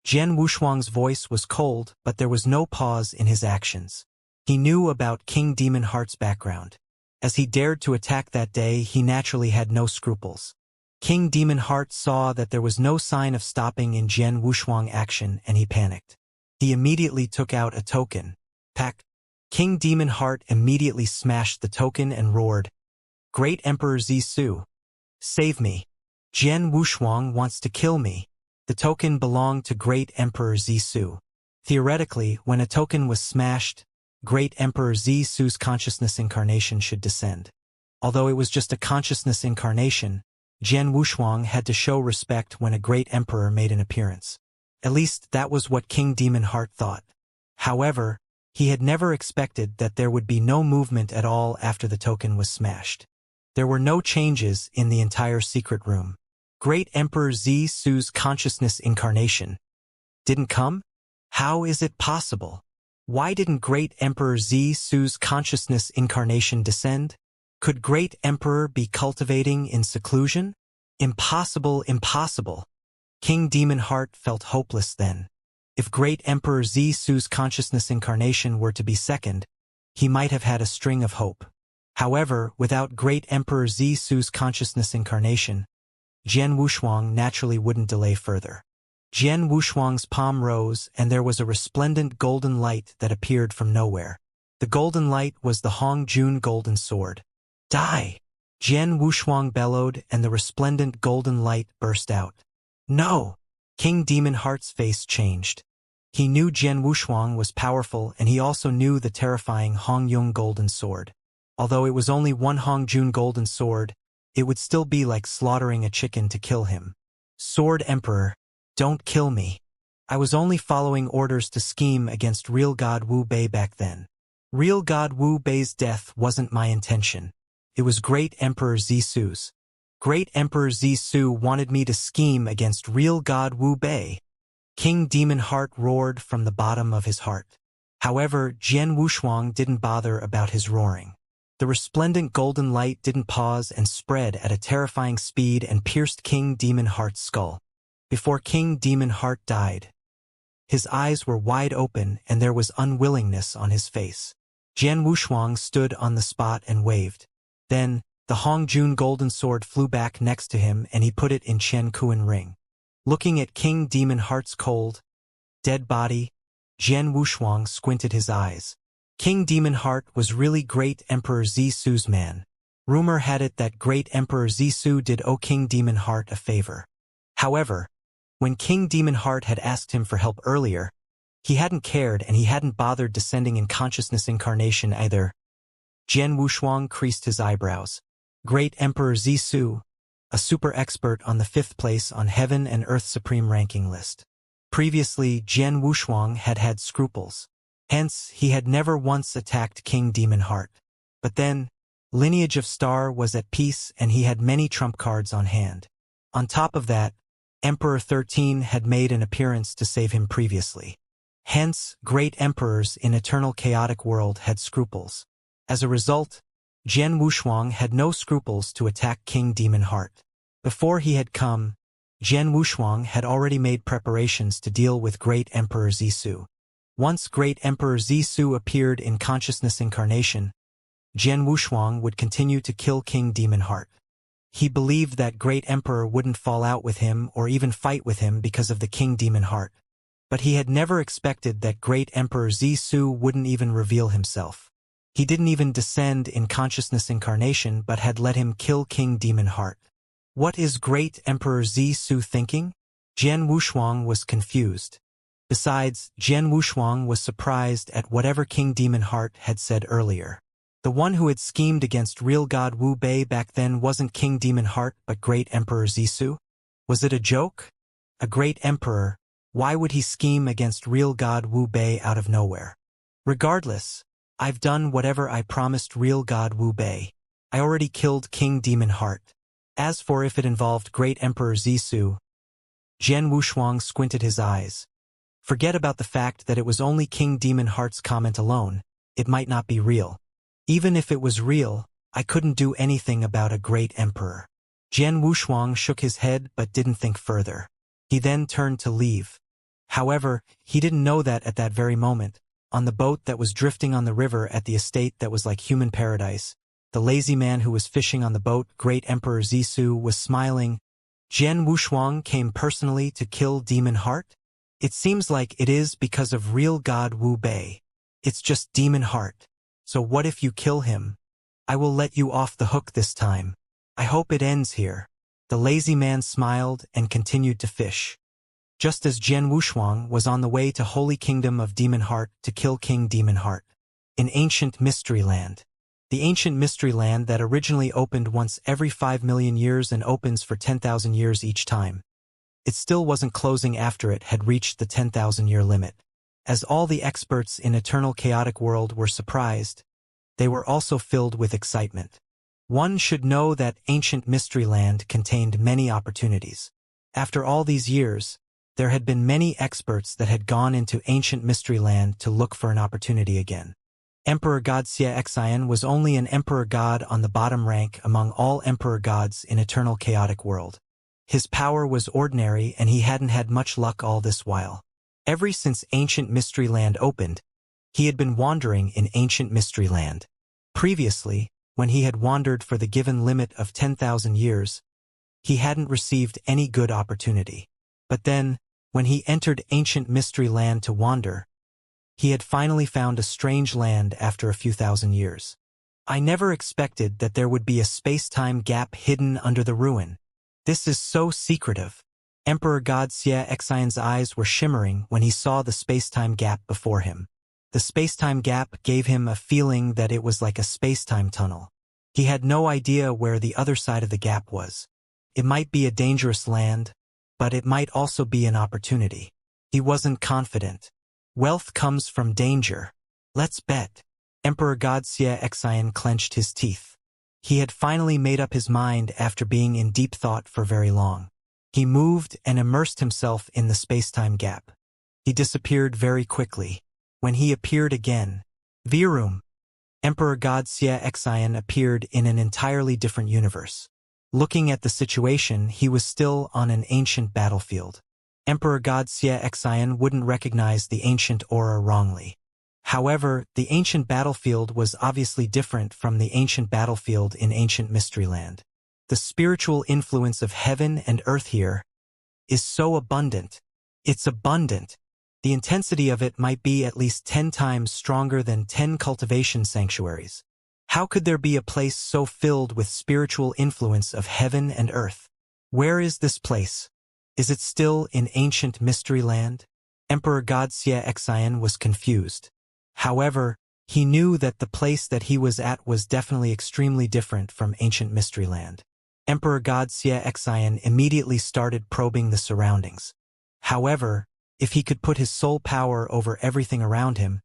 Jian Wushuang's voice was cold, but there was no pause in his actions. He knew about King Demon Heart's background. As he dared to attack that day, he naturally had no scruples. King Demon Heart saw that there was no sign of stopping in Jian Wushuang action and he panicked. He immediately took out a token. Pack. King Demon Heart immediately smashed the token and roared, Great Emperor Zisu, save me. Jian Wushuang wants to kill me. The token belonged to Great Emperor Zisu. Theoretically, when a token was smashed, Great Emperor Zisu's consciousness incarnation should descend. Although it was just a consciousness incarnation, Jian Wushuang had to show respect when a great emperor made an appearance. At least that was what King Demon Heart thought. However, he had never expected that there would be no movement at all after the token was smashed. There were no changes in the entire secret room. Great Emperor Zisu's consciousness incarnation didn't come? How is it possible? Why didn't Great Emperor Zisu's consciousness incarnation descend? Could Great Emperor be cultivating in seclusion? Impossible, impossible. King Demon Heart felt hopeless then. If Great Emperor Zisu's consciousness incarnation were to be second, he might have had a string of hope. However, without Great Emperor Zisu's consciousness incarnation, Jian Wushuang naturally wouldn't delay further. Jian Wushuang's palm rose and there was a resplendent golden light that appeared from nowhere. The golden light was the Hong Jun golden sword. Die! Jian Wushuang bellowed and the resplendent golden light burst out. No! King Demon Heart's face changed. He knew Jian Wushuang was powerful and he also knew the terrifying Hong Yung golden sword. Although it was only one Hongjun golden sword, it would still be like slaughtering a chicken to kill him. Sword Emperor, don't kill me. I was only following orders to scheme against real God Wu Bei back then. Real God Wu Bei's death wasn't my intention. It was Great Emperor Zisu's. Great Emperor Zisu wanted me to scheme against real God Wu Bei. King Demon Heart roared from the bottom of his heart. However, Jian Wushuang didn't bother about his roaring. The resplendent golden light didn't pause and spread at a terrifying speed and pierced King Demon Heart's skull. Before King Demon Heart died, his eyes were wide open and there was unwillingness on his face. Jian Wushuang stood on the spot and waved. Then, the Hongjun golden sword flew back next to him and he put it in Chen Kuan ring. Looking at King Demon Heart's cold, dead body, Jian Wushuang squinted his eyes. King Demon Heart was really Great Emperor Zisu's man. Rumor had it that Great Emperor Zisu did owe King Demon Heart a favor. However, when King Demon Heart had asked him for help earlier, he hadn't cared and he hadn't bothered descending in consciousness incarnation either. Jian Wushuang creased his eyebrows. Great Emperor Zisu, a super expert on the 5th place on Heaven and Earth Supreme ranking list. Previously, Jian Wushuang had had scruples. Hence, he had never once attacked King Demon Heart. But then, Lineage of Star was at peace and he had many trump cards on hand. On top of that, Emperor 13 had made an appearance to save him previously. Hence, great emperors in eternal chaotic world had scruples. As a result, Jian Wushuang had no scruples to attack King Demon Heart. Before he had come, Jian Wushuang had already made preparations to deal with Great Emperor Zisu. Once Great Emperor Zisu appeared in consciousness incarnation, Jian Wushuang would continue to kill King Demon Heart. He believed that Great Emperor wouldn't fall out with him or even fight with him because of the King Demon Heart. But he had never expected that Great Emperor Zisu wouldn't even reveal himself. He didn't even descend in consciousness incarnation but had let him kill King Demon Heart. What is Great Emperor Zisu thinking? Jian Wushuang was confused. Besides, Jian Wushuang was surprised at whatever King Demon Heart had said earlier. The one who had schemed against real God Wu Bei back then wasn't King Demon Heart but Great Emperor Zisu? Was it a joke? A great emperor, why would he scheme against real God Wu Bei out of nowhere? Regardless, I've done whatever I promised real God Wu Bei. I already killed King Demon Heart. As for if it involved Great Emperor Zisu, Jian Wushuang squinted his eyes. Forget about the fact that it was only King Demon Heart's comment alone. It might not be real. Even if it was real, I couldn't do anything about a great emperor. Jian Wushuang shook his head but didn't think further. He then turned to leave. However, he didn't know that at that very moment, on the boat that was drifting on the river at the estate that was like human paradise, the lazy man who was fishing on the boat, Great Emperor Zisu, was smiling. Jian Wushuang came personally to kill Demon Heart? It seems like it is because of real God Wu Bei. It's just Demon Heart. So what if you kill him? I will let you off the hook this time. I hope it ends here. The lazy man smiled and continued to fish. Just as Jian Wushuang was on the way to Holy Kingdom of Demon Heart to kill King Demon Heart. In Ancient Mystery Land. The Ancient Mystery Land that originally opened once every 5 million years and opens for 10,000 years each time. It still wasn't closing after it had reached the 10,000-year limit. As all the experts in Eternal Chaotic World were surprised, they were also filled with excitement. One should know that Ancient Mystery Land contained many opportunities. After all these years, there had been many experts that had gone into Ancient Mystery Land to look for an opportunity again. Emperor God Xianxia was only an emperor god on the bottom rank among all emperor gods in Eternal Chaotic World. His power was ordinary and he hadn't had much luck all this while. Ever since Ancient Mystery Land opened, he had been wandering in Ancient Mystery Land. Previously, when he had wandered for the given limit of 10,000 years, he hadn't received any good opportunity. But then, when he entered Ancient Mystery Land to wander, he had finally found a strange land after a few thousand years. I never expected that there would be a space-time gap hidden under the ruin. This is so secretive. Emperor God Xianxia's eyes were shimmering when he saw the space-time gap before him. The space-time gap gave him a feeling that it was like a space-time tunnel. He had no idea where the other side of the gap was. It might be a dangerous land, but it might also be an opportunity. He wasn't confident. Wealth comes from danger. Let's bet. Emperor Xianxia clenched his teeth. He had finally made up his mind after being in deep thought for very long. He moved and immersed himself in the space-time gap. He disappeared very quickly. When he appeared again, Virum, Emperor Xianxia appeared in an entirely different universe. Looking at the situation, he was still on an ancient battlefield. Emperor Xianxia wouldn't recognize the ancient aura wrongly. However, the ancient battlefield was obviously different from the ancient battlefield in ancient Mysteryland. The spiritual influence of heaven and earth here is so abundant. It's abundant. The intensity of it might be at least 10 times stronger than 10 cultivation sanctuaries. How could there be a place so filled with spiritual influence of heaven and earth? Where is this place? Is it still in ancient Mysteryland? Emperor Xianxia was confused. However, he knew that the place that he was at was definitely extremely different from ancient Mysteryland. Emperor Xianxia immediately started probing the surroundings. However, if he could put his soul power over everything around him,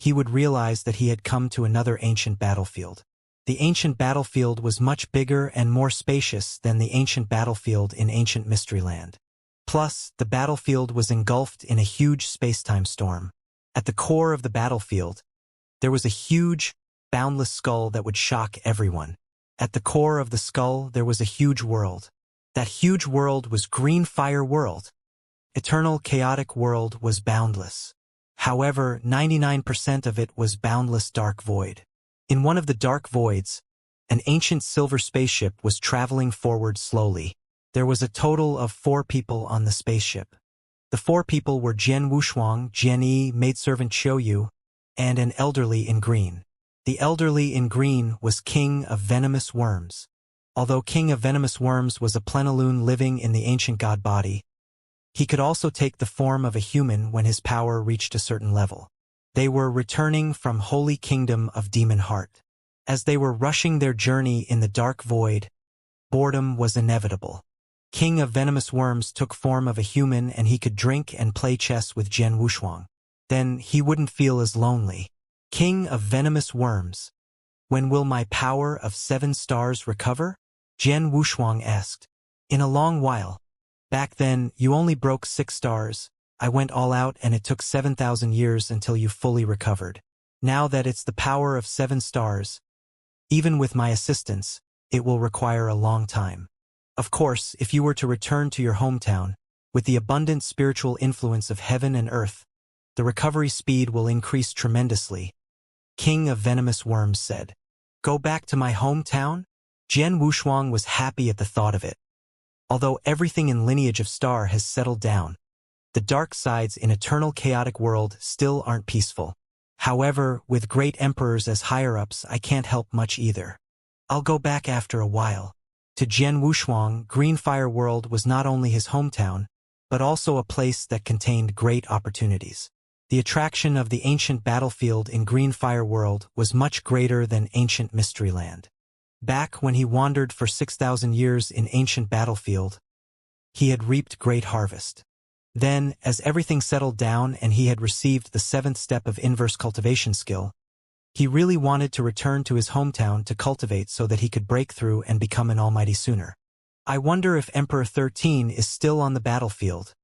he would realize that he had come to another ancient battlefield. The ancient battlefield was much bigger and more spacious than the ancient battlefield in ancient Mysteryland. Plus, the battlefield was engulfed in a huge space-time storm. At the core of the battlefield, there was a huge, boundless skull that would shock everyone. At the core of the skull, there was a huge world. That huge world was Green Fire World. Eternal Chaotic World was boundless. However, 99% of it was boundless dark void. In one of the dark voids, an ancient silver spaceship was traveling forward slowly. There was a total of 4 people on the spaceship. The 4 people were Jian Wushuang, Jian Yi, maidservant Xiu, and an elderly in green. The elderly in green was King of Venomous Worms. Although King of Venomous Worms was a plenilune living in the ancient god body, he could also take the form of a human when his power reached a certain level. They were returning from Holy Kingdom of Demon Heart. As they were rushing their journey in the dark void, boredom was inevitable. King of Venomous Worms took form of a human and he could drink and play chess with Jian Wushuang. Then he wouldn't feel as lonely. King of Venomous Worms, when will my power of 7 stars recover? Jian Wushuang asked. In a long while. Back then, you only broke 6 stars. I went all out and it took 7,000 years until you fully recovered. Now that it's the power of 7 stars, even with my assistance, it will require a long time. Of course, if you were to return to your hometown, with the abundant spiritual influence of heaven and earth, the recovery speed will increase tremendously. King of Venomous Worms said. Go back to my hometown? Jian Wushuang was happy at the thought of it. Although everything in Lineage of Star has settled down, the dark sides in Eternal Chaotic World still aren't peaceful. However, with great emperors as higher-ups, I can't help much either. I'll go back after a while. To Jian Wushuang, Green Fire World was not only his hometown, but also a place that contained great opportunities. The attraction of the ancient battlefield in Green Fire World was much greater than ancient Mysteryland. Back when he wandered for 6,000 years in ancient battlefield, he had reaped great harvest. Then, as everything settled down and he had received the 7th step of inverse cultivation skill, he really wanted to return to his hometown to cultivate so that he could break through and become an almighty sooner. I wonder if Emperor 13 is still on the battlefield,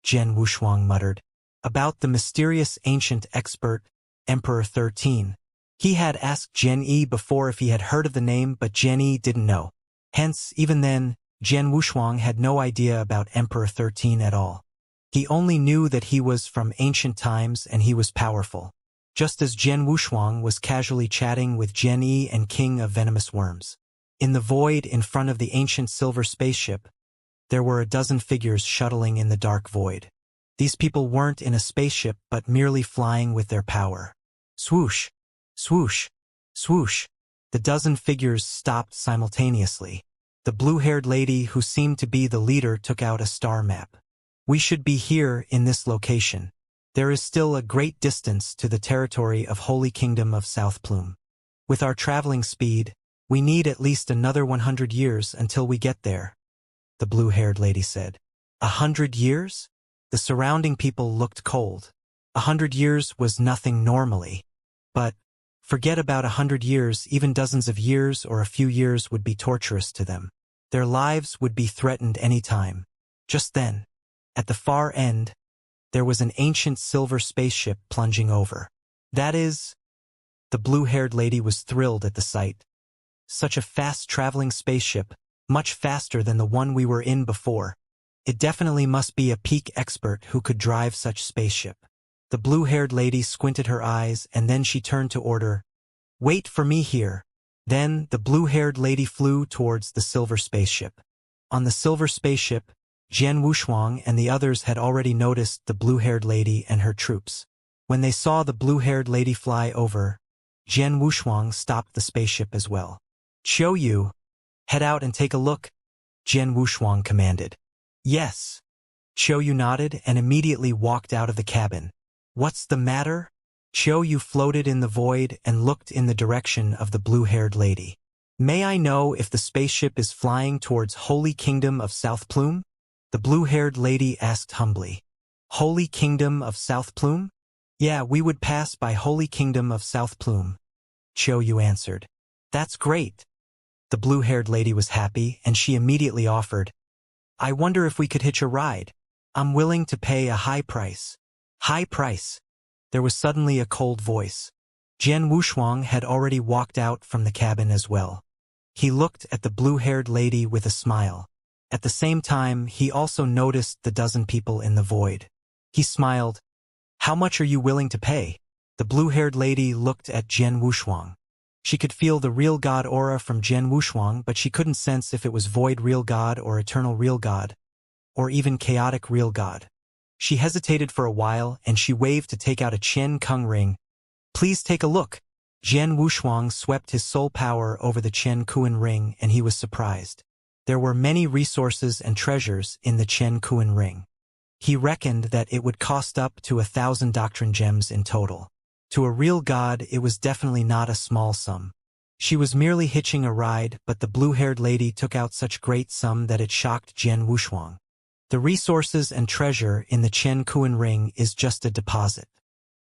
Jian Wushuang muttered. About the mysterious ancient expert, Emperor 13. He had asked Jian Yi before if he had heard of the name, but Jian Yi didn't know. Hence, even then, Jian Wushuang had no idea about Emperor 13 at all. He only knew that he was from ancient times and he was powerful. Just as Jian Wushuang was casually chatting with Jian Yi and King of Venomous Worms. In the void in front of the ancient silver spaceship, there were a dozen figures shuttling in the dark void. These people weren't in a spaceship but merely flying with their power. Swoosh, swoosh, swoosh. The dozen figures stopped simultaneously. The blue-haired lady who seemed to be the leader took out a star map. We should be here in this location. There is still a great distance to the territory of Holy Kingdom of South Plume. With our traveling speed, we need at least another 100 years until we get there, the blue-haired lady said. 100 years? The surrounding people looked cold. 100 years was nothing normally. But, forget about 100 years, even dozens of years or a few years would be torturous to them. Their lives would be threatened any time. Just then, at the far end, there was an ancient silver spaceship plunging over. That is, the blue-haired lady was thrilled at the sight. Such a fast-traveling spaceship, much faster than the one we were in before. It definitely must be a peak expert who could drive such spaceship. The blue-haired lady squinted her eyes and then she turned to order, "Wait for me here." Then the blue-haired lady flew towards the silver spaceship. On the silver spaceship, Jian Wushuang and the others had already noticed the blue-haired lady and her troops. When they saw the blue-haired lady fly over, Jian Wushuang stopped the spaceship as well. "Qiu Yu, head out and take a look," Jian Wushuang commanded. "Yes." Qiu Yu nodded and immediately walked out of the cabin. "What's the matter?" Qiu Yu floated in the void and looked in the direction of the blue-haired lady. "May I know if the spaceship is flying towards Holy Kingdom of South Plume?" The blue-haired lady asked humbly. "Holy Kingdom of South Plume?" "Yeah, we would pass by Holy Kingdom of South Plume," Qiu Yu answered. "That's great." The blue-haired lady was happy and she immediately offered, "I wonder if we could hitch a ride. I'm willing to pay a high price." "High price?" There was suddenly a cold voice. Jian Wushuang had already walked out from the cabin as well. He looked at the blue-haired lady with a smile. At the same time, he also noticed the dozen people in the void. He smiled. "How much are you willing to pay?" The blue-haired lady looked at Jian Wushuang. She could feel the real god aura from Jian Wushuang, but she couldn't sense if it was void real god or eternal real god, or even chaotic real god. She hesitated for a while and she waved to take out a Qian Kung ring. "Please take a look." Jian Wushuang swept his soul power over the Qian Kuan ring and he was surprised. There were many resources and treasures in the Qian Kuan ring. He reckoned that it would cost up to 1,000 doctrine gems in total. To a real god, it was definitely not a small sum. She was merely hitching a ride, but the blue-haired lady took out such great sum that it shocked Jian Wushuang. The resources and treasure in the Qian Kuan ring is just a deposit.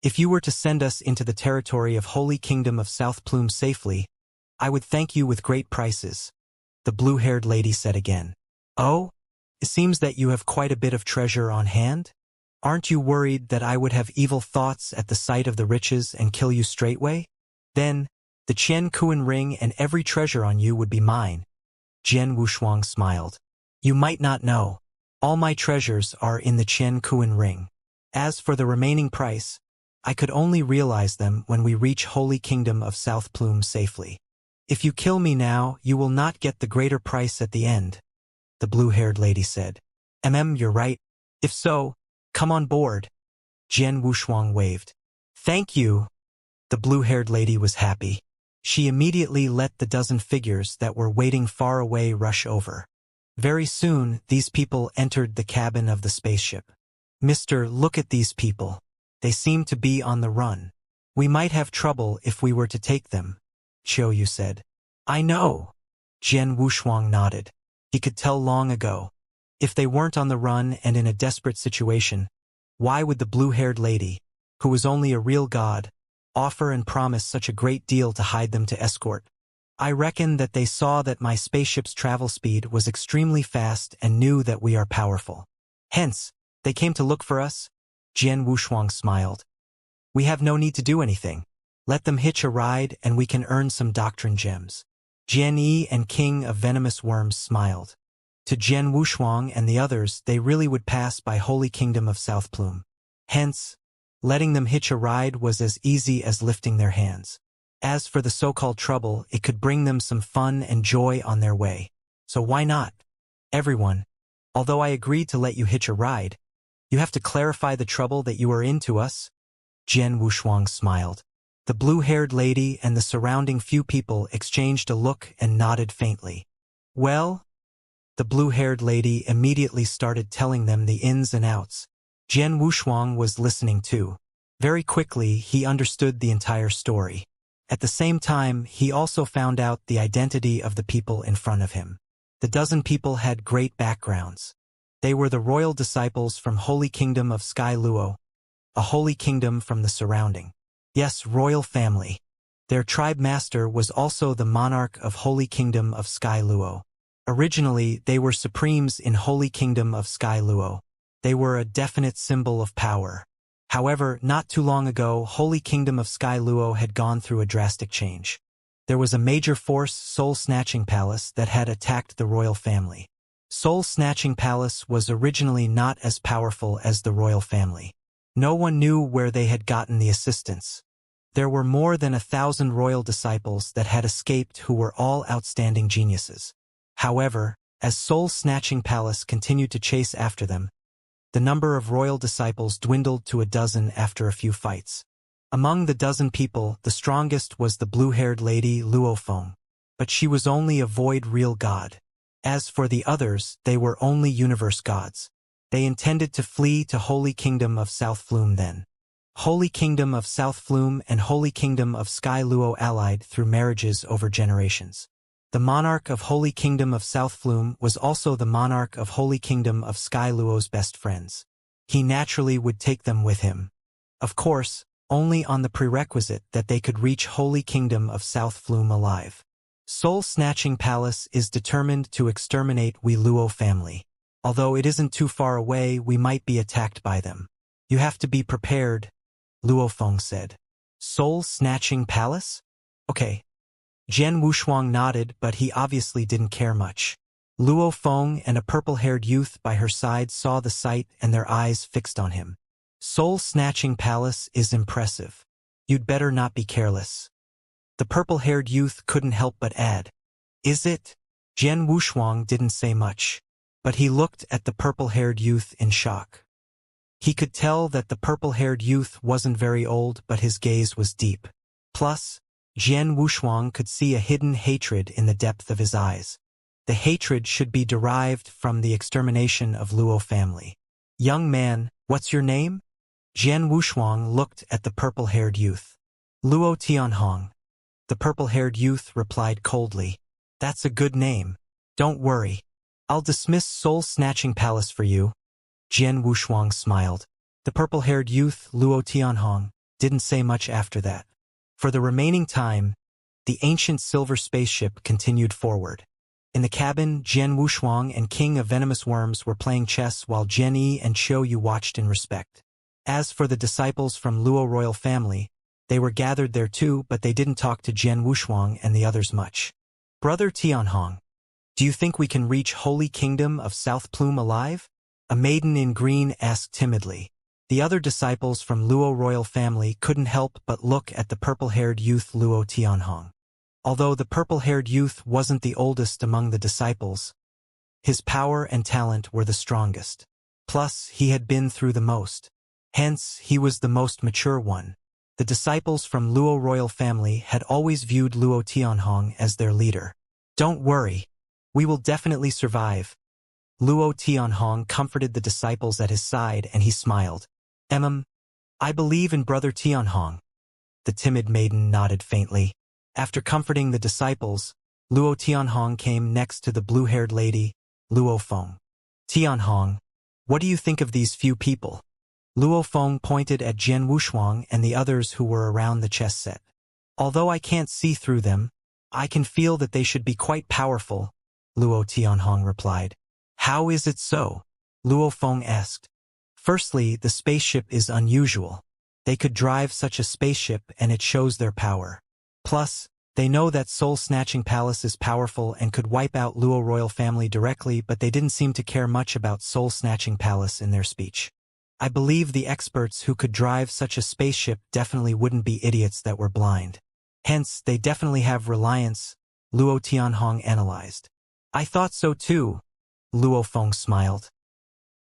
If you were to send us into the territory of Holy Kingdom of South Plume safely, I would thank you with great prices, the blue-haired lady said again. "Oh? It seems that you have quite a bit of treasure on hand? Aren't you worried that I would have evil thoughts at the sight of the riches and kill you straightway? Then, the Qian Kuan ring and every treasure on you would be mine." Jian Wushuang smiled. "You might not know. All my treasures are in the Qian Kuan ring. As for the remaining price, I could only realize them when we reach Holy Kingdom of South Plume safely. If you kill me now, you will not get the greater price at the end," the blue-haired lady said. You're right. If so, come on board." Jian Wushuang waved. "Thank you." The blue-haired lady was happy. She immediately let the dozen figures that were waiting far away rush over. Very soon, these people entered the cabin of the spaceship. "Mister, look at these people. They seem to be on the run. We might have trouble if we were to take them," Qiu Yu said. "I know." Jian Wushuang nodded. He could tell long ago. If they weren't on the run and in a desperate situation, why would the blue-haired lady, who was only a real god, offer and promise such a great deal to hide them to escort? "I reckon that they saw that my spaceship's travel speed was extremely fast and knew that we are powerful. Hence, they came to look for us?" Jian Wushuang smiled. "We have no need to do anything. Let them hitch a ride and we can earn some doctrine gems." Jian Yi and King of Venomous Worms smiled. To Jian Wushuang and the others, they really would pass by Holy Kingdom of South Plume. Hence, letting them hitch a ride was as easy as lifting their hands. As for the so-called trouble, it could bring them some fun and joy on their way. So why not? "Everyone, although I agreed to let you hitch a ride, you have to clarify the trouble that you are in to us." Jian Wushuang smiled. The blue-haired lady and the surrounding few people exchanged a look and nodded faintly. "Well?" The blue-haired lady immediately started telling them the ins and outs. Jian Wushuang was listening too. Very quickly, he understood the entire story. At the same time, he also found out the identity of the people in front of him. The dozen people had great backgrounds. They were the royal disciples from Holy Kingdom of Sky Luo, a holy kingdom from the surrounding. Yes, royal family. Their tribe master was also the monarch of Holy Kingdom of Sky Luo. Originally, they were supremes in Holy Kingdom of Sky Luo. They were a definite symbol of power. However, not too long ago, Holy Kingdom of Sky Luo had gone through a drastic change. There was a major force, Soul-Snatching Palace, that had attacked the royal family. Soul-Snatching Palace was originally not as powerful as the royal family. No one knew where they had gotten the assistance. There were more than 1,000 royal disciples that had escaped who were all outstanding geniuses. However, as Soul-Snatching Palace continued to chase after them, the number of royal disciples dwindled to a dozen after a few fights. Among the dozen people, the strongest was the blue-haired lady Luo Feng, but she was only a void real god. As for the others, they were only universe gods. They intended to flee to Holy Kingdom of South Flume then. Holy Kingdom of South Flume and Holy Kingdom of Sky Luo allied through marriages over generations. The monarch of Holy Kingdom of South Flume was also the monarch of Holy Kingdom of Sky Luo's best friends. He naturally would take them with him. Of course, only on the prerequisite that they could reach Holy Kingdom of South Flume alive. Soul-Snatching Palace is determined to exterminate we Luo family. Although it isn't too far away, we might be attacked by them. You have to be prepared, Luo Feng said. Soul-Snatching Palace? Okay. Jian Wushuang nodded, but he obviously didn't care much. Luo Feng and a purple-haired youth by her side saw the sight and their eyes fixed on him. Soul-Snatching Palace is impressive. You'd better not be careless. The purple-haired youth couldn't help but add, "Is it?" Jian Wushuang didn't say much, but he looked at the purple-haired youth in shock. He could tell that the purple-haired youth wasn't very old, but his gaze was deep. Plus, Jian Wushuang could see a hidden hatred in the depth of his eyes. The hatred should be derived from the extermination of Luo family. "Young man, what's your name?" Jian Wushuang looked at the purple-haired youth. "Luo Tianhong." The purple-haired youth replied coldly, "That's a good name. Don't worry. I'll dismiss Soul-Snatching Palace for you." Jian Wushuang smiled. The purple-haired youth, Luo Tianhong, didn't say much after that. For the remaining time, the ancient silver spaceship continued forward. In the cabin, Jian Wushuang and King of Venomous Worms were playing chess while Jian Yi and Qiu Yu watched in respect. As for the disciples from Luo royal family, they were gathered there too, but they didn't talk to Jian Wushuang and the others much. "Brother Tianhong, do you think we can reach Holy Kingdom of South Plume alive?" A maiden in green asked timidly. The other disciples from Luo royal family couldn't help but look at the purple-haired youth Luo Tianhong. Although the purple-haired youth wasn't the oldest among the disciples, his power and talent were the strongest. Plus, he had been through the most. Hence, he was the most mature one. The disciples from Luo royal family had always viewed Luo Tianhong as their leader. "Don't worry. We will definitely survive." Luo Tianhong comforted the disciples at his side and he smiled. I believe in Brother Tianhong." The timid maiden nodded faintly. After comforting the disciples, Luo Tianhong came next to the blue-haired lady, Luo Feng. "Tianhong, what do you think of these few people?" Luo Feng pointed at Jian Wushuang and the others who were around the chess set. "Although I can't see through them, I can feel that they should be quite powerful," Luo Tianhong replied. "How is it so?" Luo Feng asked. "Firstly, the spaceship is unusual. They could drive such a spaceship and it shows their power. Plus, they know that Soul-Snatching Palace is powerful and could wipe out Luo royal family directly, but they didn't seem to care much about Soul-Snatching Palace in their speech. I believe the experts who could drive such a spaceship definitely wouldn't be idiots that were blind. Hence, they definitely have reliance," Luo Tianhong analyzed. "I thought so too," Luo Feng smiled.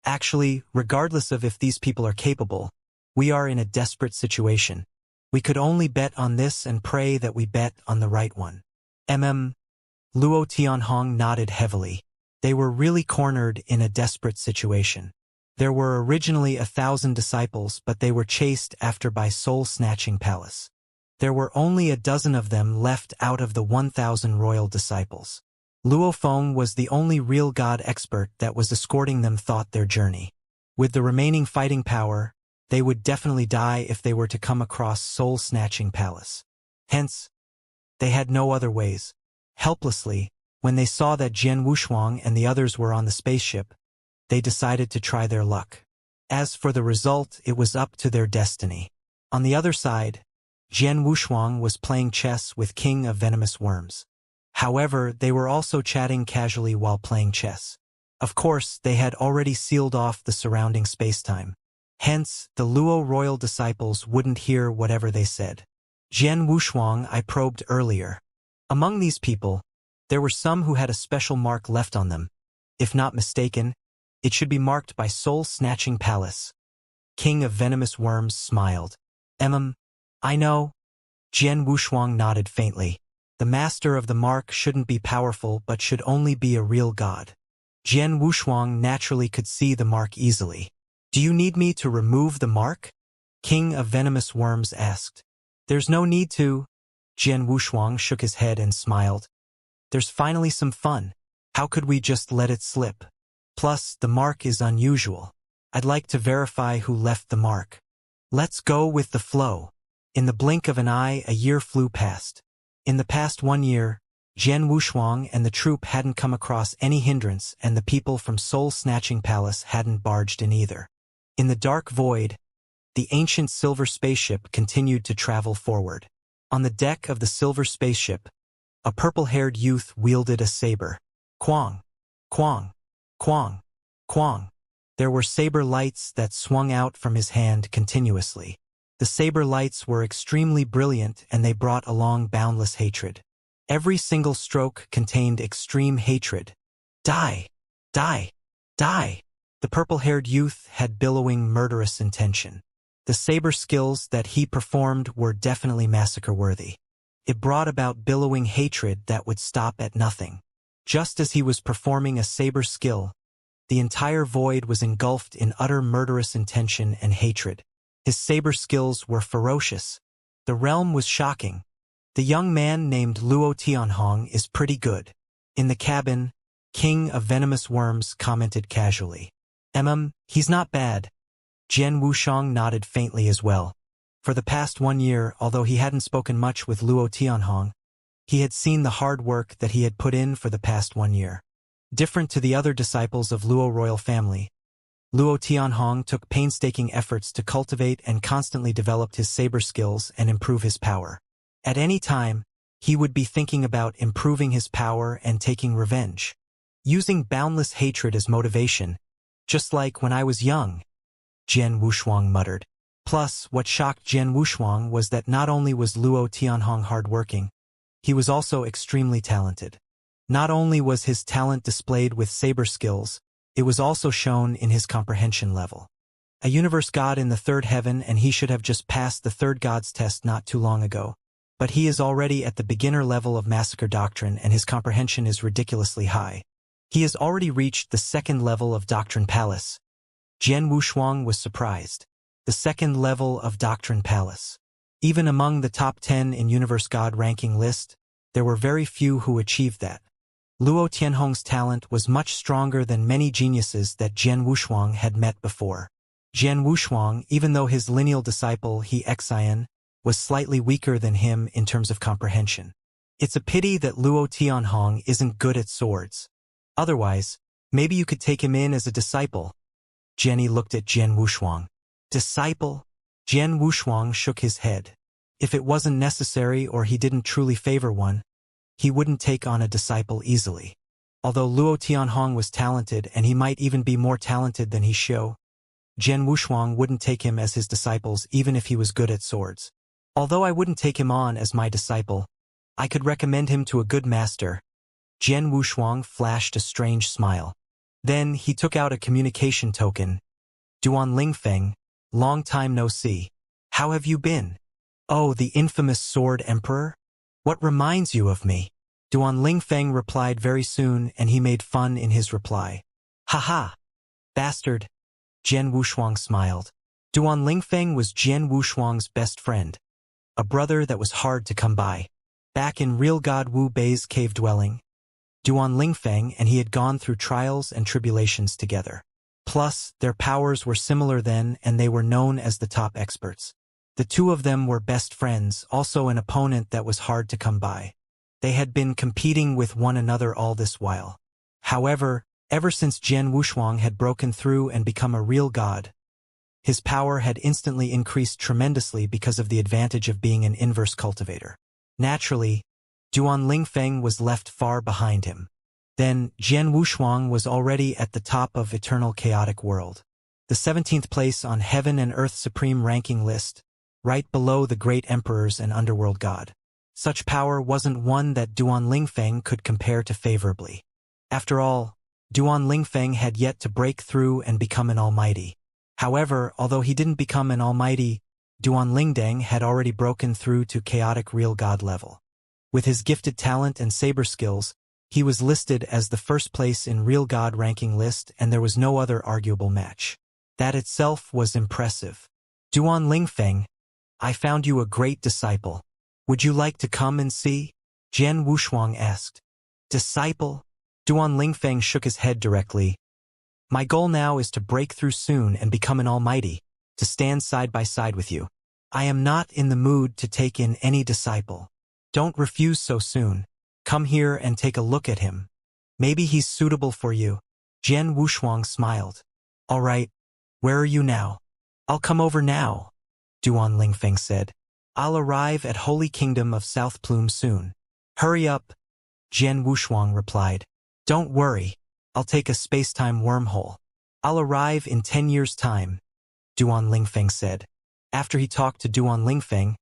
"Actually, regardless of if these people are capable, we are in a desperate situation. We could only bet on this and pray that we bet on the right one." Luo Tianhong nodded heavily. They were really cornered in a desperate situation. There were originally 1,000 disciples, but they were chased after by soul-snatching palace. There were only a dozen of them left out of the 1,000 royal disciples. Luo Feng was the only real god expert that was escorting them thought their journey. With the remaining fighting power, they would definitely die if they were to come across soul-snatching palace. Hence, they had no other ways. Helplessly, when they saw that Jian Wushuang and the others were on the spaceship, they decided to try their luck. As for the result, it was up to their destiny. On the other side, Jian Wushuang was playing chess with King of Venomous Worms. However, they were also chatting casually while playing chess. Of course, they had already sealed off the surrounding spacetime. Hence, the Luo royal disciples wouldn't hear whatever they said. Jian Wushuang I probed earlier. Among these people, there were some who had a special mark left on them. If not mistaken, it should be marked by soul-snatching palace. King of Venomous Worms smiled. I know. Jian Wushuang nodded faintly. The master of the mark shouldn't be powerful but should only be a real god. Jian Wushuang naturally could see the mark easily. Do you need me to remove the mark? King of Venomous Worms asked. There's no need to. Jian Wushuang shook his head and smiled. There's finally some fun. How could we just let it slip? Plus, the mark is unusual. I'd like to verify who left the mark. Let's go with the flow. In the blink of an eye, a year flew past. In the past 1 year, Jian Wushuang and the troop hadn't come across any hindrance and the people from Soul-Snatching Palace hadn't barged in either. In the dark void, the ancient silver spaceship continued to travel forward. On the deck of the silver spaceship, a purple-haired youth wielded a saber. Quang, quang, quang, quang. There were saber lights that swung out from his hand continuously. The saber lights were extremely brilliant and they brought along boundless hatred. Every single stroke contained extreme hatred. Die! Die! Die! The purple-haired youth had billowing murderous intention. The saber skills that he performed were definitely massacre-worthy. It brought about billowing hatred that would stop at nothing. Just as he was performing a saber skill, the entire void was engulfed in utter murderous intention and hatred. His saber skills were ferocious. The realm was shocking. The young man named Luo Tianhong is pretty good. In the cabin, King of Venomous Worms commented casually. He's not bad. Jian Wushuang nodded faintly as well. For the past 1 year, although he hadn't spoken much with Luo Tianhong, he had seen the hard work that he had put in for the past 1 year. Different to the other disciples of Luo royal family, Luo Tianhong took painstaking efforts to cultivate and constantly developed his saber skills and improve his power. At any time, he would be thinking about improving his power and taking revenge. Using boundless hatred as motivation, just like when I was young, Jian Wushuang muttered. Plus, what shocked Jian Wushuang was that not only was Luo Tianhong hardworking, he was also extremely talented. Not only was his talent displayed with saber skills, it was also shown in his comprehension level. A universe god in the third heaven and he should have just passed the third god's test not too long ago. But he is already at the beginner level of massacre doctrine and his comprehension is ridiculously high. He has already reached the second level of Doctrine Palace. Jian Wushuang was surprised. The second level of Doctrine Palace. Even among the top 10 in Universe God ranking list, there were very few who achieved that. Luo Tianhong's talent was much stronger than many geniuses that Jian Wushuang had met before. Jian Wushuang, even though his lineal disciple Xianxia, was slightly weaker than him in terms of comprehension. It's a pity that Luo Tianhong isn't good at swords. Otherwise, maybe you could take him in as a disciple. Jenny looked at Jian Wushuang. Disciple? Jian Wushuang shook his head. If it wasn't necessary or he didn't truly favor one, he wouldn't take on a disciple easily. Although Luo Tianhong was talented and he might even be more talented than he showed, Jian Wushuang wouldn't take him as his disciples even if he was good at swords. Although I wouldn't take him on as my disciple, I could recommend him to a good master. Jian Wushuang flashed a strange smile. Then he took out a communication token. Duan Lingfeng, long time no see. How have you been? Oh, the infamous Sword Emperor? What reminds you of me? Duan Lingfeng replied very soon and he made fun in his reply. Haha! Bastard! Jian Wushuang smiled. Duan Lingfeng was Jian Wushuang's best friend, a brother that was hard to come by. Back in real God Wu Bei's cave dwelling, Duan Lingfeng and he had gone through trials and tribulations together. Plus, their powers were similar then and they were known as the top experts. The two of them were best friends, also an opponent that was hard to come by. They had been competing with one another all this while. However, ever since Jian Wushuang had broken through and become a real god, his power had instantly increased tremendously because of the advantage of being an inverse cultivator. Naturally, Duan Lingfeng was left far behind him. Then, Jian Wushuang was already at the top of Eternal Chaotic World, the 17th place on Heaven and Earth Supreme ranking list, right below the great emperors and underworld god. Such power wasn't one that Duan Lingfeng could compare to favorably. After all, Duan Lingfeng had yet to break through and become an almighty. However, although he didn't become an almighty, Duan Lingdeng had already broken through to chaotic real god level. With his gifted talent and saber skills, he was listed as the first place in real god ranking list and there was no other arguable match. That itself was impressive. Duan Lingfeng, I found you a great disciple. Would you like to come and see? Jian Wushuang asked. Disciple? Duan Lingfeng shook his head directly. My goal now is to break through soon and become an almighty, to stand side by side with you. I am not in the mood to take in any disciple. Don't refuse so soon. Come here and take a look at him. Maybe he's suitable for you. Jian Wushuang smiled. All right, where are you now? I'll come over now, Duan Lingfeng said. I'll arrive at Holy Kingdom of South Plume soon. Hurry up, Jian Wushuang replied. Don't worry, I'll take a space-time wormhole. I'll arrive in 10 years' time, Duan Lingfeng said. After he talked to Duan Lingfeng,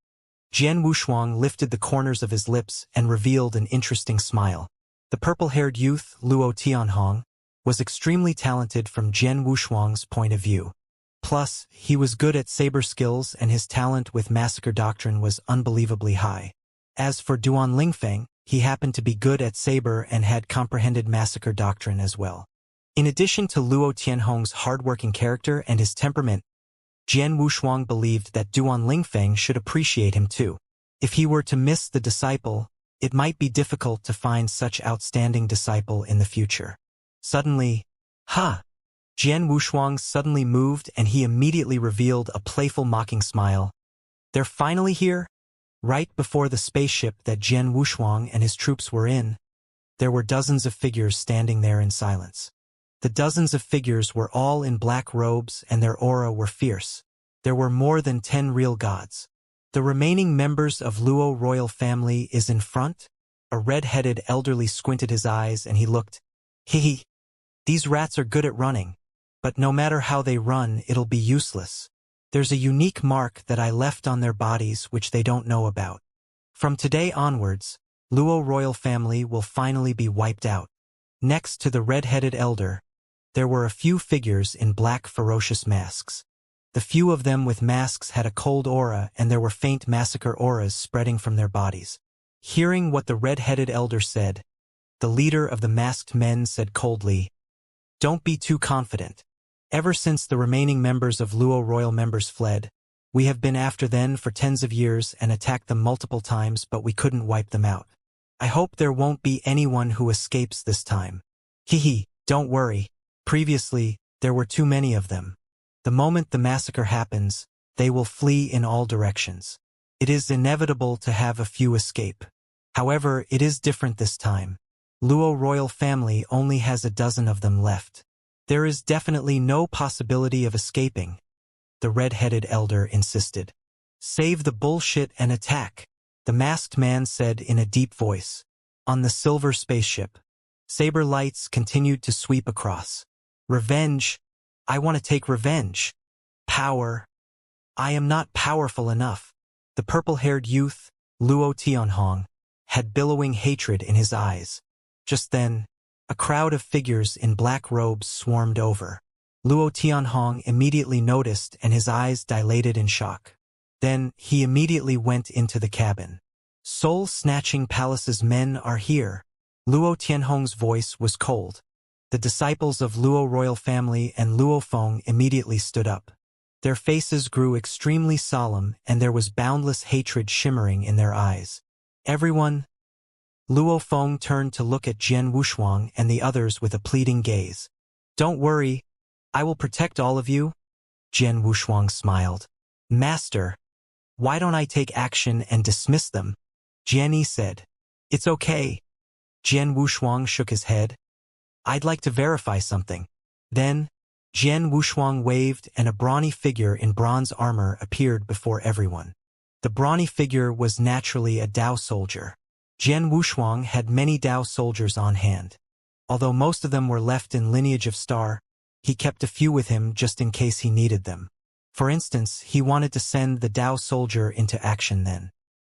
Jian Wushuang lifted the corners of his lips and revealed an interesting smile. The purple-haired youth, Luo Tianhong, was extremely talented from Jian Wushuang's point of view. Plus, he was good at saber skills and his talent with massacre doctrine was unbelievably high. As for Duan Lingfeng, he happened to be good at saber and had comprehended massacre doctrine as well. In addition to Luo Tianhong's hard-working character and his temperament, Jian Wushuang believed that Duan Lingfeng should appreciate him too. If he were to miss the disciple, it might be difficult to find such outstanding disciple in the future. Suddenly, Jian Wushuang suddenly moved and he immediately revealed a playful mocking smile. They're finally here? Right before the spaceship that Jian Wushuang and his troops were in, there were dozens of figures standing there in silence. The dozens of figures were all in black robes and their aura were fierce. There were more than 10 real gods. The remaining members of Luo royal family is in front? A red-headed elderly squinted his eyes and he looked. Hee. These rats are good at running, but no matter how they run, it'll be useless. There's a unique mark that I left on their bodies which they don't know about. From today onwards, Luo royal family will finally be wiped out. Next to the red-headed elder, there were a few figures in black ferocious masks. The few of them with masks had a cold aura and there were faint massacre auras spreading from their bodies. Hearing what the red-headed elder said, the leader of the masked men said coldly, Don't be too confident. Ever since the remaining members of Luo royal members fled, we have been after them for tens of years and attacked them multiple times but we couldn't wipe them out. I hope there won't be anyone who escapes this time. Don't worry. Previously, there were too many of them. The moment the massacre happens, they will flee in all directions. It is inevitable to have a few escape. However, it is different this time. Luo royal family only has a dozen of them left. There is definitely no possibility of escaping, the red-headed elder insisted. Save the bullshit and attack, the masked man said in a deep voice. On the silver spaceship, saber lights continued to sweep across. Revenge. I want to take revenge. Power. I am not powerful enough. The purple-haired youth, Luo Tianhong, had billowing hatred in his eyes. Just then, a crowd of figures in black robes swarmed over. Luo Tianhong immediately noticed and his eyes dilated in shock. Then, he immediately went into the cabin. Soul-snatching palace's men are here. Luo Tianhong's voice was cold. The disciples of Luo royal family and Luo Feng immediately stood up. Their faces grew extremely solemn and there was boundless hatred shimmering in their eyes. Everyone. Luo Feng turned to look at Jian Wushuang and the others with a pleading gaze. Don't worry, I will protect all of you. Jian Wushuang smiled. Master, why don't I take action and dismiss them? Jian Yi said. It's okay. Jian Wushuang shook his head. I'd like to verify something. Then, Jian Wushuang waved and a brawny figure in bronze armor appeared before everyone. The brawny figure was naturally a Dao soldier. Jian Wushuang had many Dao soldiers on hand. Although most of them were left in lineage of Star, he kept a few with him just in case he needed them. For instance, he wanted to send the Dao soldier into action then.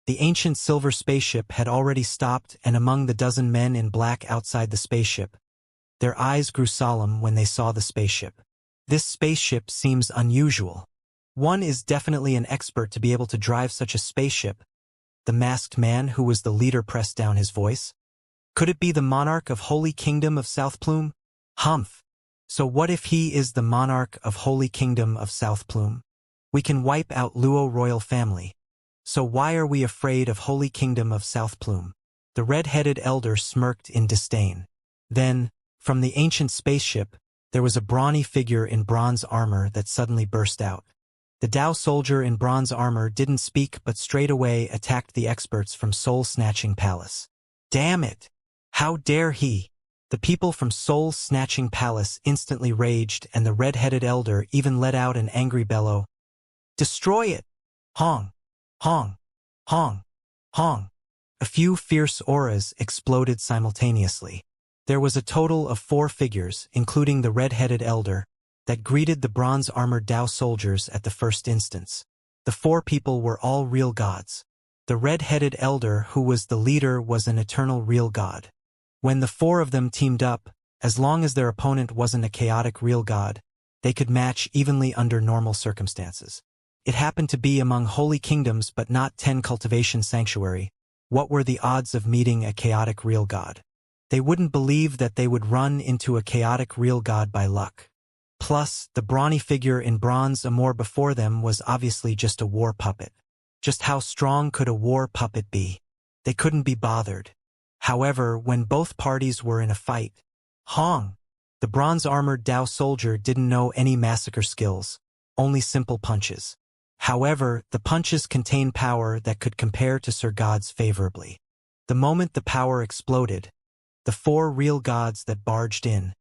The ancient silver spaceship had already stopped, and among the dozen men in black outside the spaceship, their eyes grew solemn when they saw the spaceship. This spaceship seems unusual. One is definitely an expert to be able to drive such a spaceship. The masked man who was the leader pressed down his voice. Could it be the monarch of Holy Kingdom of South Plume? Humph. So what if he is the monarch of Holy Kingdom of South Plume? We can wipe out Luo royal family. So why are we afraid of Holy Kingdom of South Plume? The red-headed elder smirked in disdain. Then, from the ancient spaceship, there was a brawny figure in bronze armor that suddenly burst out. The Dao soldier in bronze armor didn't speak but straight away attacked the experts from Soul-Snatching Palace. Damn it! How dare he! The people from Soul-Snatching Palace instantly raged and the red-headed elder even let out an angry bellow. Destroy it! Hong! Hong! Hong! Hong! A few fierce auras exploded simultaneously. There was a total of 4 figures, including the red-headed elder, that greeted the bronze-armored Dao soldiers at the first instance. The 4 people were all real gods. The red-headed elder who was the leader was an eternal real god. When the 4 of them teamed up, as long as their opponent wasn't a chaotic real god, they could match evenly under normal circumstances. It happened to be among holy kingdoms but not 10 cultivation sanctuary. What were the odds of meeting a chaotic real god? They wouldn't believe that they would run into a chaotic real god by luck. Plus, the brawny figure in bronze armor before them was obviously just a war puppet. Just how strong could a war puppet be? They couldn't be bothered. However, when both parties were in a fight, Hong, the bronze-armored Dao soldier didn't know any massacre skills, only simple punches. However, the punches contained power that could compare to Sir Gods favorably. The moment the power exploded, the 4 real gods that barged in,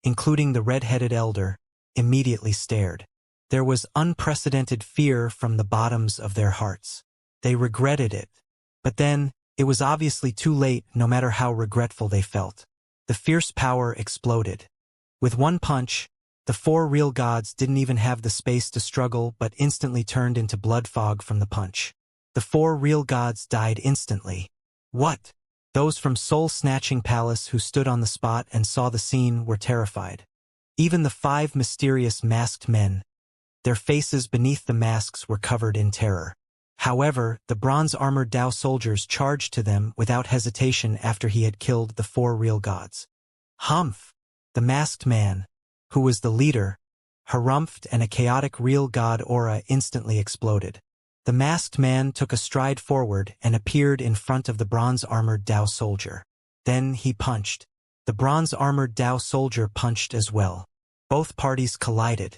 including the red-headed elder, immediately stared. There was unprecedented fear from the bottoms of their hearts. They regretted it. But then, it was obviously too late no matter how regretful they felt. The fierce power exploded. With one punch, the 4 real gods didn't even have the space to struggle but instantly turned into blood fog from the punch. The 4 real gods died instantly. What? Those from Soul-Snatching Palace who stood on the spot and saw the scene were terrified. Even the 5 mysterious masked men, their faces beneath the masks were covered in terror. However, the bronze-armored Dao soldiers charged to them without hesitation after he had killed the 4 real gods. Humph! The masked man, who was the leader, harumphed and a chaotic real god aura instantly exploded. The masked man took a stride forward and appeared in front of the bronze-armored Dao soldier. Then he punched. The bronze-armored Dao soldier punched as well. Both parties collided.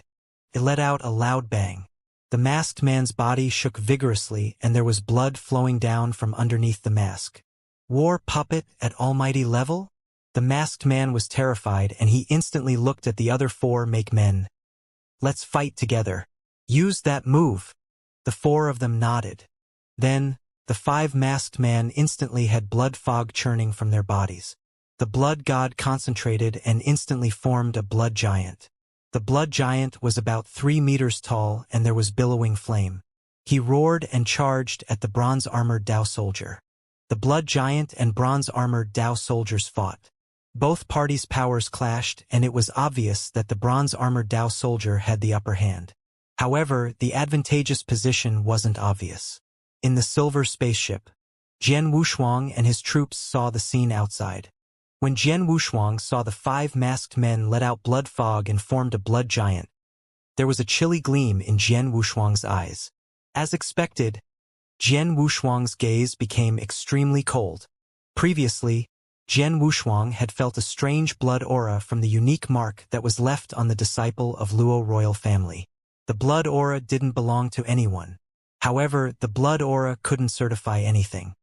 It let out a loud bang. The masked man's body shook vigorously and there was blood flowing down from underneath the mask. War puppet at almighty level? The masked man was terrified and he instantly looked at the other 4 make men. Let's fight together. Use that move. The 4 of them nodded. Then, the 5 masked men instantly had blood fog churning from their bodies. The blood god concentrated and instantly formed a blood giant. The blood giant was about 3 meters tall and there was billowing flame. He roared and charged at the bronze-armored Dao soldier. The blood giant and bronze-armored Dao soldiers fought. Both parties' powers clashed and it was obvious that the bronze-armored Dao soldier had the upper hand. However, the advantageous position wasn't obvious. In the silver spaceship, Jian Wushuang and his troops saw the scene outside. When Jian Wushuang saw the 5 masked men let out blood fog and formed a blood giant, there was a chilly gleam in Jian Wushuang's eyes. As expected, Jian Wushuang's gaze became extremely cold. Previously, Jian Wushuang had felt a strange blood aura from the unique mark that was left on the disciple of Luo royal family. The blood aura didn't belong to anyone. However, the blood aura couldn't certify anything.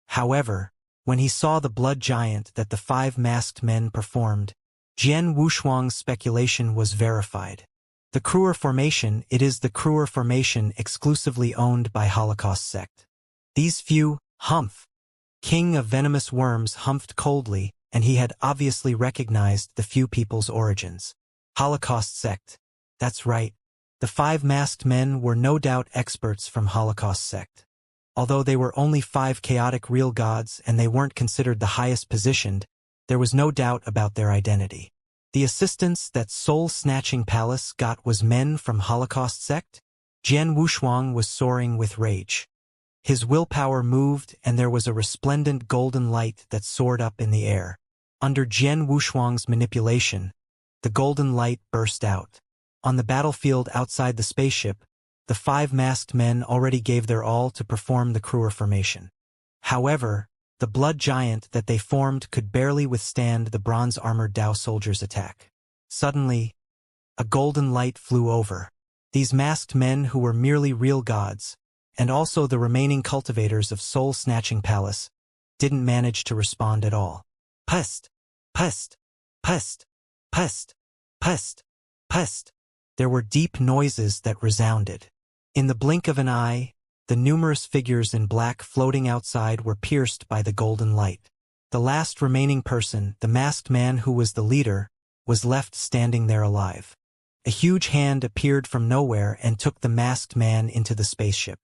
However, when he saw the blood giant that the 5 masked men performed, Jian Wushuang's speculation was verified. The Kruer formation, it is the Kruer formation exclusively owned by Holocaust sect. These few, Humph, king of venomous worms, humphed coldly, and he had obviously recognized the few people's origins. Holocaust sect. That's right. The 5 masked men were no doubt experts from Holocaust sect. Although they were only 5 chaotic real gods and they weren't considered the highest positioned, there was no doubt about their identity. The assistance that soul-snatching palace got was men from Holocaust sect? Jian Wushuang was soaring with rage. His willpower moved and there was a resplendent golden light that soared up in the air. Under Jian Wushuang's manipulation, the golden light burst out. On the battlefield outside the spaceship, the 5 masked men already gave their all to perform the Kruer formation. However, the blood giant that they formed could barely withstand the bronze-armored Dao soldiers' attack. Suddenly, a golden light flew over. These masked men who were merely real gods, and also the remaining cultivators of soul-snatching palace, didn't manage to respond at all. Pest! Pest! Pest! Pest! Pest! Pest! There were deep noises that resounded. In the blink of an eye, the numerous figures in black floating outside were pierced by the golden light. The last remaining person, the masked man who was the leader, was left standing there alive. A huge hand appeared from nowhere and took the masked man into the spaceship.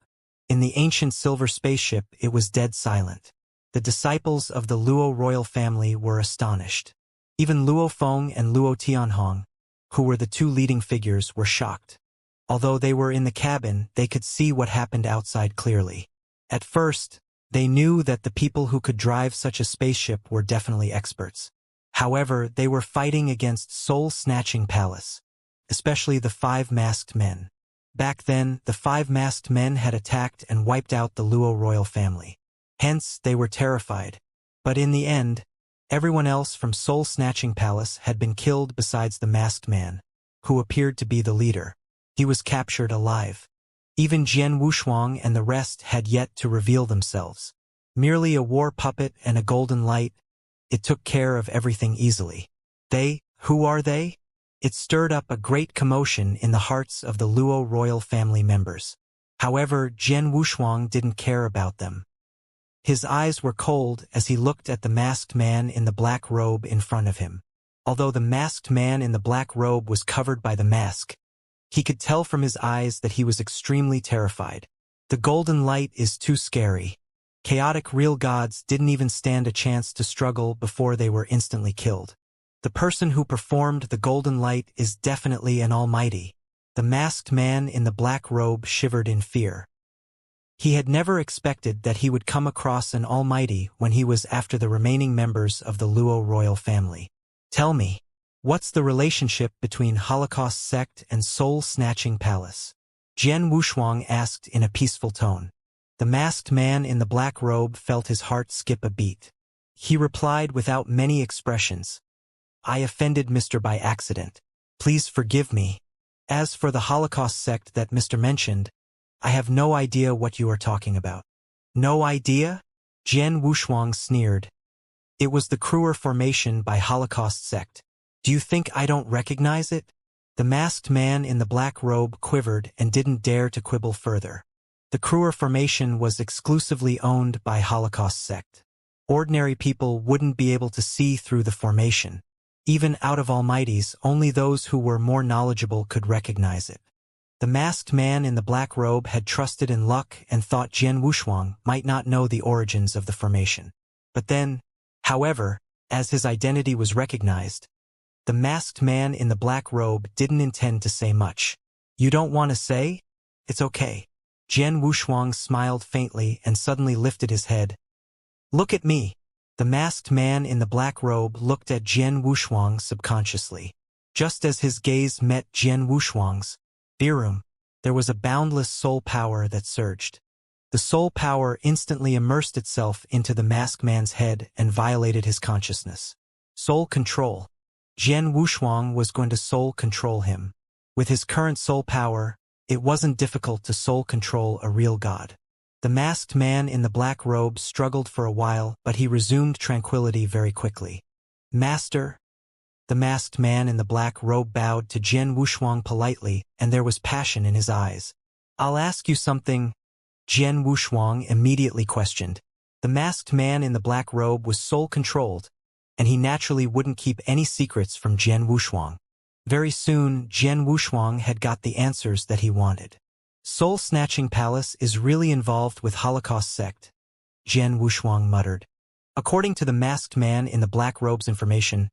In the ancient silver spaceship, it was dead silent. The disciples of the Luo royal family were astonished. Even Luo Feng and Luo Tianhong, who were the 2 leading figures, were shocked. Although they were in the cabin, they could see what happened outside clearly. At first, they knew that the people who could drive such a spaceship were definitely experts. However, they were fighting against soul-snatching palace, especially the 5 masked men. Back then, the 5 masked men had attacked and wiped out the Luo royal family. Hence, they were terrified. But in the end, everyone else from soul-snatching palace had been killed besides the masked man, who appeared to be the leader. He was captured alive. Even Jian Wushuang and the rest had yet to reveal themselves. Merely a war puppet and a golden light, it took care of everything easily. They, who are they? It stirred up a great commotion in the hearts of the Luo royal family members. However, Jian Wushuang didn't care about them. His eyes were cold as he looked at the masked man in the black robe in front of him. Although the masked man in the black robe was covered by the mask, he could tell from his eyes that he was extremely terrified. The golden light is too scary. Chaotic real gods didn't even stand a chance to struggle before they were instantly killed. The person who performed the golden light is definitely an almighty. The masked man in the black robe shivered in fear. He had never expected that he would come across an almighty when he was after the remaining members of the Luo royal family. Tell me, what's the relationship between Holocaust sect and soul-snatching palace? Jian Wushuang asked in a peaceful tone. The masked man in the black robe felt his heart skip a beat. He replied without many expressions. I offended Mr. by accident. Please forgive me. As for the Holocaust sect that Mr. mentioned, I have no idea what you are talking about. No idea? Jian Wushuang sneered. It was the Kruer formation by Holocaust sect. Do you think I don't recognize it? The masked man in the black robe quivered and didn't dare to quibble further. The Kruer formation was exclusively owned by Holocaust sect. Ordinary people wouldn't be able to see through the formation. Even out of almighties, only those who were more knowledgeable could recognize it. The masked man in the black robe had trusted in luck and thought Jian Wushuang might not know the origins of the formation. But then, however, as his identity was recognized, the masked man in the black robe didn't intend to say much. You don't want to say? It's okay. Jian Wushuang smiled faintly and suddenly lifted his head. Look at me. The masked man in the black robe looked at Jian Wushuang subconsciously. Just as his gaze met Jian Wushuang's, Birum, there was a boundless soul power that surged. The soul power instantly immersed itself into the masked man's head and violated his consciousness. Soul control. Jian Wushuang was going to soul control him. With his current soul power, it wasn't difficult to soul control a real god. The masked man in the black robe struggled for a while, but he resumed tranquility very quickly. Master? The masked man in the black robe bowed to Jian Wushuang politely, and there was passion in his eyes. I'll ask you something, Jian Wushuang immediately questioned. The masked man in the black robe was soul-controlled, and he naturally wouldn't keep any secrets from Jian Wushuang. Very soon, Jian Wushuang had got the answers that he wanted. Soul-Snatching Palace is really involved with Holocaust sect, Jian Wushuang muttered. According to the masked man in the black robe's information,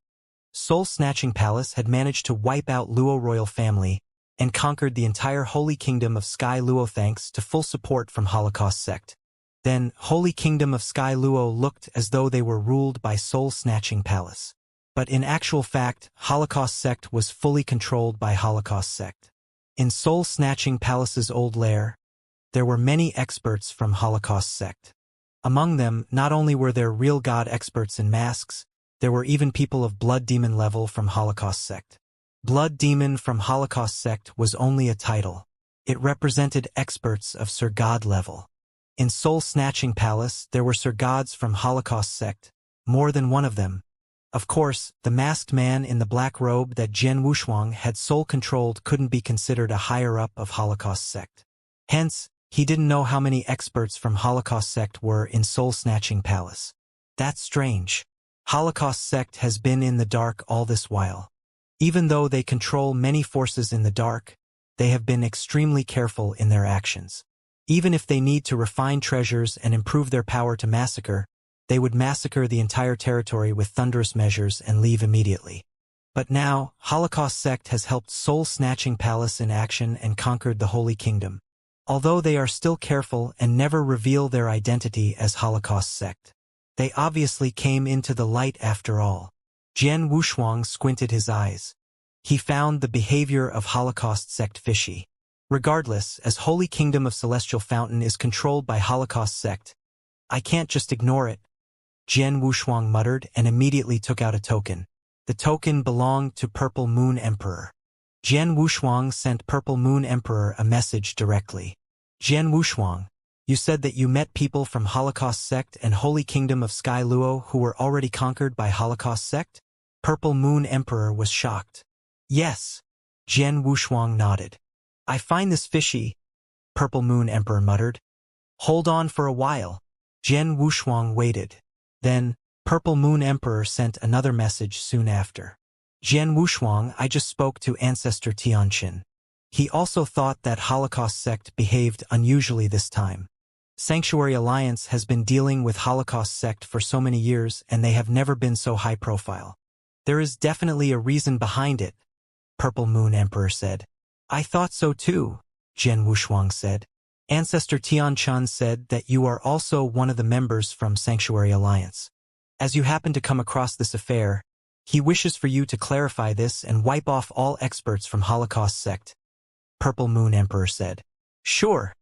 Soul-Snatching Palace had managed to wipe out Luo royal family and conquered the entire Holy Kingdom of Sky Luo thanks to full support from Holocaust sect. Then, Holy Kingdom of Sky Luo looked as though they were ruled by Soul-Snatching Palace. But in actual fact, Holocaust sect was fully controlled by Holocaust sect. In Soul-Snatching Palace's old lair, there were many experts from Holocaust sect. Among them, not only were there real god experts in masks, there were even people of Blood Demon level from Holocaust sect. Blood Demon from Holocaust sect was only a title. It represented experts of Sir God level. In Soul-Snatching Palace, there were Sir Gods from Holocaust sect, more than one of them. Of course, the masked man in the black robe that Jian Wushuang had soul-controlled couldn't be considered a higher-up of Holocaust sect. Hence, he didn't know how many experts from Holocaust sect were in Soul-Snatching Palace. That's strange. Holocaust sect has been in the dark all this while. Even though they control many forces in the dark, they have been extremely careful in their actions. Even if they need to refine treasures and improve their power to massacre, they would massacre the entire territory with thunderous measures and leave immediately. But now, Holocaust sect has helped Soul-Snatching Palace in action and conquered the Holy Kingdom. Although they are still careful and never reveal their identity as Holocaust sect, they obviously came into the light after all. Jian Wushuang squinted his eyes. He found the behavior of Holocaust sect fishy. Regardless, as Holy Kingdom of Celestial Fountain is controlled by Holocaust sect, I can't just ignore it, Jian Wushuang muttered and immediately took out a token. The token belonged to Purple Moon Emperor. Jian Wushuang sent Purple Moon Emperor a message directly. Jian Wushuang, you said that you met people from Holocaust sect and Holy Kingdom of Sky Luo who were already conquered by Holocaust sect? Purple Moon Emperor was shocked. Yes. Jian Wushuang nodded. I find this fishy, Purple Moon Emperor muttered. Hold on for a while. Jian Wushuang waited. Then, Purple Moon Emperor sent another message soon after. Jian Wushuang, I just spoke to Ancestor Tianqin. He also thought that Holocaust sect behaved unusually this time. Sanctuary Alliance has been dealing with Holocaust sect for so many years and they have never been so high profile. There is definitely a reason behind it, Purple Moon Emperor said. I thought so too, Jian Wushuang said. Ancestor Tianqin said that you are also one of the members from Sanctuary Alliance. As you happen to come across this affair, he wishes for you to clarify this and wipe off all experts from Holocaust sect, Purple Moon Emperor said. Sure.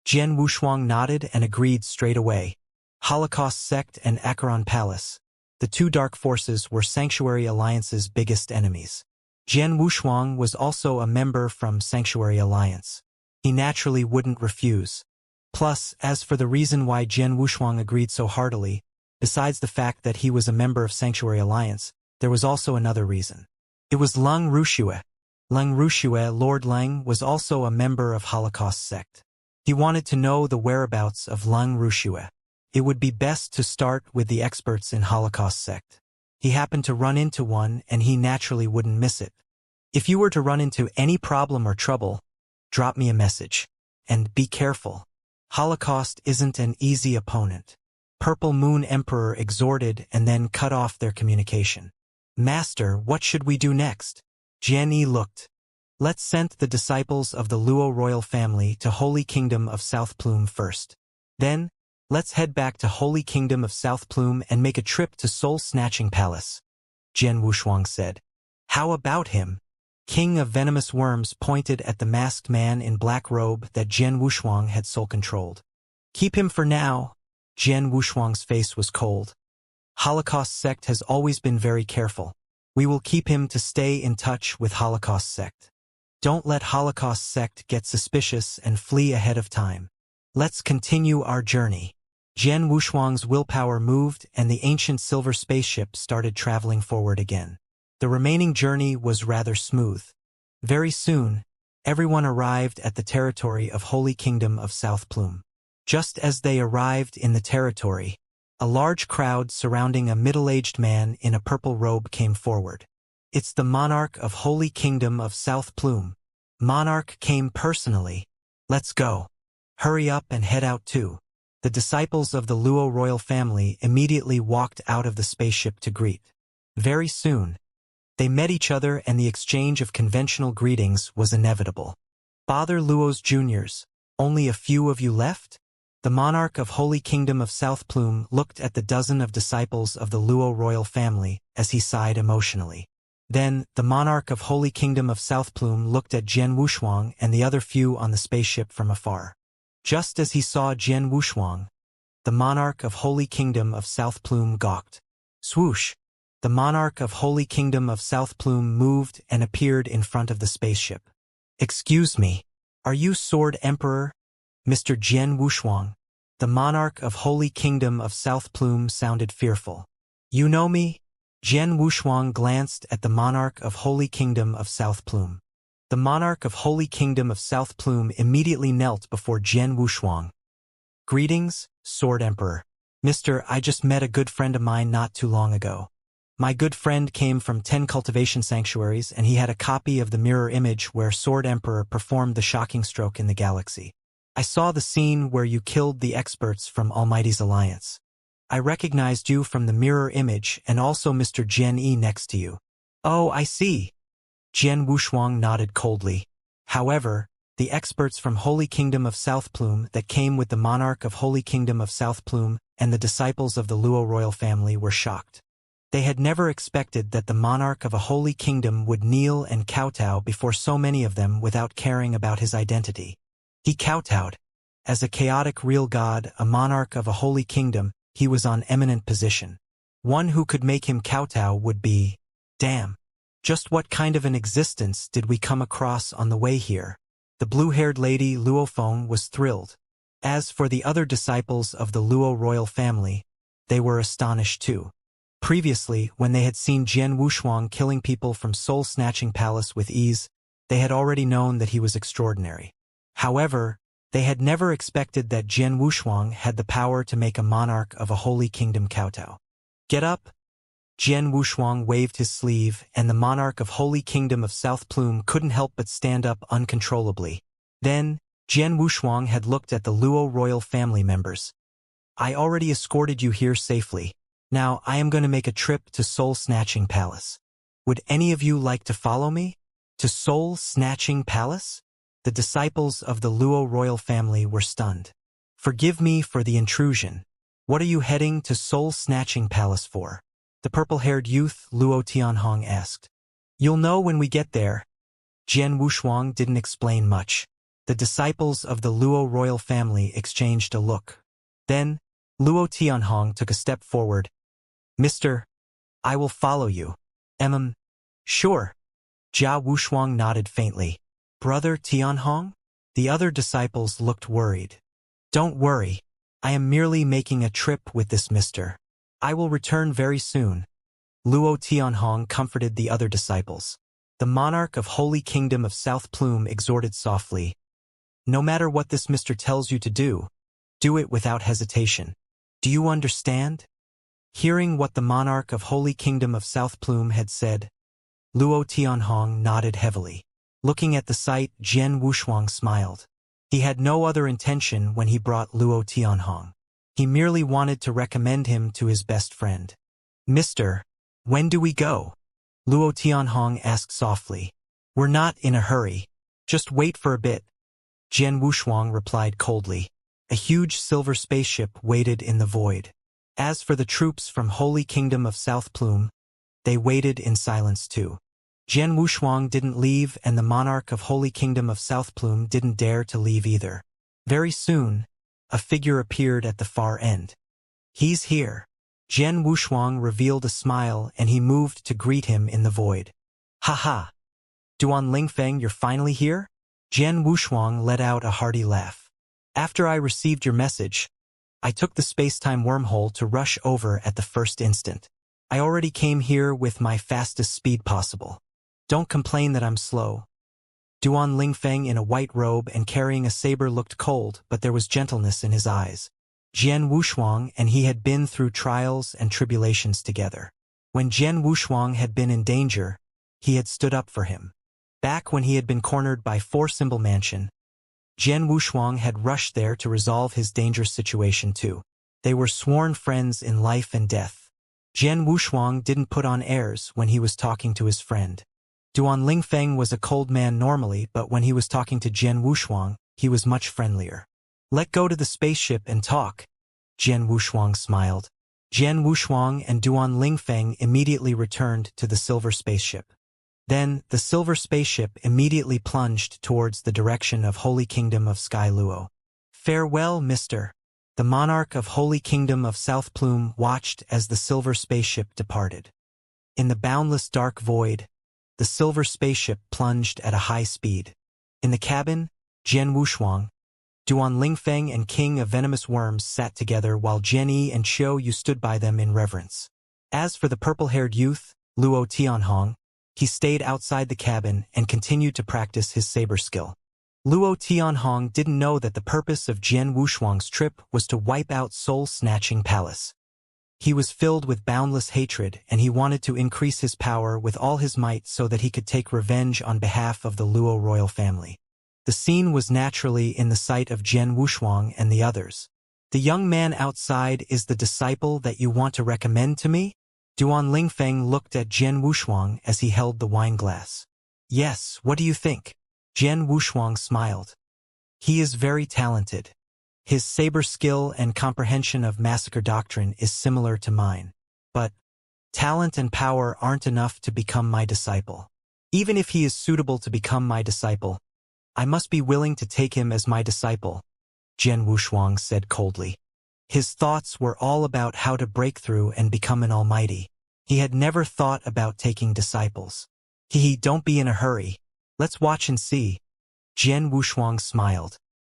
Jian Wushuang nodded and agreed straight away. Holocaust sect and Acheron Palace. The two dark forces were Sanctuary Alliance's biggest enemies. Jian Wushuang was also a member from Sanctuary Alliance. He naturally wouldn't refuse. Plus, as for the reason why Jian Wushuang agreed so heartily, besides the fact that he was a member of Sanctuary Alliance, there was also another reason. It was Leng Ruxue. Leng Ruxue, Lord Leng, was also a member of Holocaust sect. He wanted to know the whereabouts of Leng Ruxue. It would be best to start with the experts in Holocaust sect. He happened to run into one and he naturally wouldn't miss it. If you were to run into any problem or trouble, drop me a message. And be careful. Holocaust isn't an easy opponent. Purple Moon Emperor exhorted and then cut off their communication. Master, what should we do next? Jian Yi looked. Let's send the disciples of the Luo royal family to Holy Kingdom of South Plume first. Then, Let's head back to Holy Kingdom of South Plume and make a trip to Soul-Snatching Palace, Jian Wushuang said. How about him? King of Venomous Worms pointed at the masked man in black robe that Jian Wushuang had soul-controlled. Keep him for now. Jian Wushuang's face was cold. Holocaust Sect has always been very careful. We will keep him to stay in touch with Holocaust Sect. Don't let Holocaust Sect get suspicious and flee ahead of time. Let's continue our journey. Jian Wushuang's willpower moved and the ancient silver spaceship started traveling forward again. The remaining journey was rather smooth. Very soon, everyone arrived at the territory of Holy Kingdom of South Plume. Just as they arrived in the territory, a large crowd surrounding a middle-aged man in a purple robe came forward. It's the monarch of Holy Kingdom of South Plume. Monarch came personally. Let's go. Hurry up and head out too. The disciples of the Luo royal family immediately walked out of the spaceship to greet. Very soon, they met each other and the exchange of conventional greetings was inevitable. Father Luo's juniors, only a few of you left? The monarch of Holy Kingdom of South Plume looked at the dozen of disciples of the Luo royal family as he sighed emotionally. Then, the monarch of Holy Kingdom of South Plume looked at Jian Wushuang and the other few on the spaceship from afar. Just as he saw Jian Wushuang, the monarch of Holy Kingdom of South Plume gawked. Swoosh! The monarch of Holy Kingdom of South Plume moved and appeared in front of the spaceship. Excuse me, are you Sword Emperor? Mr. Jian Wushuang. The monarch of Holy Kingdom of South Plume sounded fearful. You know me? Jian Wushuang glanced at the monarch of Holy Kingdom of South Plume. The monarch of Holy Kingdom of South Plume immediately knelt before Jian Wushuang. Greetings, Sword Emperor. Mister, I just met a good friend of mine not too long ago. My good friend came from 10 cultivation sanctuaries and he had a copy of the mirror image where Sword Emperor performed the shocking stroke in the galaxy. I saw the scene where you killed the experts from Almighty's Alliance. I recognized you from the mirror image and also Mr. Jian Yi next to you. Oh, I see. Jian Wushuang nodded coldly. However, the experts from Holy Kingdom of South Plume that came with the monarch of Holy Kingdom of South Plume and the disciples of the Luo royal family were shocked. They had never expected that the monarch of a holy kingdom would kneel and kowtow before so many of them without caring about his identity. He kowtowed. As a chaotic real god, a monarch of a holy kingdom, he was on eminent position. One who could make him kowtow would be, damn. Just what kind of an existence did we come across on the way here? The blue-haired lady Luofeng was thrilled. As for the other disciples of the Luo royal family, they were astonished too. Previously, when they had seen Jian Wushuang killing people from Soul-Snatching Palace with ease, they had already known that he was extraordinary. However, they had never expected that Jian Wushuang had the power to make a monarch of a holy kingdom kowtow. Get up! Jian Wushuang waved his sleeve, and the monarch of Holy Kingdom of South Plume couldn't help but stand up uncontrollably. Then, Jian Wushuang had looked at the Luo royal family members. I already escorted you here safely. Now I am going to make a trip to Soul-Snatching Palace. Would any of you like to follow me? To Soul-Snatching Palace? The disciples of the Luo royal family were stunned. Forgive me for the intrusion. What are you heading to Soul-Snatching Palace for? The purple-haired youth Luo Tianhong asked. You'll know when we get there. Jian Wushuang didn't explain much. The disciples of the Luo royal family exchanged a look. Then, Luo Tianhong took a step forward. Mister, I will follow you. Sure. Jia Wushuang nodded faintly. Brother Tianhong? The other disciples looked worried. Don't worry. I am merely making a trip with this mister. I will return very soon. Luo Tianhong comforted the other disciples. The monarch of Holy Kingdom of South Plume exhorted softly. No matter what this mister tells you to do it without hesitation. Do you understand? Hearing what the monarch of Holy Kingdom of South Plume had said, Luo Tianhong nodded heavily. Looking at the sight, Jian Wushuang smiled. He had no other intention when he brought Luo Tianhong. He merely wanted to recommend him to his best friend. Mister, when do we go? Luo Tianhong asked softly. We're not in a hurry. Just wait for a bit. Jian Wushuang replied coldly. A huge silver spaceship waited in the void. As for the troops from Holy Kingdom of South Plume, they waited in silence too. Jian Wushuang didn't leave, and the monarch of Holy Kingdom of South Plume didn't dare to leave either. Very soon, a figure appeared at the far end. "He's here." Jian Wushuang revealed a smile, and he moved to greet him in the void. "Ha! Duan Lingfeng, you're finally here?" Jian Wushuang let out a hearty laugh. "After I received your message, I took the space-time wormhole to rush over at the first instant. I already came here with my fastest speed possible. Don't complain that I'm slow." Duan Lingfeng, in a white robe and carrying a saber, looked cold, but there was gentleness in his eyes. Jian Wushuang and he had been through trials and tribulations together. When Jian Wushuang had been in danger, he had stood up for him. Back when he had been cornered by Four Symbol Mansion, Jian Wushuang had rushed there to resolve his dangerous situation too. They were sworn friends in life and death. Jian Wushuang didn't put on airs when he was talking to his friend. Duan Lingfeng was a cold man normally, but when he was talking to Jian Wushuang, he was much friendlier. "Let go to the spaceship and talk," Jian Wushuang smiled. Jian Wushuang and Duan Lingfeng immediately returned to the silver spaceship. Then, the silver spaceship immediately plunged towards the direction of Holy Kingdom of Sky Luo. "Farewell, mister." The monarch of Holy Kingdom of South Plume watched as the silver spaceship departed. In the boundless dark void, the silver spaceship plunged at a high speed. In the cabin, Jian Wushuang, Duan Lingfeng and King of Venomous Worms sat together while Jian Yi and Xiao Yu stood by them in reverence. As for the purple-haired youth, Luo Tianhong, he stayed outside the cabin and continued to practice his saber skill. Luo Tianhong didn't know that the purpose of Jian Wushuang's trip was to wipe out Soul-Snatching Palace. He was filled with boundless hatred, and he wanted to increase his power with all his might so that he could take revenge on behalf of the Luo royal family. The scene was naturally in the sight of Jian Wushuang and the others. "The young man outside is the disciple that you want to recommend to me?" Duan Lingfeng looked at Jian Wushuang as he held the wine glass. "Yes, what do you think?" Jian Wushuang smiled. "He is very talented. His saber skill and comprehension of massacre doctrine is similar to mine. But talent and power aren't enough to become my disciple. Even if he is suitable to become my disciple, I must be willing to take him as my disciple," Jian Wushuang said coldly. His thoughts were all about how to break through and become an almighty. He had never thought about taking disciples. Don't be in a hurry. Let's watch and see." Jian Wushuang smiled.